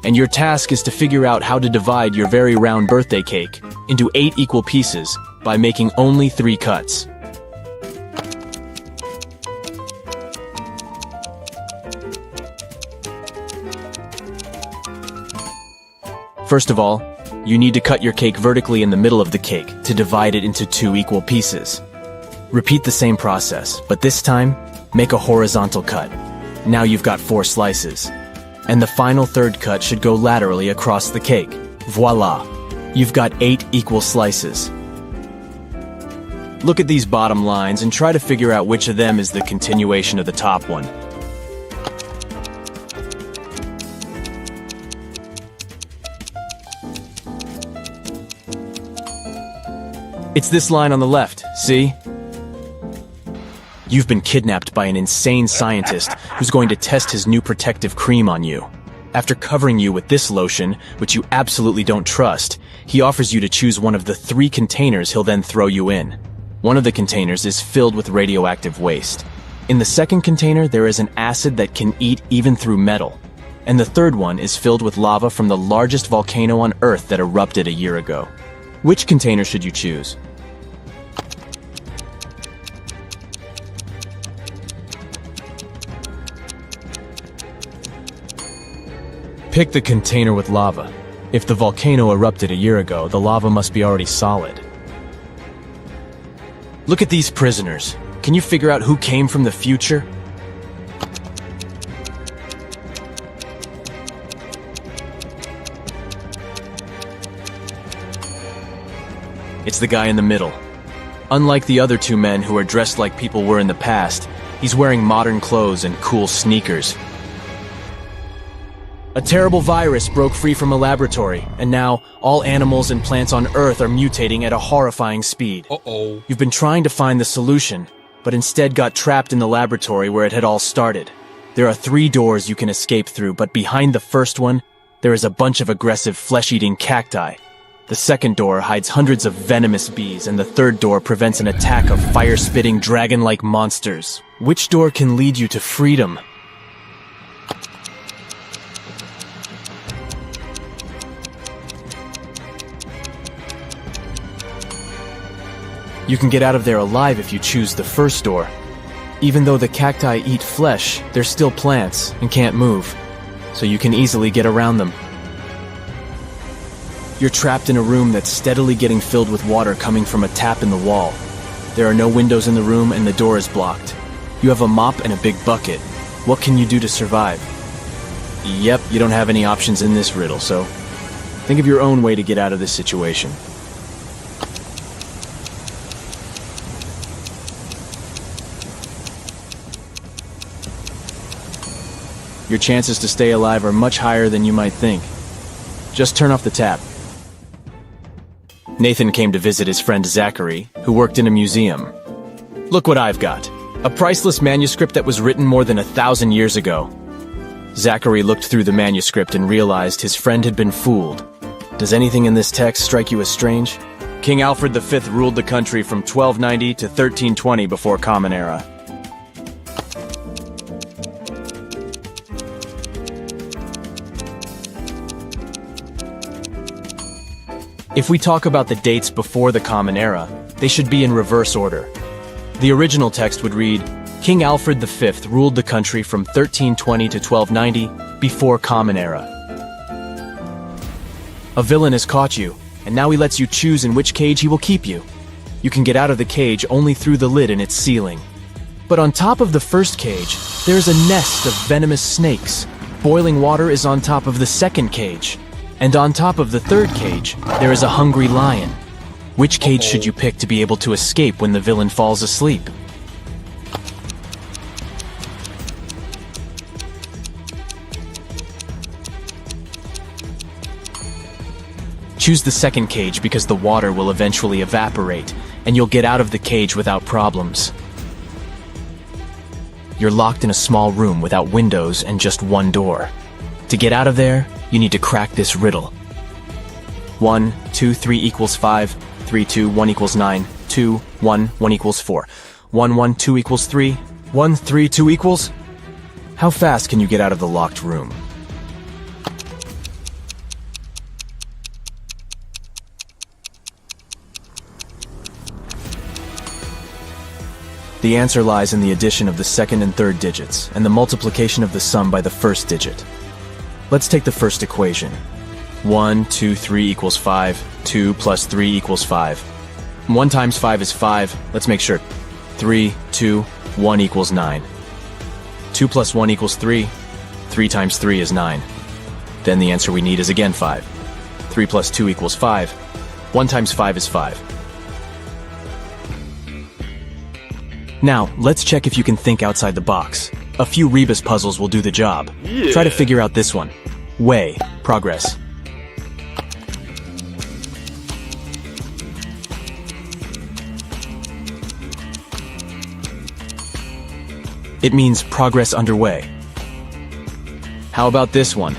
And your task is to figure out how to divide your very round birthday cake into 8 equal pieces by making only 3 cuts. First of all, you need to cut your cake vertically in the middle of the cake to divide it into 2 equal pieces. Repeat the same process, but this time, make a horizontal cut. Now you've got 4 slices. And the final 3rd cut should go laterally across the cake. Voila! You've got 8 equal slices. Look at these bottom lines and try to figure out which of them is the continuation of the top one. It's this line on the left, see? You've been kidnapped by an insane scientist who's going to test his new protective cream on you. After covering you with this lotion, which you absolutely don't trust, he offers you to choose one of the 3 containers he'll then throw you in. One of the containers is filled with radioactive waste. In the second container, there is an acid that can eat even through metal. And the third one is filled with lava from the largest volcano on Earth that erupted a year ago. Which container should you choose? Pick the container with lava. If the volcano erupted a year ago, the lava must be already solid. Look at these prisoners. Can you figure out who came from the future? It's the guy in the middle. Unlike the other 2 men who are dressed like people were in the past, he's wearing modern clothes and cool sneakers. A terrible virus broke free from a laboratory, and now all animals and plants on Earth are mutating at a horrifying speed. Uh-oh. You've been trying to find the solution, but instead got trapped in the laboratory where it had all started. There are 3 doors you can escape through, but behind the first one, there is a bunch of aggressive flesh-eating cacti. The second door hides hundreds of venomous bees, and the third door prevents an attack of fire-spitting dragon-like monsters. Which door can lead you to freedom? You can get out of there alive if you choose the first door. Even though the cacti eat flesh, they're still plants and can't move, so you can easily get around them. You're trapped in a room that's steadily getting filled with water coming from a tap in the wall. There are no windows in the room and the door is blocked. You have a mop and a big bucket. What can you do to survive? Yep, you don't have any options in this riddle, so think of your own way to get out of this situation. Your chances to stay alive are much higher than you might think. Just turn off the tap. Nathan came to visit his friend Zachary, who worked in a museum. Look what I've got. A priceless manuscript that was written more than 1,000 years ago. Zachary looked through the manuscript and realized his friend had been fooled. Does anything in this text strike you as strange? King Alfred V ruled the country from 1290 to 1320 before Common Era. If we talk about the dates before the Common Era, they should be in reverse order. The original text would read, King Alfred V ruled the country from 1320 to 1290 before Common Era. A villain has caught you, and now he lets you choose in which cage he will keep you. You can get out of the cage only through the lid in its ceiling. But on top of the first cage, there is a nest of venomous snakes. Boiling water is on top of the second cage. And on top of the third cage, there is a hungry lion. Which cage should you pick to be able to escape when the villain falls asleep? Choose the second cage because the water will eventually evaporate, and you'll get out of the cage without problems. You're locked in a small room without windows and just one door. To get out of there, you need to crack this riddle. 1, 2, 3 equals 5, 3, 2, 1 equals 9, 2, 1, 1 equals 4, 1, 1, 2 equals 3, 1, 3, 2 equals... How fast can you get out of the locked room? The answer lies in the addition of the second and third digits, and the multiplication of the sum by the first digit. Let's take the first equation. 1, 2, 3 equals 5, 2 plus 3 equals 5. 1 times 5 is 5, let's make sure. 3, 2, 1 equals 9. 2 plus 1 equals 3, 3 times 3 is 9. Then the answer we need is again 5. 3 plus 2 equals 5. 1 times 5 is 5. Now, let's check if you can think outside the box. A few rebus puzzles will do the job. Try to figure out this one. Way, progress. It means progress underway. How about this one?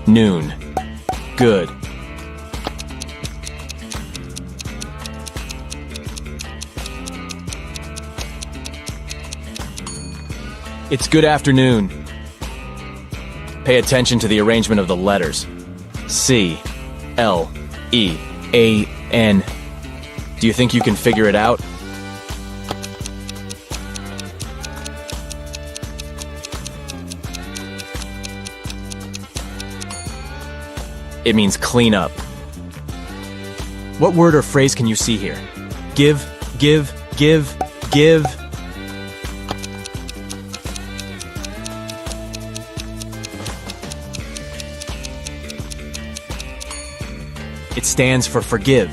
Noon. Good. It's good afternoon. Pay attention to the arrangement of the letters. C, L, E, A, N. Do you think you can figure it out? It means clean up. What word or phrase can you see here? Give, give, give, give. It stands for forgive.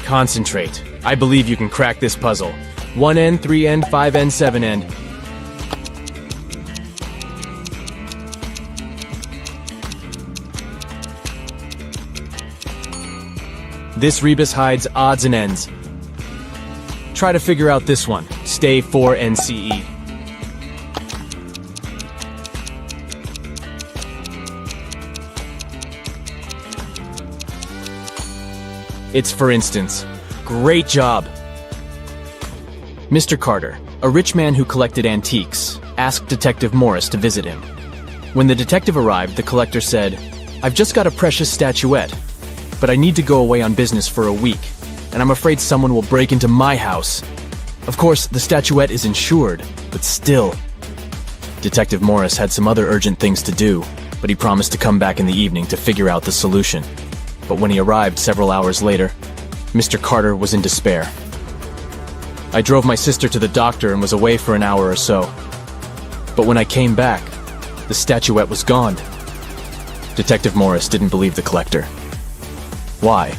Concentrate. I believe you can crack this puzzle. 1N, 3N, 5N, 7N. This rebus hides odds and ends. Try to figure out this one. Stay 4NCE. It's for instance. Great job! Mr. Carter, a rich man who collected antiques, asked Detective Morris to visit him. When the detective arrived, the collector said, "I've just got a precious statuette, but I need to go away on business for a week, and I'm afraid someone will break into my house." Of course, the statuette is insured, but still. Detective Morris had some other urgent things to do, but he promised to come back in the evening to figure out the solution. But when he arrived several hours later, Mr. Carter was in despair. I drove my sister to the doctor and was away for an hour or so. But when I came back, the statuette was gone. Detective Morris didn't believe the collector. Why?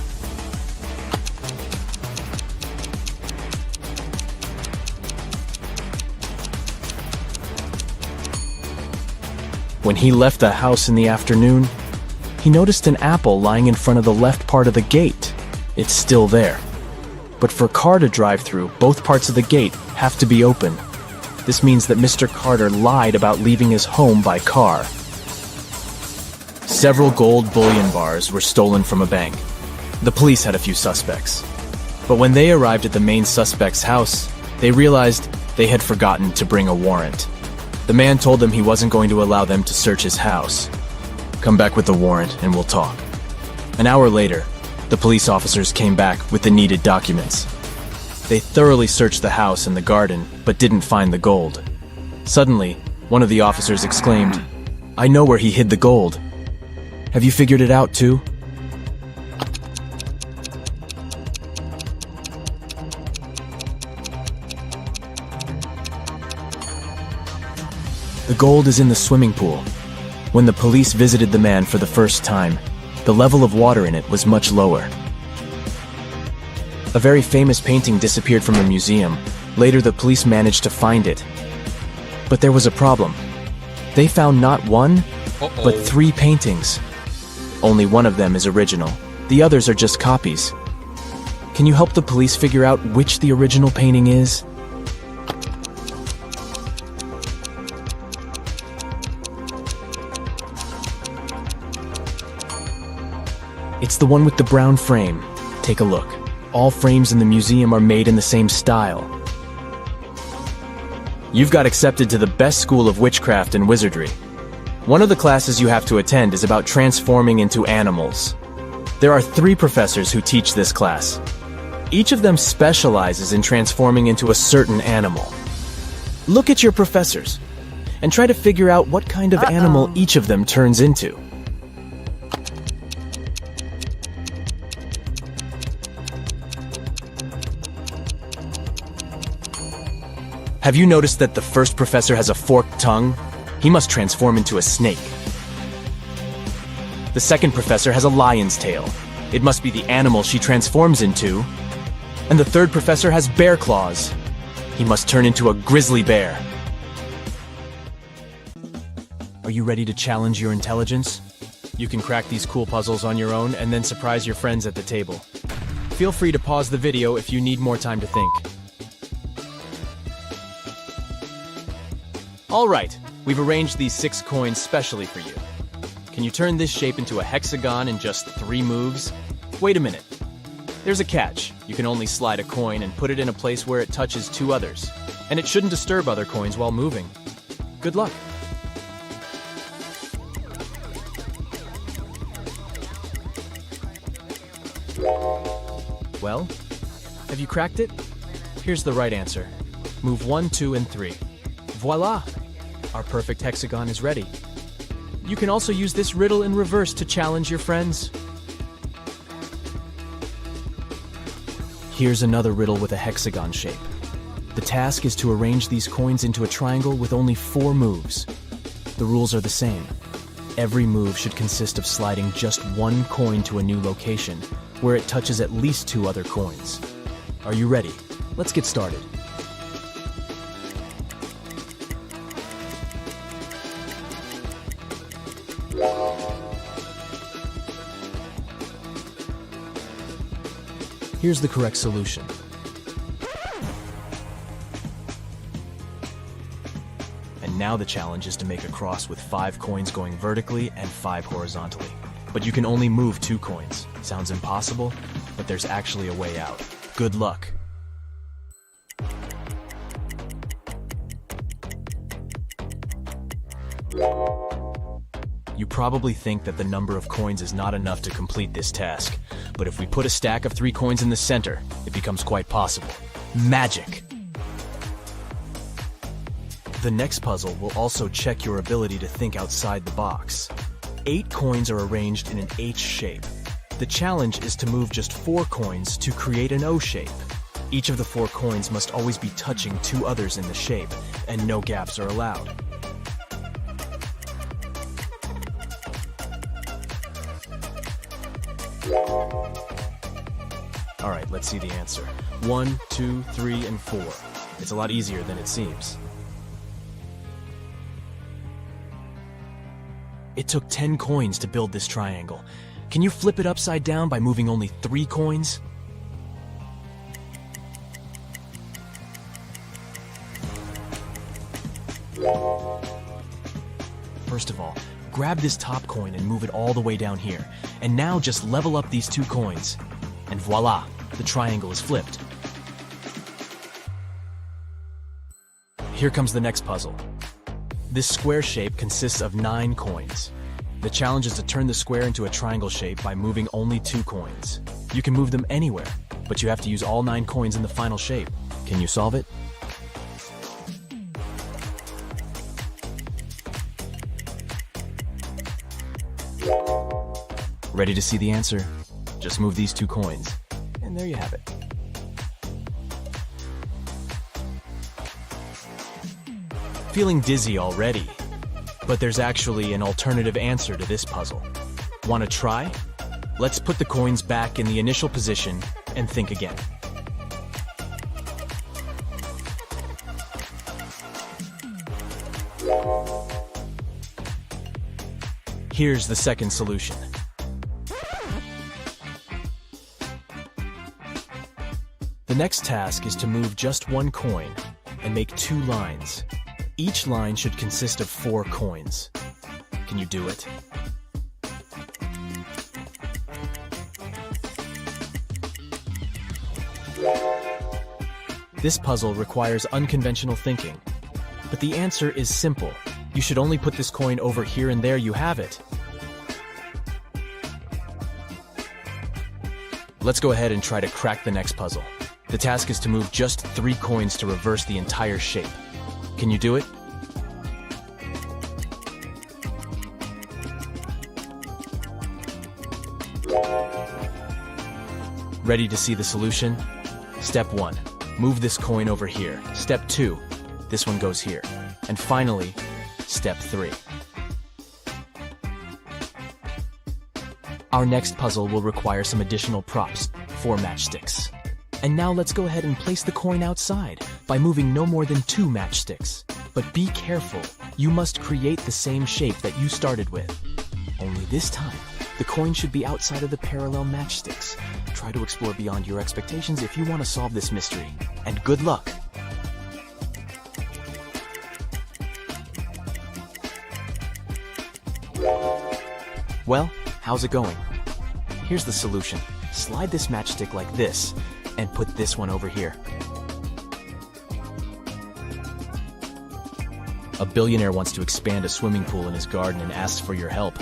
When he left the house in the afternoon, he noticed an apple lying in front of the left part of the gate. It's still there. But for a car to drive through, both parts of the gate have to be open. This means that Mr. Carter lied about leaving his home by car. Several gold bullion bars were stolen from a bank. The police had a few suspects. But when they arrived at the main suspect's house, they realized they had forgotten to bring a warrant. The man told them he wasn't going to allow them to search his house. Come back with the warrant and we'll talk. An hour later, the police officers came back with the needed documents. They thoroughly searched the house and the garden, but didn't find the gold. Suddenly, one of the officers exclaimed, "I know where he hid the gold. Have you figured it out too?" The gold is in the swimming pool. When the police visited the man for the first time, the level of water in it was much lower. A very famous painting disappeared from the museum. Later, the police managed to find it. But there was a problem. They found not one, but 3 paintings. Only one of them is original. The others are just copies. Can you help the police figure out which the original painting is? It's the one with the brown frame. Take a look. All frames in the museum are made in the same style. You've got accepted to the best school of witchcraft and wizardry. One of the classes you have to attend is about transforming into animals. There are 3 professors who teach this class. Each of them specializes in transforming into a certain animal. Look at your professors and try to figure out what kind of animal each of them turns into. Have you noticed that the first professor has a forked tongue? He must transform into a snake. The second professor has a lion's tail. It must be the animal she transforms into. And the third professor has bear claws. He must turn into a grizzly bear. Are you ready to challenge your intelligence? You can crack these cool puzzles on your own and then surprise your friends at the table. Feel free to pause the video if you need more time to think. All right, we've arranged these 6 coins specially for you. Can you turn this shape into a hexagon in just 3 moves? Wait a minute. There's a catch. You can only slide a coin and put it in a place where it touches 2 others. And it shouldn't disturb other coins while moving. Good luck. Well, have you cracked it? Here's the right answer. Move 1, 2, and 3. Voila! Our perfect hexagon is ready. You can also use this riddle in reverse to challenge your friends. Here's another riddle with a hexagon shape. The task is to arrange these coins into a triangle with only 4 moves. The rules are the same. Every move should consist of sliding just 1 coin to a new location, where it touches at least 2 other coins. Are you ready? Let's get started. Here's the correct solution. And now the challenge is to make a cross with 5 coins going vertically and 5 horizontally. But you can only move 2 coins. Sounds impossible, but there's actually a way out. Good luck. You probably think that the number of coins is not enough to complete this task, but if we put a stack of 3 coins in the center, it becomes quite possible. Magic! The next puzzle will also check your ability to think outside the box. 8 coins are arranged in an H shape. The challenge is to move just 4 coins to create an O shape. Each of the 4 coins must always be touching 2 others in the shape, and no gaps are allowed. Alright, let's see the answer. 1, 2, 3, and 4. It's a lot easier than it seems. It took 10 coins to build this triangle. Can you flip it upside down by moving only 3 coins? First of all, grab this top coin and move it all the way down here. And now just level up these 2 coins. And voila, the triangle is flipped. Here comes the next puzzle. This square shape consists of 9 coins. The challenge is to turn the square into a triangle shape by moving only 2 coins. You can move them anywhere, but you have to use all 9 coins in the final shape. Can you solve it? Ready to see the answer? Just move these 2 coins, and there you have it. Feeling dizzy already, but there's actually an alternative answer to this puzzle. Want to try? Let's put the coins back in the initial position and think again. Here's the second solution. The next task is to move just 1 coin and make 2 lines. Each line should consist of 4 coins. Can you do it? This puzzle requires unconventional thinking, but the answer is simple. You should only put this coin over here and there you have it. Let's go ahead and try to crack the next puzzle. The task is to move just 3 coins to reverse the entire shape. Can you do it? Ready to see the solution? Step 1. Move this coin over here. Step 2. This one goes here. And finally, Step 3. Our next puzzle will require some additional props, 4 matchsticks. And now let's go ahead and place the coin outside by moving no more than 2 matchsticks. But be careful, you must create the same shape that you started with. Only this time, the coin should be outside of the parallel matchsticks. Try to explore beyond your expectations if you want to solve this mystery. And good luck! Well, how's it going? Here's the solution. Slide this matchstick like this, and put this one over here. A billionaire wants to expand a swimming pool in his garden and asks for your help.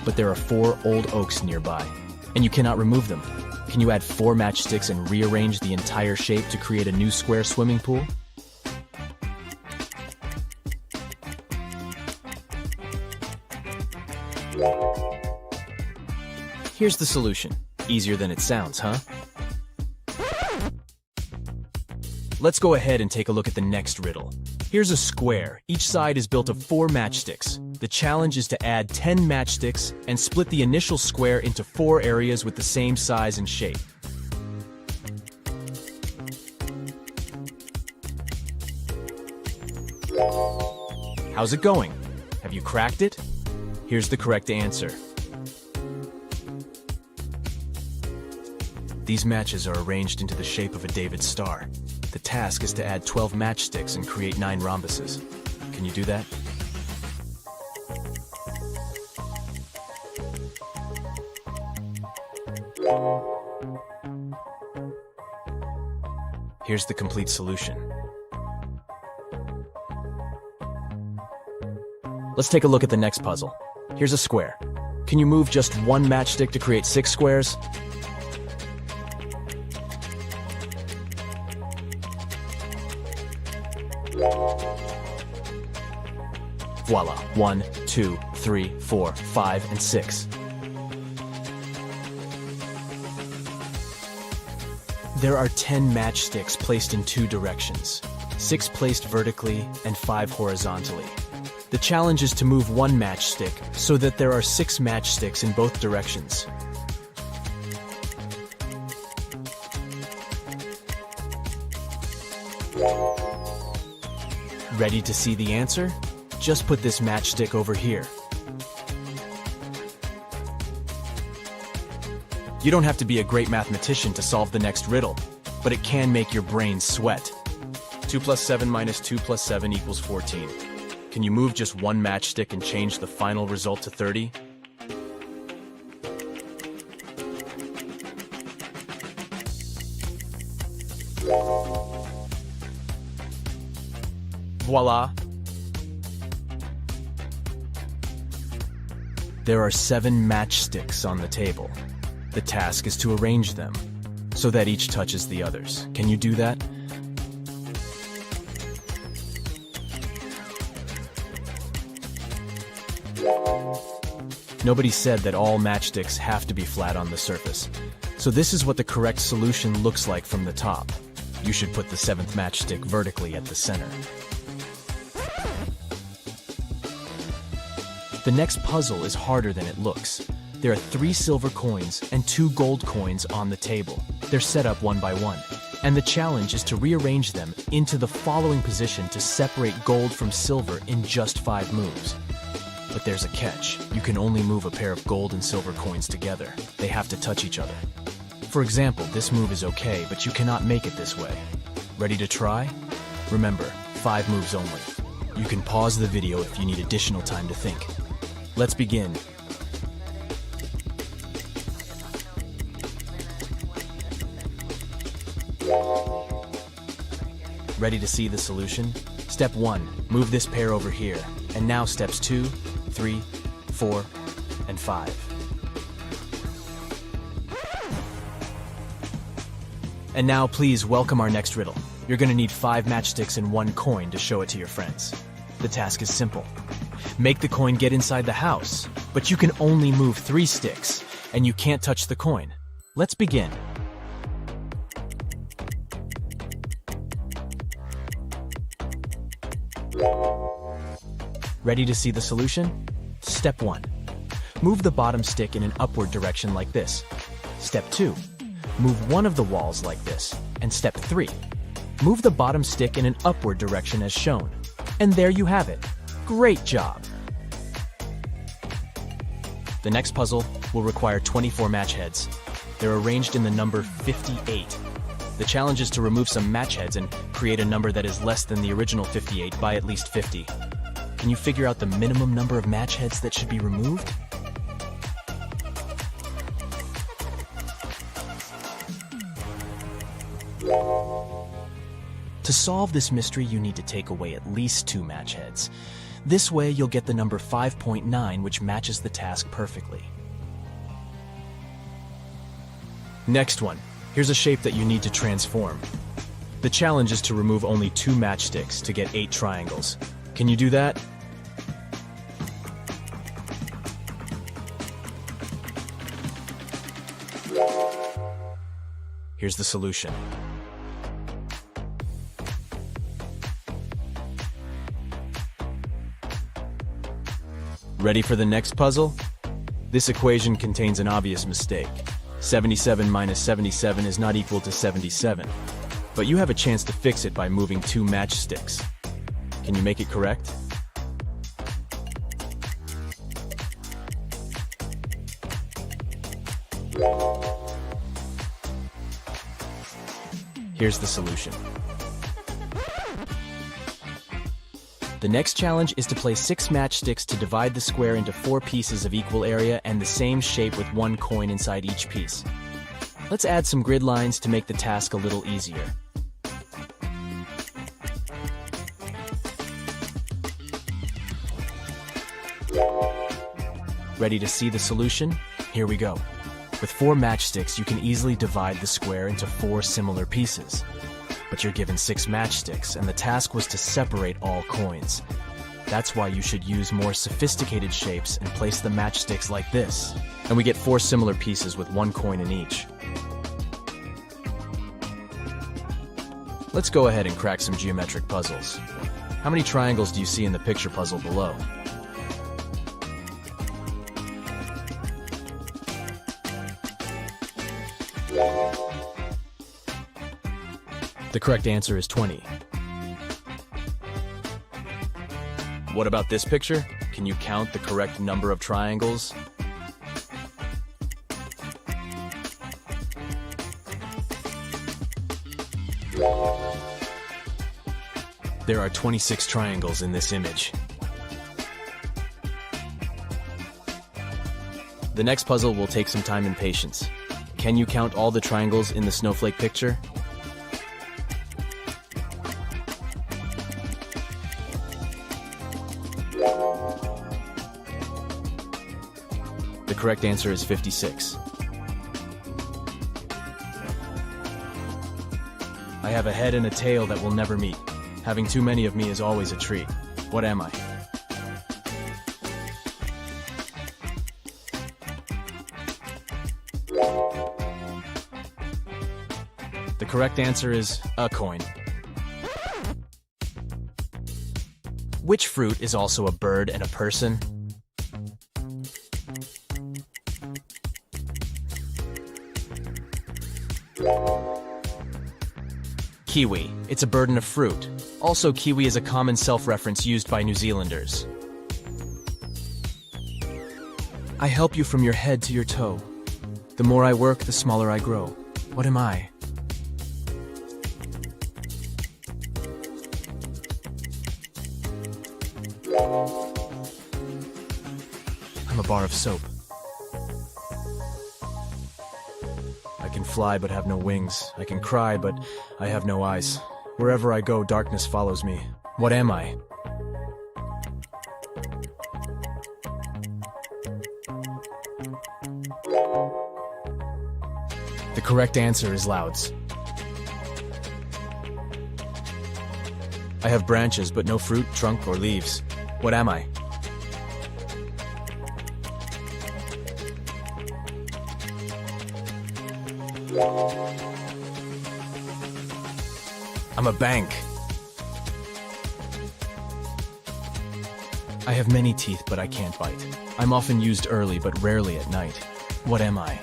But there are 4 old oaks nearby, and you cannot remove them. Can you add 4 matchsticks and rearrange the entire shape to create a new square swimming pool? Here's the solution. Easier than it sounds, huh? Let's go ahead and take a look at the next riddle. Here's a square. Each side is built of 4 matchsticks. The challenge is to add 10 matchsticks and split the initial square into 4 areas with the same size and shape. How's it going? Have you cracked it? Here's the correct answer. These matches are arranged into the shape of a David star. The task is to add 12 matchsticks and create 9 rhombuses. Can you do that? Here's the complete solution. Let's take a look at the next puzzle. Here's a square. Can you move just 1 matchstick to create 6 squares? Voila. 1, 2, 3, 4, 5, and 6. There are 10 matchsticks placed in 2 directions, 6 placed vertically and 5 horizontally. The challenge is to move 1 matchstick so that there are 6 matchsticks in both directions. Ready to see the answer? Just put this matchstick over here. You don't have to be a great mathematician to solve the next riddle, but it can make your brain sweat. 2 plus 7 minus 2 plus 7 equals 14. Can you move just one matchstick and change the final result to 30? Voila! There are 7 matchsticks on the table. The task is to arrange them, so that each touches the others. Can you do that? Nobody said that all matchsticks have to be flat on the surface. So this is what the correct solution looks like from the top. You should put the 7th matchstick vertically at the center. The next puzzle is harder than it looks. There are 3 silver coins and 2 gold coins on the table. They're set up one by one. And the challenge is to rearrange them into the following position to separate gold from silver in just 5 moves. But there's a catch. You can only move a pair of gold and silver coins together. They have to touch each other. For example, this move is okay, but you cannot make it this way. Ready to try? Remember, 5 moves only. You can pause the video if you need additional time to think. Let's begin. Ready to see the solution? Step 1, move this pair over here. And now steps 2, 3, 4, and 5. And now please welcome our next riddle. You're gonna need 5 matchsticks and 1 coin to show it to your friends. The task is simple. Make the coin get inside the house, but you can only move 3 sticks, and you can't touch the coin. Let's begin. Ready to see the solution? Step 1. Move the bottom stick in an upward direction like this. Step 2. Move one of the walls like this. And step 3. Move the bottom stick in an upward direction as shown. And there you have it. Great job! The next puzzle will require 24 match heads. They're arranged in the number 58. The challenge is to remove some match heads and create a number that is less than the original 58 by at least 50. Can you figure out the minimum number of match heads that should be removed? To solve this mystery, you need to take away at least 2 match heads. This way, you'll get the number 5.9, which matches the task perfectly. Next one. Here's a shape that you need to transform. The challenge is to remove only 2 matchsticks to get 8 triangles. Can you do that? Here's the solution. Ready for the next puzzle? This equation contains an obvious mistake. 77 minus 77 is not equal to 77. But you have a chance to fix it by moving 2 matchsticks. Can you make it correct? Here's the solution. The next challenge is to place 6 matchsticks to divide the square into 4 pieces of equal area and the same shape with 1 coin inside each piece. Let's add some grid lines to make the task a little easier. Ready to see the solution? Here we go. With 4 matchsticks, you can easily divide the square into 4 similar pieces. But you're given 6 matchsticks, and the task was to separate all coins. That's why you should use more sophisticated shapes and place the matchsticks like this. And we get 4 similar pieces with 1 coin in each. Let's go ahead and crack some geometric puzzles. How many triangles do you see in the picture puzzle below? The correct answer is 20. What about this picture? Can you count the correct number of triangles? There are 26 triangles in this image. The next puzzle will take some time and patience. Can you count all the triangles in the snowflake picture? The correct answer is 56. I have a head and a tail that will never meet. Having too many of me is always a treat. What am I? The correct answer is a coin. Which fruit is also a bird and a person? Kiwi. It's a bird and a fruit. Also, kiwi is a common self-reference used by New Zealanders. I help you from your head to your toe. The more I work, the smaller I grow. What am I? I'm a bar of soap. I can fly but have no wings. I can cry but I have no eyes. Wherever I go, darkness follows me. What am I? The correct answer is louds. I have branches but no fruit, trunk, or leaves. What am I? I'm a bank. I have many teeth, but I can't bite. I'm often used early, but rarely at night. What am I?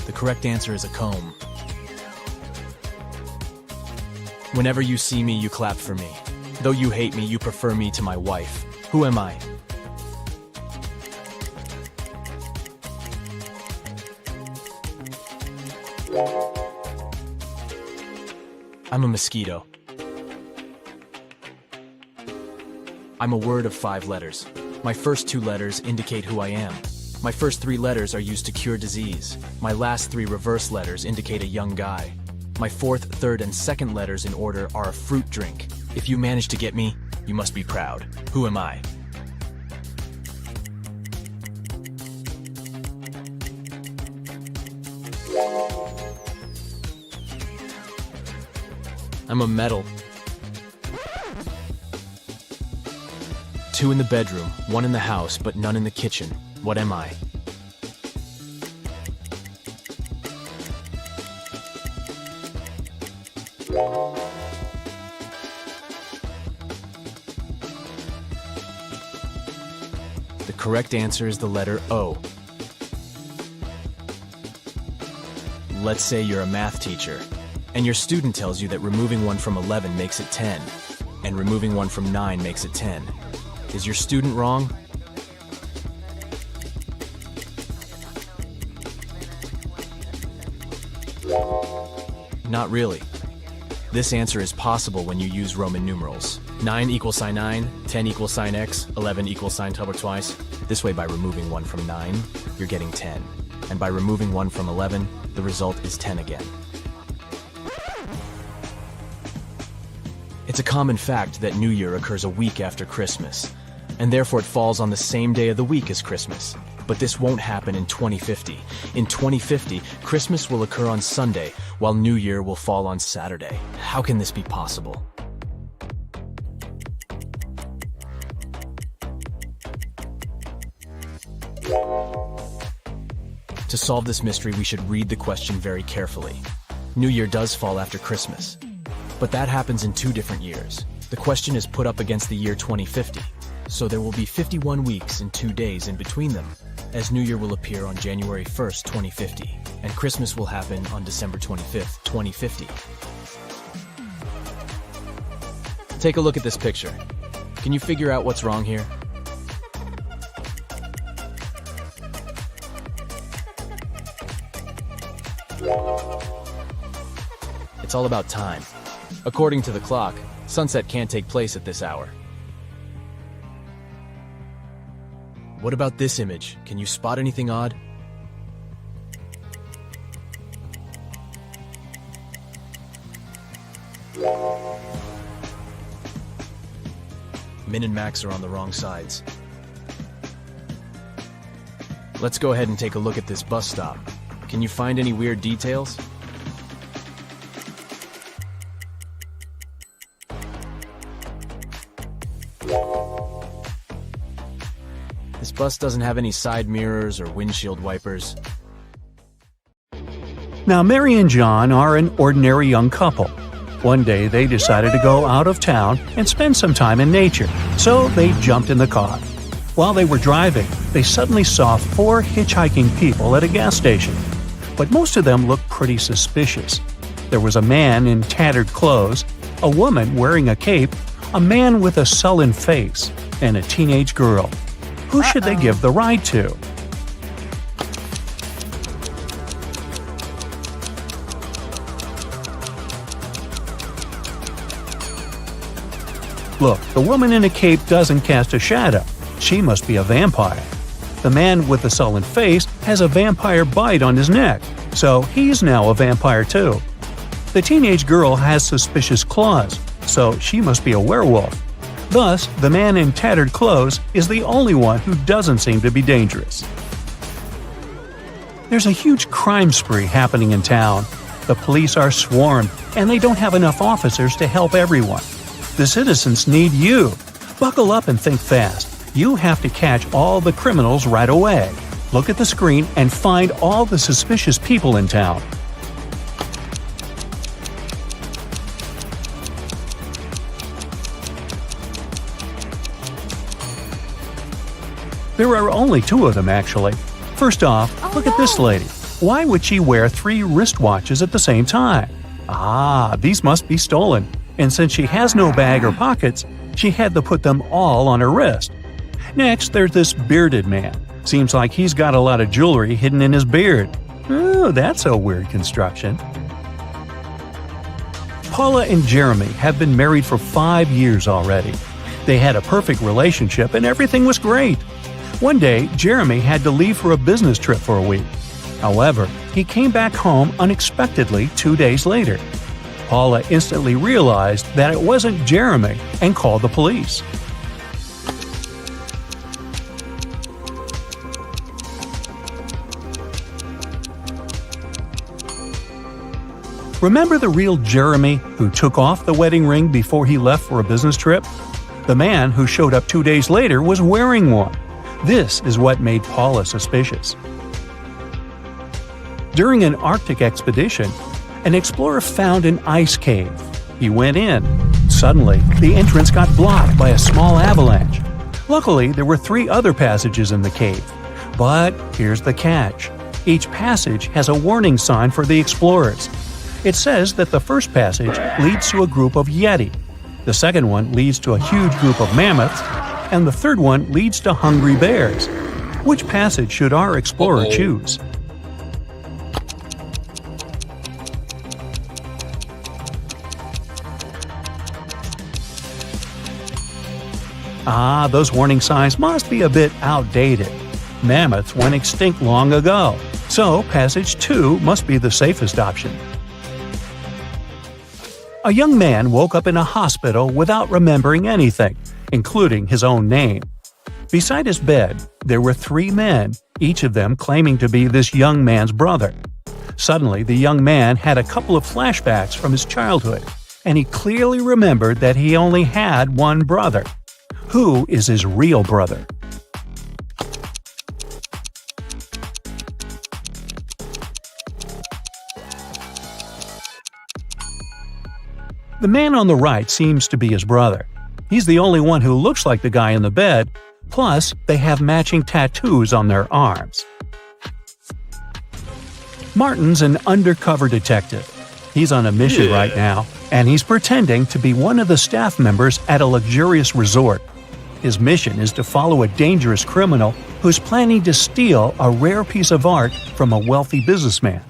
The correct answer is a comb. Whenever you see me, you clap for me. Though you hate me, you prefer me to my wife. Who am I? I'm a mosquito. I'm a word of 5 letters. My first 2 letters indicate who I am. My first 3 letters are used to cure disease. My last 3 reverse letters indicate a young guy. My 4th, 3rd, and 2nd letters in order are a fruit drink. If you manage to get me, you must be proud. Who am I? I'm a medal. 2 in the bedroom, 1 in the house, but none in the kitchen. What am I? The correct answer is the letter O. Let's say you're a math teacher, and your student tells you that removing 1 from 11 makes it 10, and removing 1 from 9 makes it 10. Is your student wrong? Not really. This answer is possible when you use Roman numerals. 9 equals sine 9, 10 equals sine x, 11 equals sine double twice. This way, by removing 1 from 9, you're getting 10. And by removing 1 from 11, the result is 10 again. It's a common fact that New Year occurs a week after Christmas, and therefore it falls on the same day of the week as Christmas. But this won't happen in 2050. In 2050, Christmas will occur on Sunday, while New Year will fall on Saturday. How can this be possible? To solve this mystery, we should read the question very carefully. New Year does fall after Christmas, but that happens in 2 different years. The question is put up against the year 2050, so there will be 51 weeks and 2 days in between them, as New Year will appear on January 1st, 2050, and Christmas will happen on December 25th, 2050. Take a look at this picture. Can you figure out what's wrong here? It's all about time. According to the clock, sunset can't take place at this hour. What about this image? Can you spot anything odd? Min and Max are on the wrong sides. Let's go ahead and take a look at this bus stop. Can you find any weird details? This bus doesn't have any side mirrors or windshield wipers. Now, Mary and John are an ordinary young couple. One day they decided to go out of town and spend some time in nature, so they jumped in the car. While they were driving, they suddenly saw 4 hitchhiking people at a gas station. But most of them looked pretty suspicious. There was a man in tattered clothes, a woman wearing a cape, a man with a sullen face, and a teenage girl. Who should they give the ride to? Look, the woman in a cape doesn't cast a shadow. She must be a vampire. The man with the sullen face has a vampire bite on his neck, so he's now a vampire too. The teenage girl has suspicious claws, so she must be a werewolf. Thus, the man in tattered clothes is the only one who doesn't seem to be dangerous. There's a huge crime spree happening in town. The police are swarmed, and they don't have enough officers to help everyone. The citizens need you. Buckle up and think fast. You have to catch all the criminals right away. Look at the screen and find all the suspicious people in town. There are only 2 of them, actually. First off, look at this lady. Why would she wear 3 wristwatches at the same time? These must be stolen. And since she has no bag or pockets, she had to put them all on her wrist. Next, there's this bearded man. Seems like he's got a lot of jewelry hidden in his beard. Oh, that's a weird construction. Paula and Jeremy have been married for 5 years already. They had a perfect relationship and everything was great. One day, Jeremy had to leave for a business trip for a week. However, he came back home unexpectedly 2 days later. Paula instantly realized that it wasn't Jeremy and called the police. Remember the real Jeremy who took off the wedding ring before he left for a business trip? The man who showed up 2 days later was wearing one. This is what made Paula suspicious. During an Arctic expedition, an explorer found an ice cave. He went in. Suddenly, the entrance got blocked by a small avalanche. Luckily, there were 3 other passages in the cave. But here's the catch. Each passage has a warning sign for the explorers. It says that the first passage leads to a group of Yeti, the second one leads to a huge group of mammoths, and the third one leads to hungry bears. Which passage should our explorer choose? Those warning signs must be a bit outdated. Mammoths went extinct long ago, so passage 2 must be the safest option. A young man woke up in a hospital without remembering anything, including his own name. Beside his bed, there were 3 men, each of them claiming to be this young man's brother. Suddenly, the young man had a couple of flashbacks from his childhood, and he clearly remembered that he only had one brother. Who is his real brother? The man on the right seems to be his brother. He's the only one who looks like the guy in the bed, plus they have matching tattoos on their arms. Martin's an undercover detective. He's on a mission right now, and he's pretending to be one of the staff members at a luxurious resort. His mission is to follow a dangerous criminal who's planning to steal a rare piece of art from a wealthy businessman.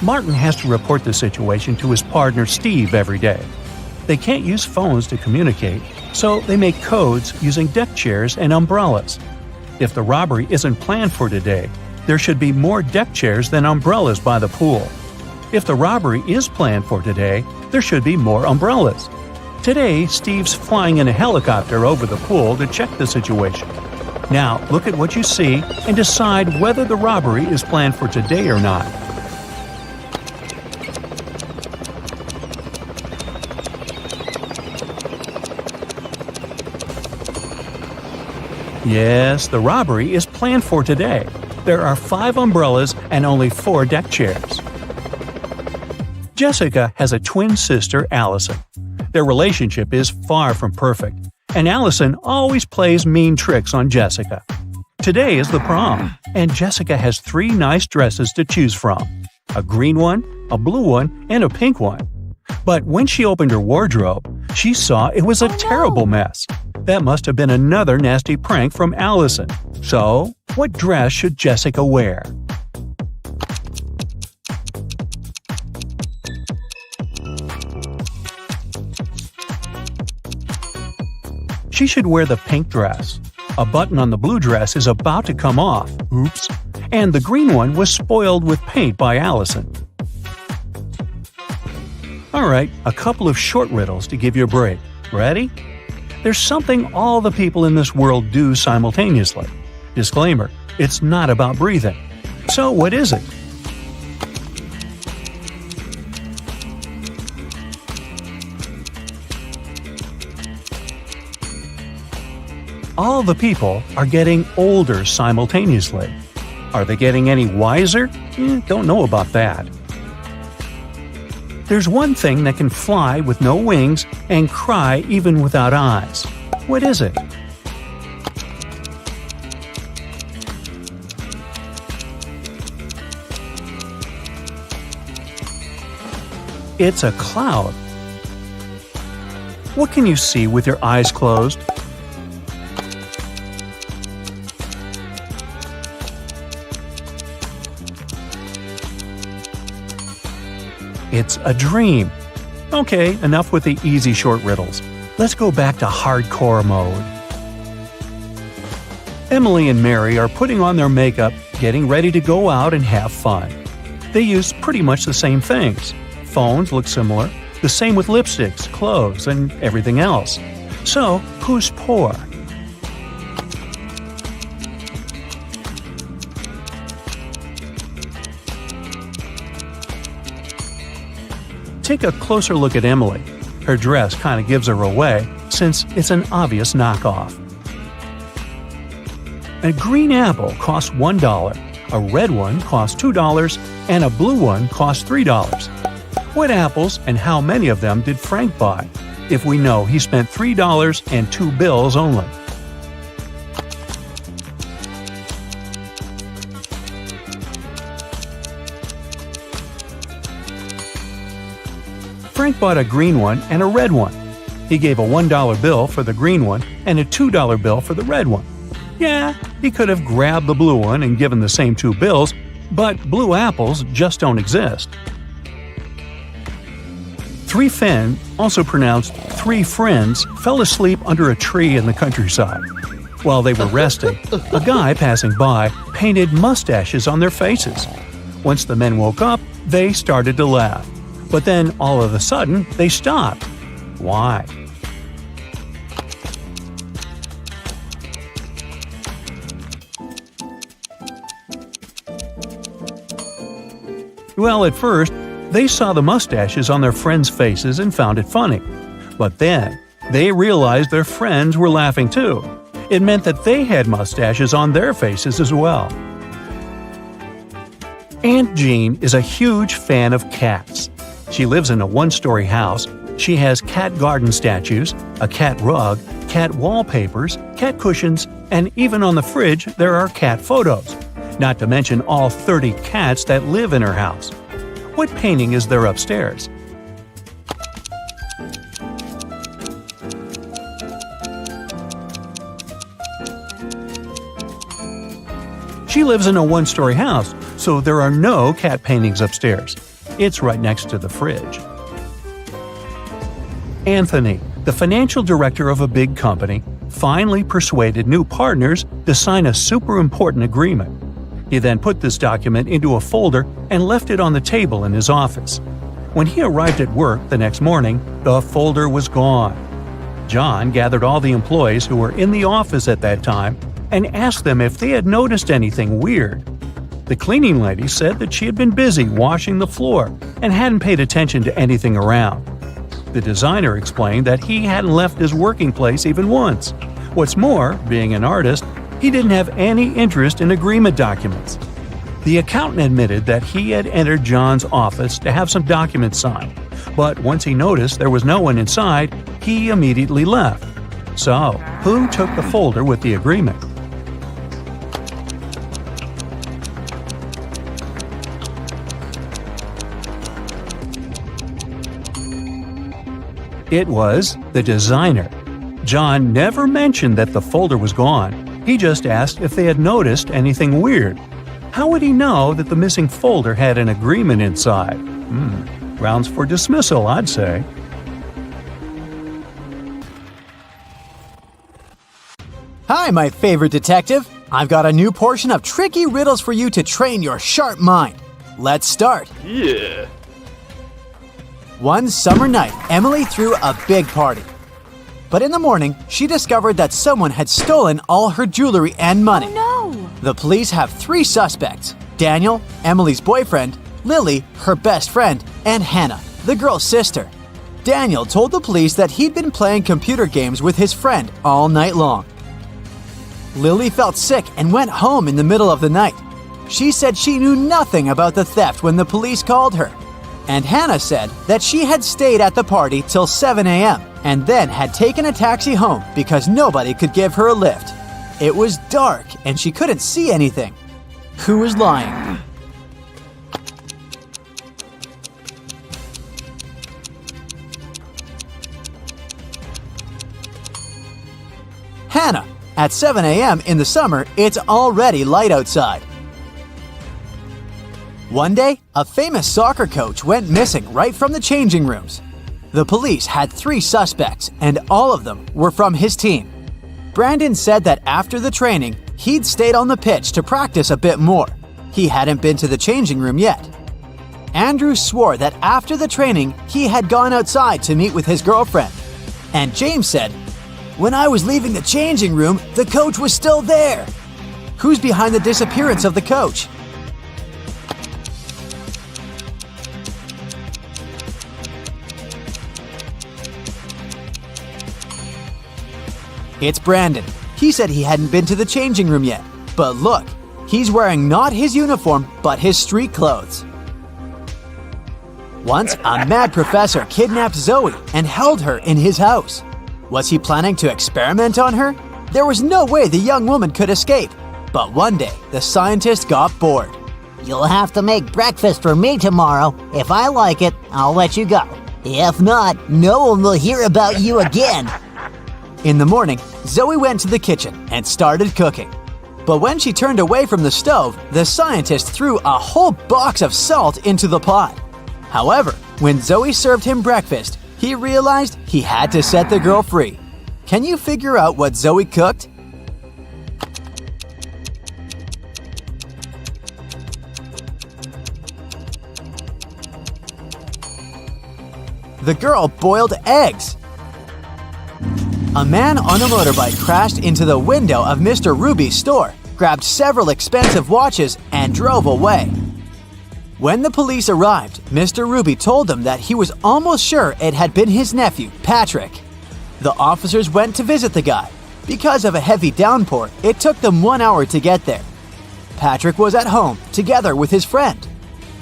Martin has to report the situation to his partner Steve every day. They can't use phones to communicate, so they make codes using deck chairs and umbrellas. If the robbery isn't planned for today, there should be more deck chairs than umbrellas by the pool. If the robbery is planned for today, there should be more umbrellas. Today, Steve's flying in a helicopter over the pool to check the situation. Now, look at what you see and decide whether the robbery is planned for today or not. Yes, the robbery is planned for today. There are 5 umbrellas and only 4 deck chairs. Jessica has a twin sister, Allison. Their relationship is far from perfect, and Allison always plays mean tricks on Jessica. Today is the prom, and Jessica has 3 nice dresses to choose from: a green one, a blue one, and a pink one. But when she opened her wardrobe, she saw it was a terrible mess. That must have been another nasty prank from Allison. So, what dress should Jessica wear? She should wear the pink dress. A button on the blue dress is about to come off. Oops. And the green one was spoiled with paint by Allison. Alright, a couple of short riddles to give you a break. Ready? There's something all the people in this world do simultaneously. Disclaimer, it's not about breathing. So what is it? All the people are getting older simultaneously. Are they getting any wiser? Don't know about that. There's one thing that can fly with no wings and cry even without eyes. What is it? It's a cloud. What can you see with your eyes closed? It's a dream. Okay, enough with the easy short riddles. Let's go back to hardcore mode. Emily and Mary are putting on their makeup, getting ready to go out and have fun. They use pretty much the same things. Phones look similar, the same with lipsticks, clothes, and everything else. So, who's poor? Take a closer look at Emily. Her dress kind of gives her away, since it's an obvious knockoff. A green apple costs $1, a red one costs $2, and a blue one costs $3. What apples and how many of them did Frank buy, if we know he spent $3 and 2 bills only? Frank bought a green one and a red one. He gave a $1 bill for the green one and a $2 bill for the red one. Yeah, he could have grabbed the blue one and given the same 2 bills, but blue apples just don't exist. 3 Fen, also pronounced 3 friends, fell asleep under a tree in the countryside. While they were resting, a guy passing by painted mustaches on their faces. Once the men woke up, they started to laugh. But then, all of a sudden, they stopped. Why? Well, at first, they saw the mustaches on their friends' faces and found it funny. But then, they realized their friends were laughing too. It meant that they had mustaches on their faces as well. Aunt Jean is a huge fan of cats. She lives in a 1-story house. She has cat garden statues, a cat rug, cat wallpapers, cat cushions, and even on the fridge there are cat photos. Not to mention all 30 cats that live in her house. What painting is there upstairs? She lives in a 1-story house, so there are no cat paintings upstairs. It's right next to the fridge. Anthony, the financial director of a big company, finally persuaded new partners to sign a super important agreement. He then put this document into a folder and left it on the table in his office. When he arrived at work the next morning, the folder was gone. John gathered all the employees who were in the office at that time and asked them if they had noticed anything weird. The cleaning lady said that she had been busy washing the floor and hadn't paid attention to anything around. The designer explained that he hadn't left his working place even once. What's more, being an artist, he didn't have any interest in agreement documents. The accountant admitted that he had entered John's office to have some documents signed, but once he noticed there was no one inside, he immediately left. So, who took the folder with the agreement? It was the designer. John never mentioned that the folder was gone. He just asked if they had noticed anything weird. How would he know that the missing folder had an agreement inside? Grounds for dismissal, I'd say. Hi, my favorite detective. I've got a new portion of tricky riddles for you to train your sharp mind. Let's start. Yeah. One summer night, Emily threw a big party. But in the morning, she discovered that someone had stolen all her jewelry and money. Oh no! The police have 3 suspects: Daniel, Emily's boyfriend, Lily, her best friend, and Hannah, the girl's sister. Daniel told the police that he'd been playing computer games with his friend all night long. Lily felt sick and went home in the middle of the night. She said she knew nothing about the theft when the police called her. And Hannah said that she had stayed at the party till 7 a.m. and then had taken a taxi home because nobody could give her a lift. It was dark and she couldn't see anything. Who was lying? Hannah. At 7 a.m. in the summer, it's already light outside. One day, a famous soccer coach went missing right from the changing rooms. The police had 3 suspects, and all of them were from his team. Brandon said that after the training, he'd stayed on the pitch to practice a bit more. He hadn't been to the changing room yet. Andrew swore that after the training, he had gone outside to meet with his girlfriend. And James said, "When I was leaving the changing room, the coach was still there." Who's behind the disappearance of the coach? It's Brandon. He said he hadn't been to the changing room yet. But look, he's wearing not his uniform, but his street clothes. Once, a mad professor kidnapped Zoe and held her in his house. Was he planning to experiment on her? There was no way the young woman could escape. But one day, the scientist got bored. You'll have to make breakfast for me tomorrow. If I like it, I'll let you go. If not, no one will hear about you again. In the morning, Zoe went to the kitchen and started cooking. But when she turned away from the stove, the scientist threw a whole box of salt into the pot. However, when Zoe served him breakfast, he realized he had to set the girl free. Can you figure out what Zoe cooked? The girl boiled eggs. A man on a motorbike crashed into the window of Mr. Ruby's store, grabbed several expensive watches, and drove away. When the police arrived, Mr. Ruby told them that he was almost sure it had been his nephew, Patrick. The officers went to visit the guy. Because of a heavy downpour, it took them 1 hour to get there. Patrick was at home, together with his friend.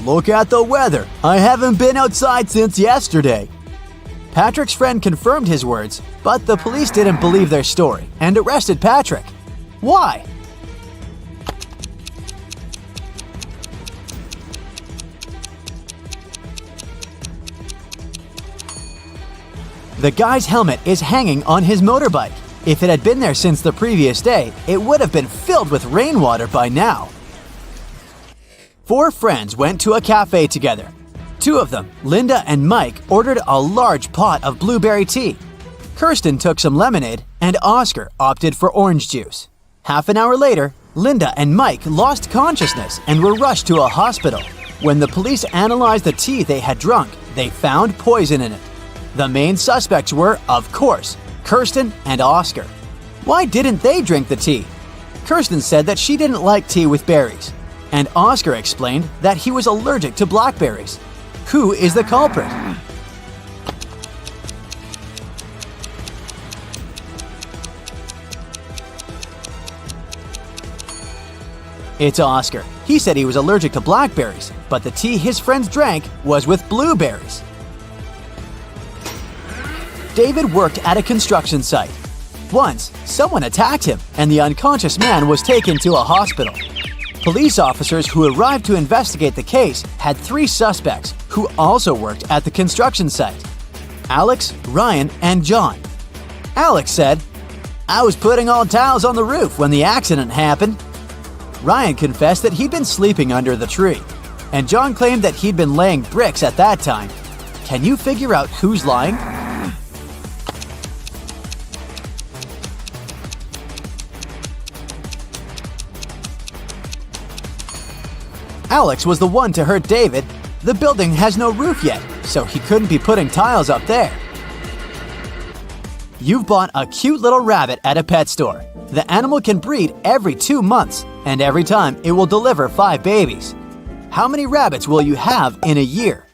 "Look at the weather. I haven't been outside since yesterday." Patrick's friend confirmed his words, but the police didn't believe their story and arrested Patrick. Why? The guy's helmet is hanging on his motorbike. If it had been there since the previous day, it would have been filled with rainwater by now. 4 friends went to a cafe together. 2 of them, Linda and Mike, ordered a large pot of blueberry tea. Kirsten took some lemonade, and Oscar opted for orange juice. Half an hour later, Linda and Mike lost consciousness and were rushed to a hospital. When the police analyzed the tea they had drunk, they found poison in it. The main suspects were, of course, Kirsten and Oscar. Why didn't they drink the tea? Kirsten said that she didn't like tea with berries, and Oscar explained that he was allergic to blackberries. Who is the culprit? It's Oscar. He said he was allergic to blackberries, but the tea his friends drank was with blueberries. David worked at a construction site. Once, someone attacked him, and the unconscious man was taken to a hospital. Police officers who arrived to investigate the case had 3 suspects who also worked at the construction site: Alex, Ryan, and John. Alex said, "I was putting all towels on the roof when the accident happened." Ryan confessed that he'd been sleeping under the tree, and John claimed that he'd been laying bricks at that time. Can you figure out who's lying? Alex was the one to hurt David. The building has no roof yet, so he couldn't be putting tiles up there. You've bought a cute little rabbit at a pet store. The animal can breed every 2 months, and every time it will deliver 5 babies. How many rabbits will you have in a year?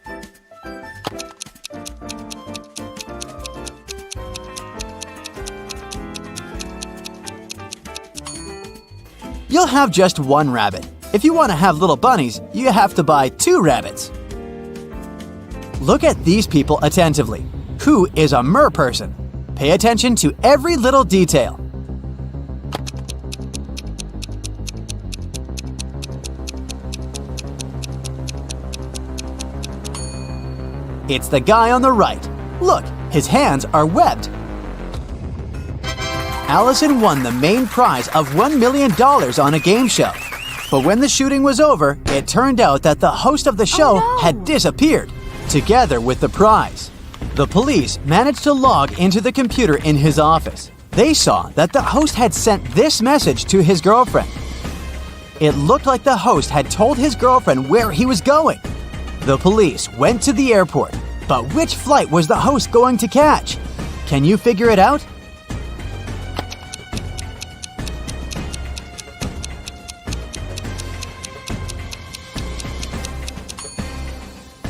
You'll have just 1 rabbit. If you want to have little bunnies, you have to buy 2 rabbits. Look at these people attentively. Who is a mer person? Pay attention to every little detail. It's the guy on the right. Look, his hands are webbed. Allison won the main prize of $1 million on a game show. But when the shooting was over, it turned out that the host of the show had disappeared, together with the prize. The police managed to log into the computer in his office. They saw that the host had sent this message to his girlfriend. It looked like the host had told his girlfriend where he was going. The police went to the airport, but which flight was the host going to catch? Can you figure it out?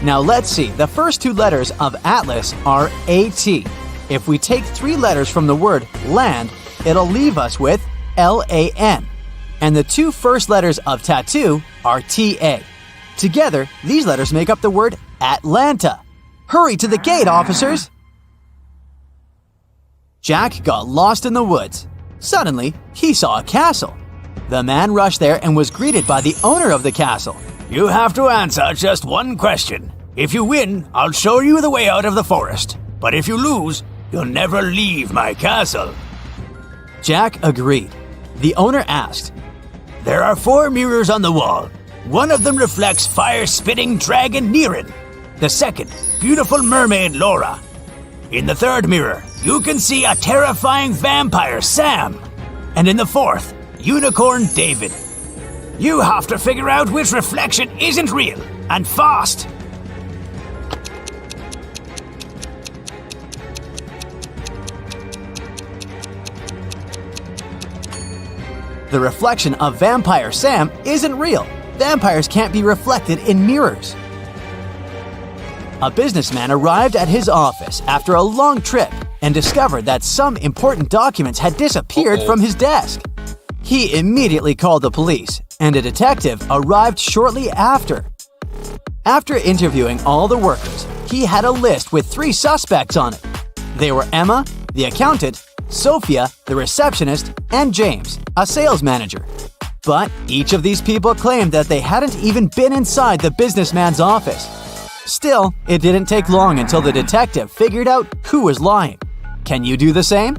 Now let's see, the first 2 letters of Atlas are AT. If we take 3 letters from the word land, it'll leave us with LAN. And the 2 first letters of tattoo are TA. Together, these letters make up the word Atlanta. Hurry to the gate, officers! Jack got lost in the woods. Suddenly, he saw a castle. The man rushed there and was greeted by the owner of the castle. You have to answer just 1 question. If you win, I'll show you the way out of the forest. But if you lose, you'll never leave my castle. Jack agreed. The owner asked, There are 4 mirrors on the wall. One of them reflects fire-spitting dragon Nirin. The second, beautiful mermaid Laura. In the 3rd mirror, you can see a terrifying vampire Sam. And in the 4th, unicorn David. You have to figure out which reflection isn't real, and fast! The reflection of Vampire Sam isn't real. Vampires can't be reflected in mirrors. A businessman arrived at his office after a long trip and discovered that some important documents had disappeared from his desk. He immediately called the police, and a detective arrived shortly after. After interviewing all the workers, he had a list with 3 suspects on it. They were Emma, the accountant, Sophia, the receptionist, and James, a sales manager. But each of these people claimed that they hadn't even been inside the businessman's office. Still, it didn't take long until the detective figured out who was lying. Can you do the same?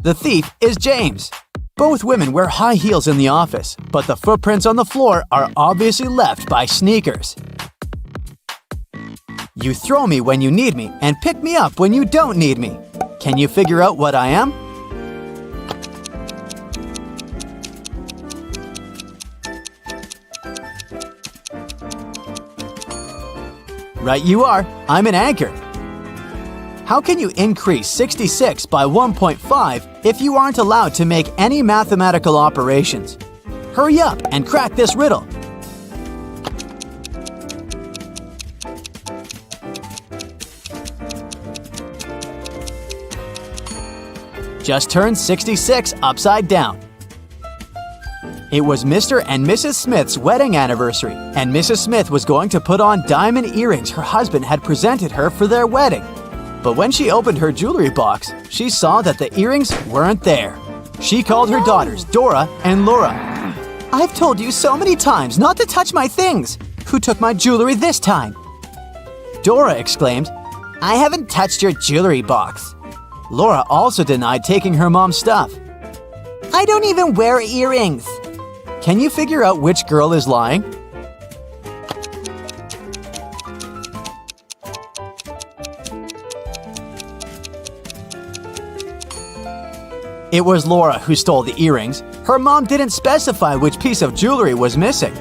The thief is James. Both women wear high heels in the office, but the footprints on the floor are obviously left by sneakers. You throw me when you need me and pick me up when you don't need me. Can you figure out what I am? Right you are. I'm an anchor. How can you increase 66 by 1.5 if you aren't allowed to make any mathematical operations? Hurry up and crack this riddle. Just turn 66 upside down. It was Mr. and Mrs. Smith's wedding anniversary, and Mrs. Smith was going to put on diamond earrings her husband had presented her for their wedding. But when she opened her jewelry box, she saw that the earrings weren't there. She called her daughters, Dora and Laura. I've told you so many times not to touch my things. Who took my jewelry this time? Dora exclaimed, I haven't touched your jewelry box. Laura also denied taking her mom's stuff. I don't even wear earrings. Can you figure out which girl is lying? It was Laura who stole the earrings. Her mom didn't specify which piece of jewelry was missing.